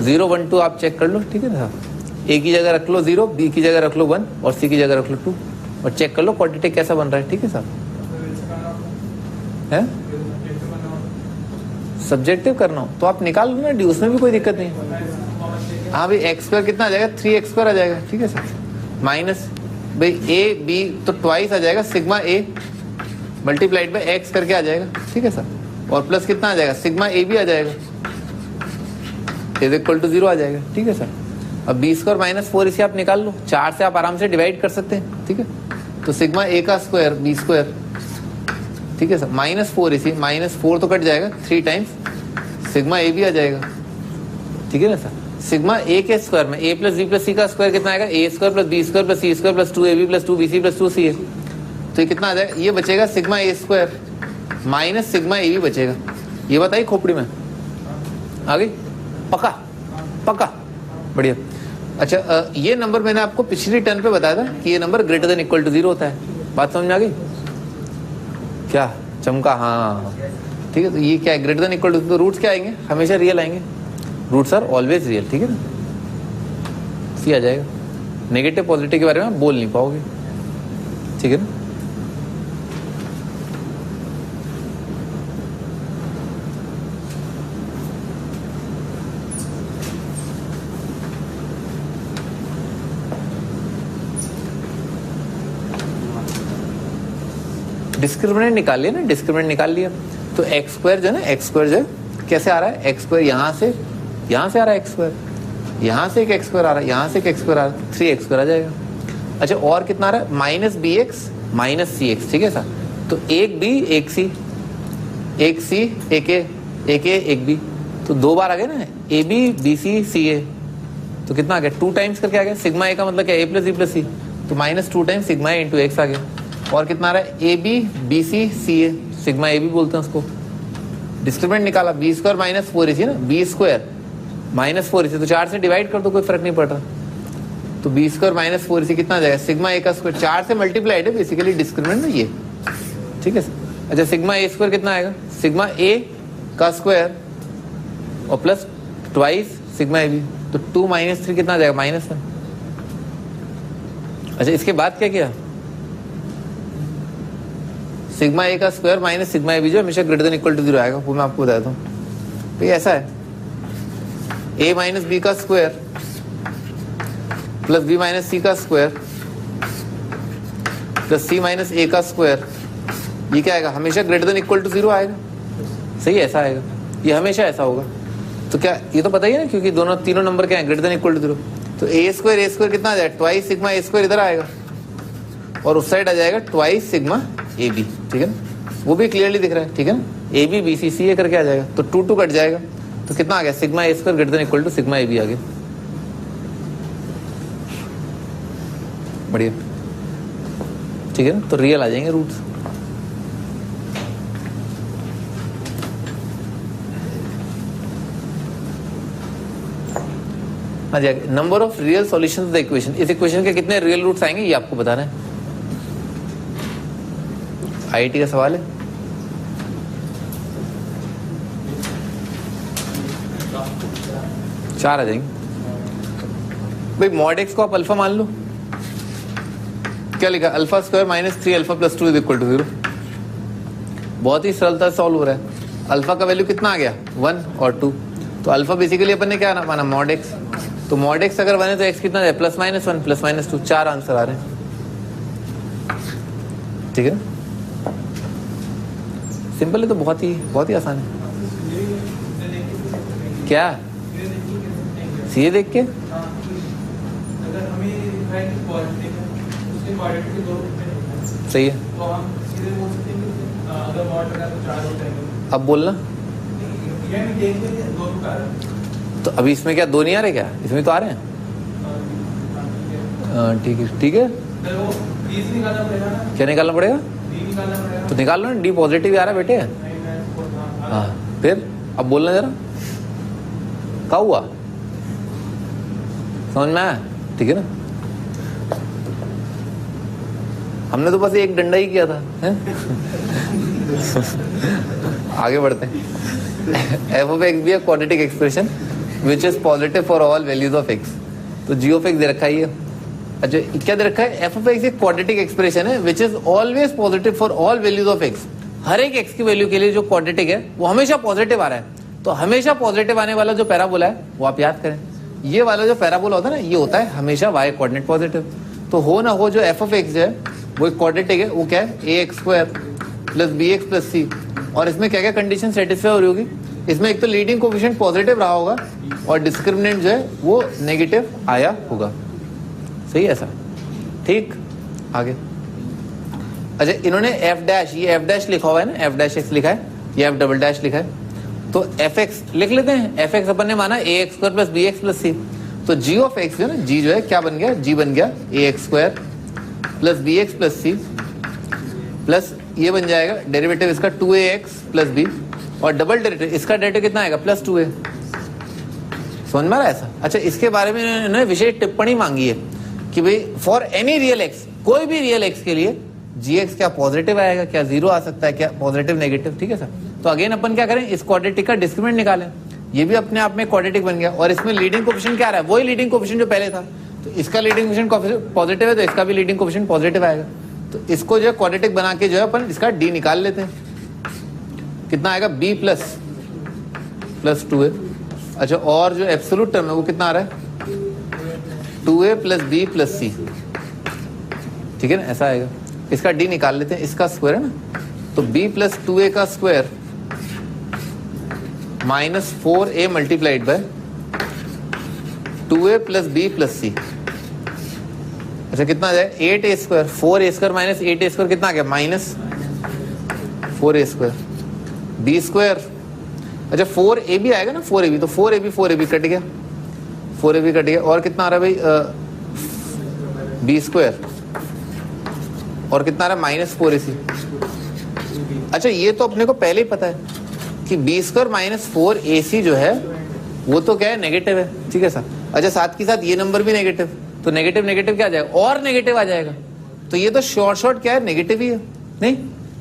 0 1 2 आप चेक कर लो। ठीक है ना, ए की जगह रख लो 0, बी की जगह रख लो 1, और सी की जगह रख लो 2, और चेक कर लो क्वाड्रेटिक कैसा बन रहा है। ठीक है सर, है सब्जेक्टिव करना हो तो आप निकाल लो ना डी, उसमें भी कोई दिक्कत नहीं। हाँ भाई, एक्स स्क्वायर कितना आ जाएगा, 3x स्क्वायर आ जाएगा। ठीक है सर, माइनस भाई ए बी तो ट्वाइस आ जाएगा, sigma A multiplied by x करके आ जाएगा। ठीक है सर, और प्लस कितना आ जाएगा, सिग्मा ए भी आ जाएगा, इज इक्वल टू 0 आ जाएगा। ठीक है सर, अब बी स्क्वायर माइनस 4 इसे आप निकाल लो, 4 से आप आराम से डिवाइड कर सकते हैं। ठीक है, तो सिग्मा ए का स्क्वायर बी स्क्वायर। ठीक है सर, माइनस 4 इसी, माइनस 4 तो कट जाएगा 3 टाइम्स सिग्मा ए भी आ जाएगा। ठीक है ना सर, सिग्मा ए के स्क्वायर में a plus b plus c का स्क्वायर कितना आएगा, a square plus b square plus c square plus 2ab plus 2bc plus 2ca। तो ये कितना आ जाएगा, ये बचेगा sigma a square minus sigma a भी बचेगा। ये बताइए खोपड़ी में आ गई, पक्का पक्का, बढ़िया। अच्छा ये नंबर मैंने आपको पिछली टर्न पे बताया था कि ये number greater than equal to 0 होता है। बात समझ में आ गई क्या, चमका, हाँ ठीक है। तो ये क्या है, ग्रेटर देन इक्वल टू, तो रूट्स क्या आएंगे, हमेशा रियल आएंगे, रूट्स आर ऑलवेज रियल। ठीक है ना, सी आ जाएगा। नेगेटिव पॉजिटिव के बारे में आप बोल नहीं पाओगे। ठीक है ना, डिस्क्रिमिनेंट निकाल लिया ना, डिस्क्रिमिनेंट निकाल लिया तो एक्स स्क्वायर जो है ना, एक्स स्क्वायर जो है कैसे आ रहा है, एक्स स्क्वायर यहाँ से आ रहा है, एक्स स्क्वायर यहाँ से एक एक्स स्क्वायर आ रहा है, यहाँ से एक एक्स स्क्वायर आ रहा है, 3x स्क्वायर आ जाएगा। अच्छा और कितना आ रहा है, माइनस बी एक्स माइनस सी एक्स। ठीक है सर, तो एक बी एक सी, एक सी एक ए एक बी, तो 2 बार आ गए ना, ए बी बी सी सी ए, तो कितना आ गया 2 टाइम्स करके आ गया। सिग्मा ए का मतलब क्या, a plus b plus c, तो minus 2 times sigma a into x आ गया। और कितना आ रहा है, a b b c c a, sigma a भी बोलते हैं उसको। डिस्क्रिमिनेंट निकाला, बी स्क्वायर माइनस 4ac ना, बी स्क्वायर माइनस 4ac, तो 4 से डिवाइड कर दो, कोई फर्क नहीं पड़ रहा। तो बी स्क्वायर माइनस 4ac कितना आ जाएगा, सिग्मा ए का स्क्वायर, 4 से मल्टीप्लाइड है बेसिकली डिस्क्रिमिनेंट में ये, ठीक है। अच्छा सिग्मा ए स्क्वायर कितना आएगा, सिग्मा ए का स्क्वायर और plus twice sigma a b, तो 2 माइनस 3 कितना आ जाएगा, -1। अच्छा इसके बाद क्या किया, सिग्मा ए का square minus sigma a b जो हमेशा ग्रेटर देन इक्वल टू 0 आएगा, वो मैं आपको बताता हूँ। तो ये ऐसा है, ए माइनस बी का स्क्वायर प्लस बी माइनस सी का स्क्वायर प्लस सी माइनस ए का स्क्वायर, ये क्या आएगा, हमेशा ग्रेटर देन इक्वल टू 0 आएगा। सही है, ऐसा आएगा, ये हमेशा ऐसा होगा। तो क्या ये तो पता ही है ना, क्योंकि दोनों तीनों नंबर क्या है, ग्रेटर देन इक्वल टू 0। तो ए स्क्वायर कितना आ जाएगा, ट्वाइस सिग्मा ए स्क्वायर इधर आएगा और उस साइड आ जाएगा ट्वाइस सिग्मा ए बी, ठीक है ना, वो भी क्लियरली दिख रहा है, ठीक है ना। ए बी बी सी सी ए करके आ जाएगा, तो 2 2 कट जाएगा, तो कितना आ गया, sigma a square greater than equal to sigma a b आ गया। बढ़िया, ठीक है ना, तो रियल आ जाएंगे रूट्स। आ जाएगा number of real solutions of the equation. इस इक्वेशन के कितने रियल रूट्स आएंगे ये आपको बताना है, आईआईटी का सवाल है। चार आ जाएंगे भाई। मॉड एक्स को आप अल्फा मान लो, क्या लिखा, alpha square minus 3 alpha plus 2 is equal to 0। बहुत ही सरलता से सॉल्व हो रहा है। अल्फा का वैल्यू कितना आ गया, 1 और 2, तो अल्फा बेसिकली अपन ने क्या माना, मॉड एक्स। तो मॉड एक्स अगर 1 है तो एक्स कितना है, +-1 +-2, 4 आंसर आ रहे हैं, ठीक है। सिंपल है, तो बहुत ही आसान है। क्या सीधे देख के, सही है, अब बोलना। तो अभी इसमें क्या दो नहीं आ रहे, क्या इसमें तो आ रहे हैं, ठीक है ठीक है। क्या निकालना पड़ेगा, तो निकाल लो ना, डी पॉजिटिव आ रहा है बेटे। हाँ फिर अब बोलना जरा, क्या हुआ, समझ में आया, ठीक है ना। हमने तो बस एक डंडा ही किया था आगे बढ़ते हैं। एफ ऑफ एक्स भी quadratic expression which is positive for all values of x. तो जी ऑफ एक्स दे रखा है, अच्छा क्या दे रखा है, एफ ऑफ एक्स एक क्वाड्रेटिक एक्सप्रेशन है which is always positive for all values of x. हर एक एक्स की वैल्यू के लिए जो क्वाड्रेटिक है वो हमेशा पॉजिटिव आ रहा है। तो हमेशा पॉजिटिव आने वाला जो पैराबोला है वो आप याद करें, ये वाला जो पैराबोला होता है ना, ये होता है हमेशा वाई कोऑर्डिनेट पॉजिटिव। तो हो ना हो जो एफ ऑफ एक्स है वो एक क्वाड्रेटिक है, वो क्या है, a x square plus B x plus c. और इसमें क्या क्या कंडीशन सेटिस्फाई हो रही होगी, इसमें एक तो लीडिंग कोएफिशिएंट पॉजिटिव रहा होगा और डिस्क्रिमिनेंट जो है वो नेगेटिव आया होगा। सही है ऐसा, ठीक। आगे अच्छा, इन्होंने एफ डैश, ये एफ डैश लिखा हुआ है ना, एफ डैश एक्स लिखा है, ये एफ डबल डैश लिखा है, तो एफ एक्स लिख लेते हैं। एफ एक्स अपन ने माना a x square plus B x plus c. तो जी ऑफ एक्स जो है ना, जी जो है क्या बन गया, जी बन गया A x square plus B x plus C plus ये बन जाएगा डेरिवेटिव इसका 2ax प्लस बी, और डबल डेरिवेटिव इसका डेरिवेटिव कितना आएगा, +2a। समझ में आ रहा है ऐसा। अच्छा इसके बारे में इन्होंने विशेष टिप्पणी मांगी है कि भाई फॉर एनी रियल एक्स, कोई भी रियल एक्स के लिए जी एक्स क्या पॉजिटिव आएगा, क्या जीरो आ सकता है, क्या पॉजिटिव नेगेटिव, ठीक है सर। तो अगेन अपन क्या करें, इस क्वाड्रेटिक का डिस्क्रिमिनेंट निकालें। ये भी अपने आप में क्वाड्रेटिक बन गया, और इसमें लीडिंग कोएफिशिएंट क्या आ रहा है, वही लीडिंग कोएफिशिएंट जो पहले था। तो इसका लीडिंग कोएफिशिएंट पॉजिटिव है तो इसका भी लीडिंग कोएफिशिएंट पॉजिटिव आएगा। तो इसको जो है क्वाड्रेटिक बना के जो है अपन इसका डी निकाल लेते हैं, कितना आएगा, b प्लस 2a। अच्छा और जो एब्सोल्यूट टर्म है वो कितना आ रहा है, 2a plus b plus c, ठीक है ना, ऐसा आएगा। इसका डी निकाल लेते हैं, इसका स्क्वायर है ना, तो b प्लस 2a का square minus 4a multiplied by 2a plus b plus c। अच्छा कितना आ जाए, 8a square, 4a square minus 8a square कितना आ गया, -4a स्क्वायर b स्क्वायर। अच्छा 4ab आएगा ना, 4ab, तो 4ab कट गया, 4ab कट गया, और कितना आ रहा है भाई, b स्क्वायर, और कितना आ रहा है, -4ac। अच्छा ये तो अपने को पहले ही पता है कि बी स्क्वायर माइनस 4ac जो है वो तो क्या है, नेगेटिव है, ठीक है सर। अच्छा साथ के साथ ये नंबर भी नेगेटिव, तो नेगेटिव नेगेटिव क्या आ जाएगा, और नेगेटिव आ जाएगा, तो ये तो शॉर्ट शॉर्ट क्या है, नेगेटिव ही है, नहीं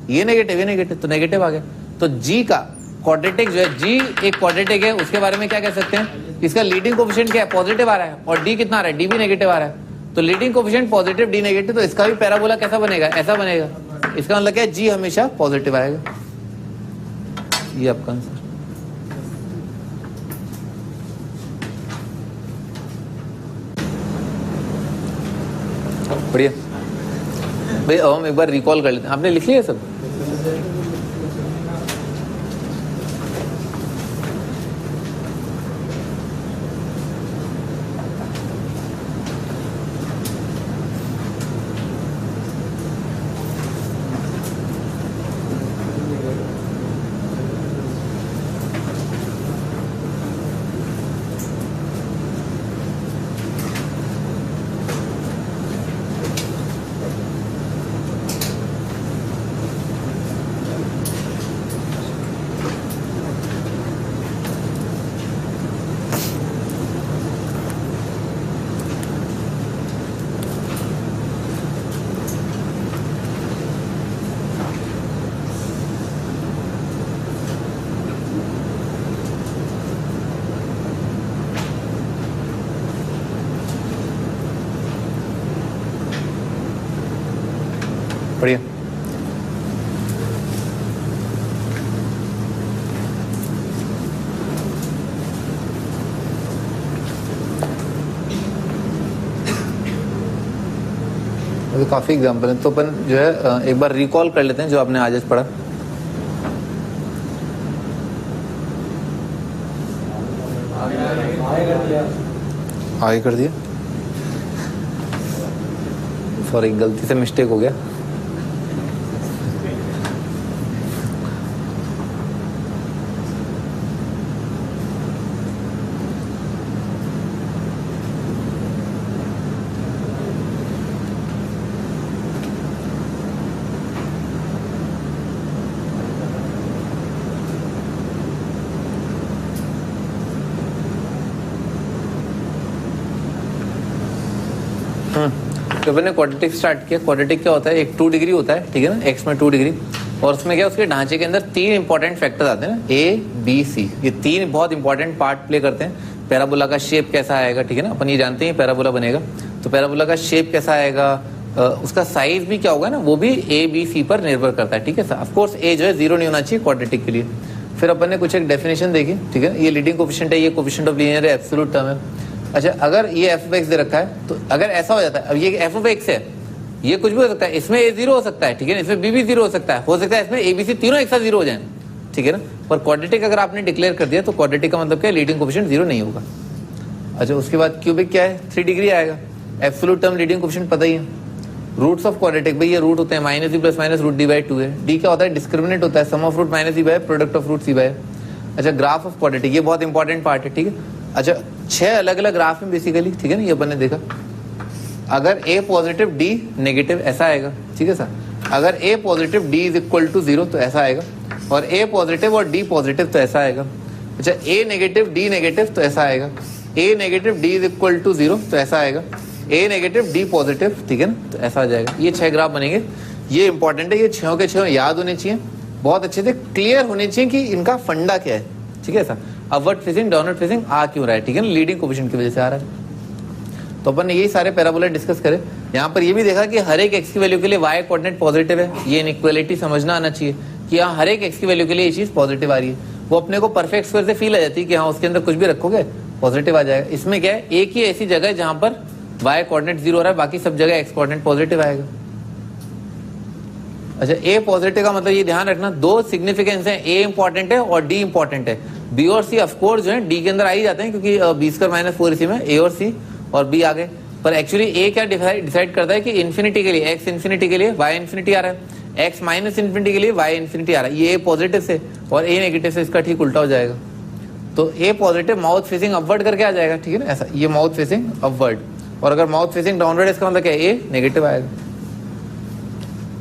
ये नेगेटिव है, नेगेटिव तो नेगेटिव आ गया। तो जी का क्वाड्रेटिक जो है, जी एक क्वाड्रेटिक है, उसके बारे में क्या कह सकते हैं, इसका लीडिंग कोएफिशिएंट क्या है, पॉजिटिव आ रहा है, और डी कितना आ रहा है, डी भी नेगेटिव आ रहा है, तो leading coefficient positive, D negative, तो इसका भी पैराबोला कैसा बनेगा, ऐसा बनेगा। इसका मतलब क्या है, जी हमेशा पॉजिटिव आएगा। ये आपका आंसर। बढ़िया भाई, अब हम एक बार रिकॉल कर लेते हैं। आपने लिख लिया सब? बढ़िया। अभी काफी एग्जाम्पल है, तो अपन जो है एक बार रिकॉल कर लेते हैं जो आपने आज पढ़ा। आगे कर दिया, सॉरी गलती से मिस्टेक हो गया। तो मैंने क्वाड्रेटिक स्टार्ट किया। क्वाड्रेटिक क्या होता है, एक 2 डिग्री होता है, ठीक है ना, एक्स में 2 डिग्री, और उसमें क्या उसके ढांचे के अंदर 3 इंपॉर्टेंट फैक्टर्स आते हैं ना, ए बी सी, ये 3 बहुत इंपॉर्टेंट पार्ट प्ले करते हैं। पैराबोला का शेप कैसा आएगा, ठीक है ना, अपन ये जानते हैं पैराबोला बनेगा, तो पैराबोला का शेप कैसा आएगा, उसका साइज भी क्या होगा ना, वो भी ए बी सी पर निर्भर करता है, ठीक है सर। ऑफकोर्स ए जो है 0 नहीं होना चाहिए क्वाड्रेटिक के लिए। फिर अपन ने कुछ एक डेफिनेशन देखी, ठीक है, ये लीडिंग कोएफिशिएंट है, ये coefficient of linear absolute term है। अच्छा अगर ये एफ ऑफ एक्स दे रखा है, तो अगर ऐसा हो जाता है, अब ये एफ ऑफ एक्स है, ये कुछ भी हो सकता है, इसमें ए 0 हो सकता है, ठीक है ना, इसमें बी भी 0 हो सकता है इसमें ए बी सी तीनों एक साथ 0 हो जाए, ठीक है ना। पर क्वाड्रेटिक अगर आपने डिक्लेयर कर दिया तो क्वाड्रेटिक का मतलब क्या है, लीडिंग कोएफिशिएंट 0 नहीं होगा। अच्छा उसके बाद क्यूबिक क्या है, 3 डिग्री आएगा, एब्सोल्यूट टर्म लीडिंग कोएफिशिएंट पता ही है। रूट्स ऑफ क्वाड्रेटिक भाई ये रूट होते हैं minus e plus minus root d by 2 है। डी क्या होता है, डिस्क्रिमिनेंट होता है, sum of root minus e by product of root c by. अच्छा ग्राफ ऑफ क्वाड्रेटिक ये बहुत इंपॉर्टेंट पार्ट है, ठीक है। अच्छा 6 अलग अलग ग्राफ में बेसिकली, ठीक है ना, ये अपन ने देखा। अगर ए पॉजिटिव डी नेगेटिव ऐसा आएगा, ठीक है सर। अगर a positive d is equal to 0 तो ऐसा आएगा, और ए पॉजिटिव और डी पॉजिटिव तो ऐसा आएगा। अच्छा ए नेगेटिव डी नेगेटिव तो ऐसा आएगा, a negative d is equal to 0 तो ऐसा आएगा, ए नेगेटिव डी पॉजिटिव, ठीक है ना, तो ऐसा आ जाएगा। ये 6 ग्राफ बनेंगे, ये इंपॉर्टेंट है, ये 6 के 6 याद होने चाहिए, बहुत अच्छे से क्लियर होने चाहिए कि इनका फंडा क्या है, ठीक है sir. Upward facing downward facing आ क्यों रहा है, ठीक है ना, लीडिंग कोएफिशिएंट की वजह से आ रहा है। तो अपन ने यही सारे पैराबोला डिस्कस करे। यहाँ पर ये भी देखा कि हर एक एक्स की वैल्यू के लिए वाई कोऑर्डिनेट पॉजिटिव है, ये इनइक्वालिटी समझना आना चाहिए कि यहाँ हर एक एक्स की वैल्यू के लिए ये चीज पॉजिटिव आ रही है। वो अपने को परफेक्ट स्क्वायर से फील आ जाती है कि हाँ उसके अंदर कुछ भी रखोगे पॉजिटिव आ जाएगा। इसमें क्या है, एक ही ऐसी जगह है जहां पर वाई कोऑर्डिनेट 0 हो रहा है, बाकी सब जगह एक्स कोऑर्डिनेट पॉजिटिव आएगा। अच्छा ए पॉजिटिव का मतलब ये ध्यान रखना, 2 सिग्निफिकेंस है, ए इंपॉर्टेंट है और डी इंपॉर्टेंट है। बी और सी ऑफकोर्स जो है डी के अंदर आ ही जाते हैं, क्योंकि बी स्क्वायर माइनस 4 इसी में ए और सी और बी आ गए। पर एक्चुअली ए क्या डिसाइड करता है कि इन्फिनिटी के लिए एक्स इन्फिनिटी के लिए वाई इन्फिनिटी आ रहा है, एक्स माइनस इन्फिनिटी के लिए वाई इन्फिनिटी आ रहा है। ये ए पॉजिटिव से और ए नेगेटिव से इसका ठीक उल्टा हो जाएगा। तो ए पॉजिटिव माउथ फेसिंग अपवर्ड करके आ जाएगा, ठीक है ना, ऐसा ये माउथ फेसिंग अपवर्ड, और अगर माउथ फेसिंग डाउनवर्ड इसका मतलब क्या है, ए नेगेटिव आएगा।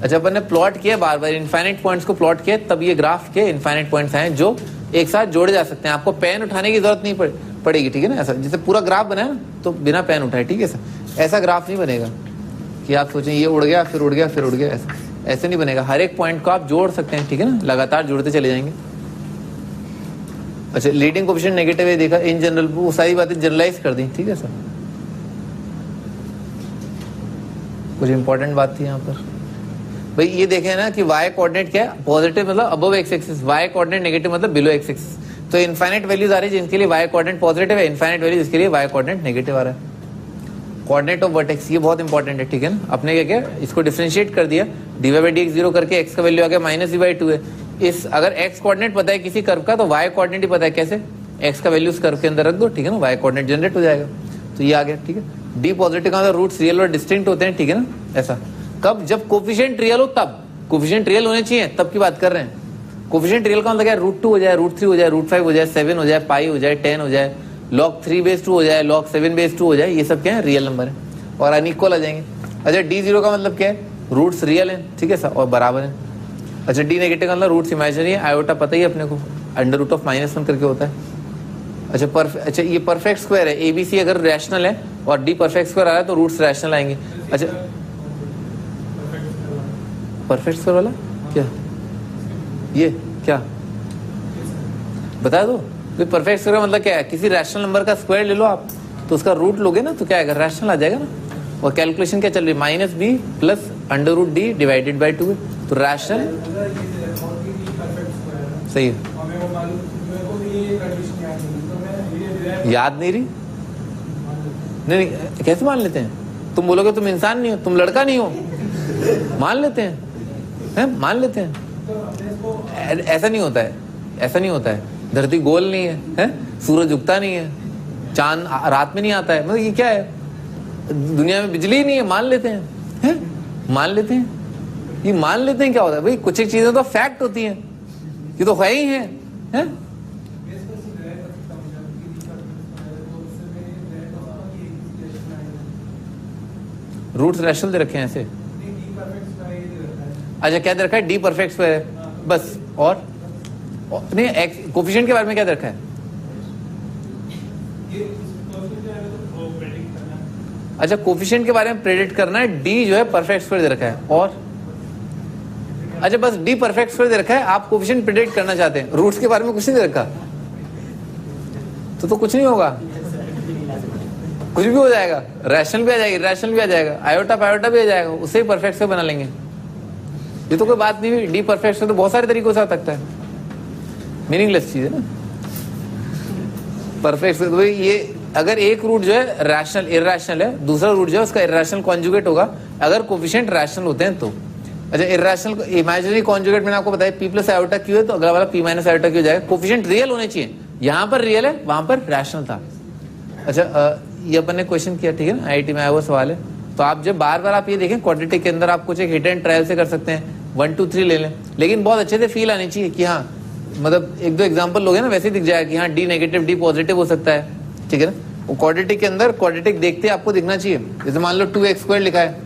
अच्छा अपन ने प्लॉट किया बार बार इनफाइनाइट पॉइंट्स को प्लॉट किया, तब ये ग्राफ के इनफाइनाइट पॉइंट्स आए जो एक साथ जोड़े जा सकते हैं। आपको पेन उठाने की जरूरत नहीं पड़ेगी, ठीक है ना। ऐसा जैसे पूरा ग्राफ बनाया ना तो बिना पेन उठाए, ठीक है सर। ऐसा ग्राफ नहीं बनेगा कि आप सोचें ये उड़ गया फिर उड़ गया फिर उड़ गया, ऐसे नहीं बनेगा। हर एक पॉइंट को आप जोड़ सकते हैं, ठीक है ना, लगातार जोड़ते चले जाएंगे। अच्छा लीडिंग कोएफिशिएंट नेगेटिव है देखा, इन जनरल वो सारी बातें जनरलाइज कर दी, ठीक है सर। कुछ इंपॉर्टेंट बात थी यहाँ पर भाई, ये देखें ना कि y कोऑर्डिनेट क्या है, पॉजिटिव मतलब above x axis, y coordinate negative मतलब बिलो x एक्सिस। तो इनफाइनाइट वैल्यूज आ रही है जिनके लिए y कोऑर्डिनेट पॉजिटिव है, इनफाइनाइट वैल्यू जिसके लिए y कोऑर्डिनेट नेगेटिव आ रहा है। कोऑर्डिनेट ऑफ वर्टेक्स ये बहुत इंपॉर्टेंट है, ठीक है ना। अपने क्या किया, इसको डिफरेंशिएट कर दिया, dy/dx 0 करके x का वैल्यू आ गया -v/2 है। इस अगर x कोऑर्डिनेट पता है किसी कर्व का तो y कोऑर्डिनेट ही पता है, कैसे, x का वैल्यू उस कर्व के अंदर रख दो, ठीक है ना, y कोऑर्डिनेट जनरेट हो जाएगा। तो ये आ गया, ठीक है। डी पॉजिटिव का मतलब रूट्स रियल और डिस्टिंक्ट होते हैं, ठीक है ना। ऐसा कब, जब कोफिशिएंट रियल हो तब, कोफिशिएंट रियल होने चाहिए तब की बात कर रहे हैं। कोफिशिएंट रियल का मतलब क्या, √2 हो जाए, √3 हो जाए, √5 हो जाए, 7 हो जाए, पाई हो जाए, 10 हो जाए, log3/2 हो जाए, log7/2 हो जाए, ये सब क्या है, रियल नंबर है और अनइक्वल आ जाएंगे। अच्छा d0 का मतलब क्या है, रूट्स रियल है, ठीक है सर, और बराबर है। अच्छा डी नेगेटिव का मतलब रूट्स इमेजिनरी है, आयोटा पता ही है अपने को, √(-1) करके होता है। अच्छा ये परफेक्ट स्क्वायर है, ABC अगर रैशनल है और डी परफेक्ट स्क्वायर आ रहा है तो रूट्स रैशनल आएंगे। अच्छा परफेक्ट स्क्वायर वाला क्या, ये क्या बता दो। तो परफेक्ट स्क्वायर मतलब क्या है, किसी रैशनल नंबर का स्क्वायर ले लो आप तो उसका रूट लोगे ना तो क्या आएगा, रैशनल आ जाएगा ना। और कैलकुलेशन क्या चल रही है, -b plus √d divided by 2 तो रैशनल सही है। याद नहीं रही, नहीं कैसे मान लेते हैं, तुम बोलोगे तुम इंसान नहीं हो, तुम लड़का नहीं हो, मान लेते हैं, मान लेते हैं। ऐसा नहीं होता है, ऐसा नहीं होता है। धरती गोल नहीं है, सूरज उगता नहीं है, चांद रात में नहीं आता है, मतलब ये क्या है, दुनिया में बिजली ही नहीं है, मान लेते हैं, मान लेते हैं। ये मान लेते हैं क्या होता है भाई, कुछ एक चीजें तो फैक्ट होती हैं, ये तो है ही है? रूट्स रैशनल दे रखे हैं ऐसे। अच्छा क्या दे रखा है, डी परफेक्ट स्क्वायर है बस, और नहीं एक्स कोफिशिएंट के बारे में क्या दे रखा है। अच्छा कोफिशिएंट के बारे में प्रेडिक्ट करना है, डी जो है परफेक्ट स्क्वायर दे रखा है, और अच्छा बस डी परफेक्ट स्क्वायर दे रखा है, आप कोफिशिएंट प्रेडिक्ट करना चाहते हैं, रूट्स के बारे में कुछ नहीं दे रखा तो कुछ नहीं होगा, कुछ भी हो जाएगा, रैशनल भी आ जाएगी, रैशनल भी आ जाएगा, आयोटा पायोटा भी आ जाएगा, उससे ही परफेक्ट स्क्वायर बना लेंगे। ये तो कोई बात नहीं हुई, डी परफेक्ट स्क्वायर तो बहुत सारे तरीकों से आ सकता है, मीनिंगलेस चीज है ना परफेक्ट स्क्वायर। तो ये अगर एक रूट जो है रैशनल इरैशनल है, दूसरा रूट जो है उसका इरैशनल कॉन्जुगेट होगा अगर कोफिशिएंट रैशनल होते हैं तो। अच्छा इरैशनल इमेजिनरी कॉन्जुगेट मैंने आपको बताया p प्लस आयोटा क्यू है तो अगला वाला p माइनस आयोटा क्यू हो जाएगा। कोफिशिएंट रियल होने चाहिए, यहाँ पर रियल है वहां पर रैशनल था। अच्छा ये अपन ने क्वेश्चन किया, ठीक है ना, IIT में आया हुआ सवाल है। तो आप जब बार बार आप ये देखें क्वाड्रेटिक के अंदर आप कुछ एक हिट एंड ट्रायल से कर सकते हैं, 1 2 3 ले लें, लेकिन बहुत अच्छे से फील आनी चाहिए कि हाँ मतलब एक दो एग्जांपल लोगे ना वैसे ही दिख जाएगा कि हाँ डी नेगेटिव डी पॉजिटिव हो सकता है, ठीक है ना। वो क्वाड्रेटिक के अंदर क्वाड्रेटिक देखते आपको दिखना चाहिए, जैसे मान लो 2x² लिखा है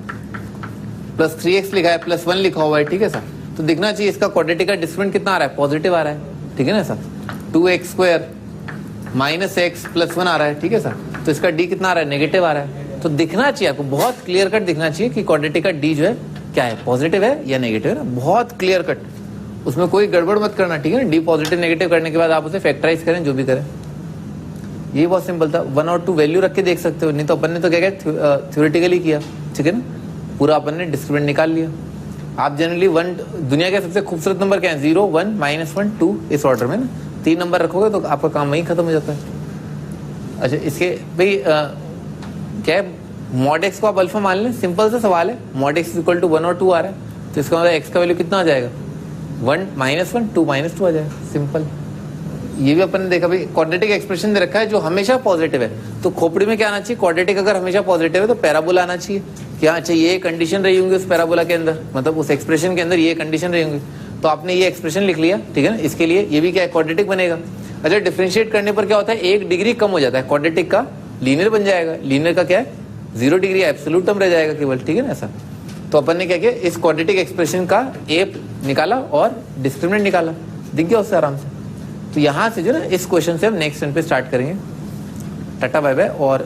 प्लस 3x लिखा है प्लस 1 लिखा हुआ है, ठीक है सर, तो दिखना चाहिए इसका क्वाड्रेटिक का डिस्क्रिमिनेंट कितना आ रहा है, पॉजिटिव आ रहा है, ठीक है ना सर। 2x² -x +1 आ रहा है, ठीक है सर, तो इसका डी कितना आ रहा है, नेगेटिव आ रहा है। तो दिखना चाहिए आपको, बहुत क्लियर कट दिखना चाहिए कि क्वाड्रेटिक का डी जो है क्या है, पॉजिटिव है या नेगेटिव है ना, बहुत क्लियर कट, उसमें कोई गड़बड़ मत करना, ठीक है ना। डी पॉजिटिव नेगेटिव करने के बाद आप उसे फैक्टराइज करें, जो भी करें, ये बहुत सिंपल था। 1 और 2 वैल्यू रख के देख सकते हो, नहीं तो अपन ने तो क्या किया थ्योरेटिकली किया, ठीक है ना, पूरा अपन ने डिस्क्रिमिनेंट निकाल लिया। आप जनरली 1 दुनिया के सबसे खूबसूरत नंबर क्या है, 0 1 -1 2 इस ऑर्डर में ना, 3 नंबर रखोगे तो आपका काम वहीं खत्म हो जाता है। अच्छा इसके भाई क्या है, मॉड एक्स को आप अल्फा मान लें, सिंपल सा सवाल है, मॉड एक्स इक्वल टू 1 और 2 आ रहा है तो इसका मतलब एक्स का वैल्यू कितना आ जाएगा, 1 -1 2 -2 आ जाएगा, सिंपल। ये भी अपन ने देखा भाई क्वाड्रेटिक एक्सप्रेशन दे रखा है जो हमेशा पॉजिटिव है, तो खोपड़ी में क्या आना चाहिए, क्वाड्रेटिक अगर हमेशा पॉजिटिव है तो पैराबोला आना चाहिए कि हाँ अच्छा ये कंडीशन रही होंगी उस पैराबोला के अंदर, मतलब उस एक्सप्रेशन के अंदर ये कंडीशन रही होंगी, तो आपने ये एक्सप्रेशन लिख लिया, ठीक है ना। इसके लिए ये भी क्या है, क्वाड्रेटिक बनेगा। अच्छा डिफरेंशिएट करने पर क्या होता है, 1 डिग्री कम हो जाता है, क्वाड्रेटिक का लीनियर बन जाएगा, लीनियर का क्या है 0 डिग्री एब्सोल्यूट टर्म रह जाएगा केवल, ठीक है ना ऐसा। तो अपन ने क्या किया, इस क्वाड्रेटिक एक्सप्रेशन का ए निकाला और डिस्क्रिमिनेंट निकाला, दिख गया उससे आराम से। तो यहाँ से जो ना इस क्वेश्चन से हम नेक्स्ट टर्न पे स्टार्ट करेंगे। Tata bye bye. और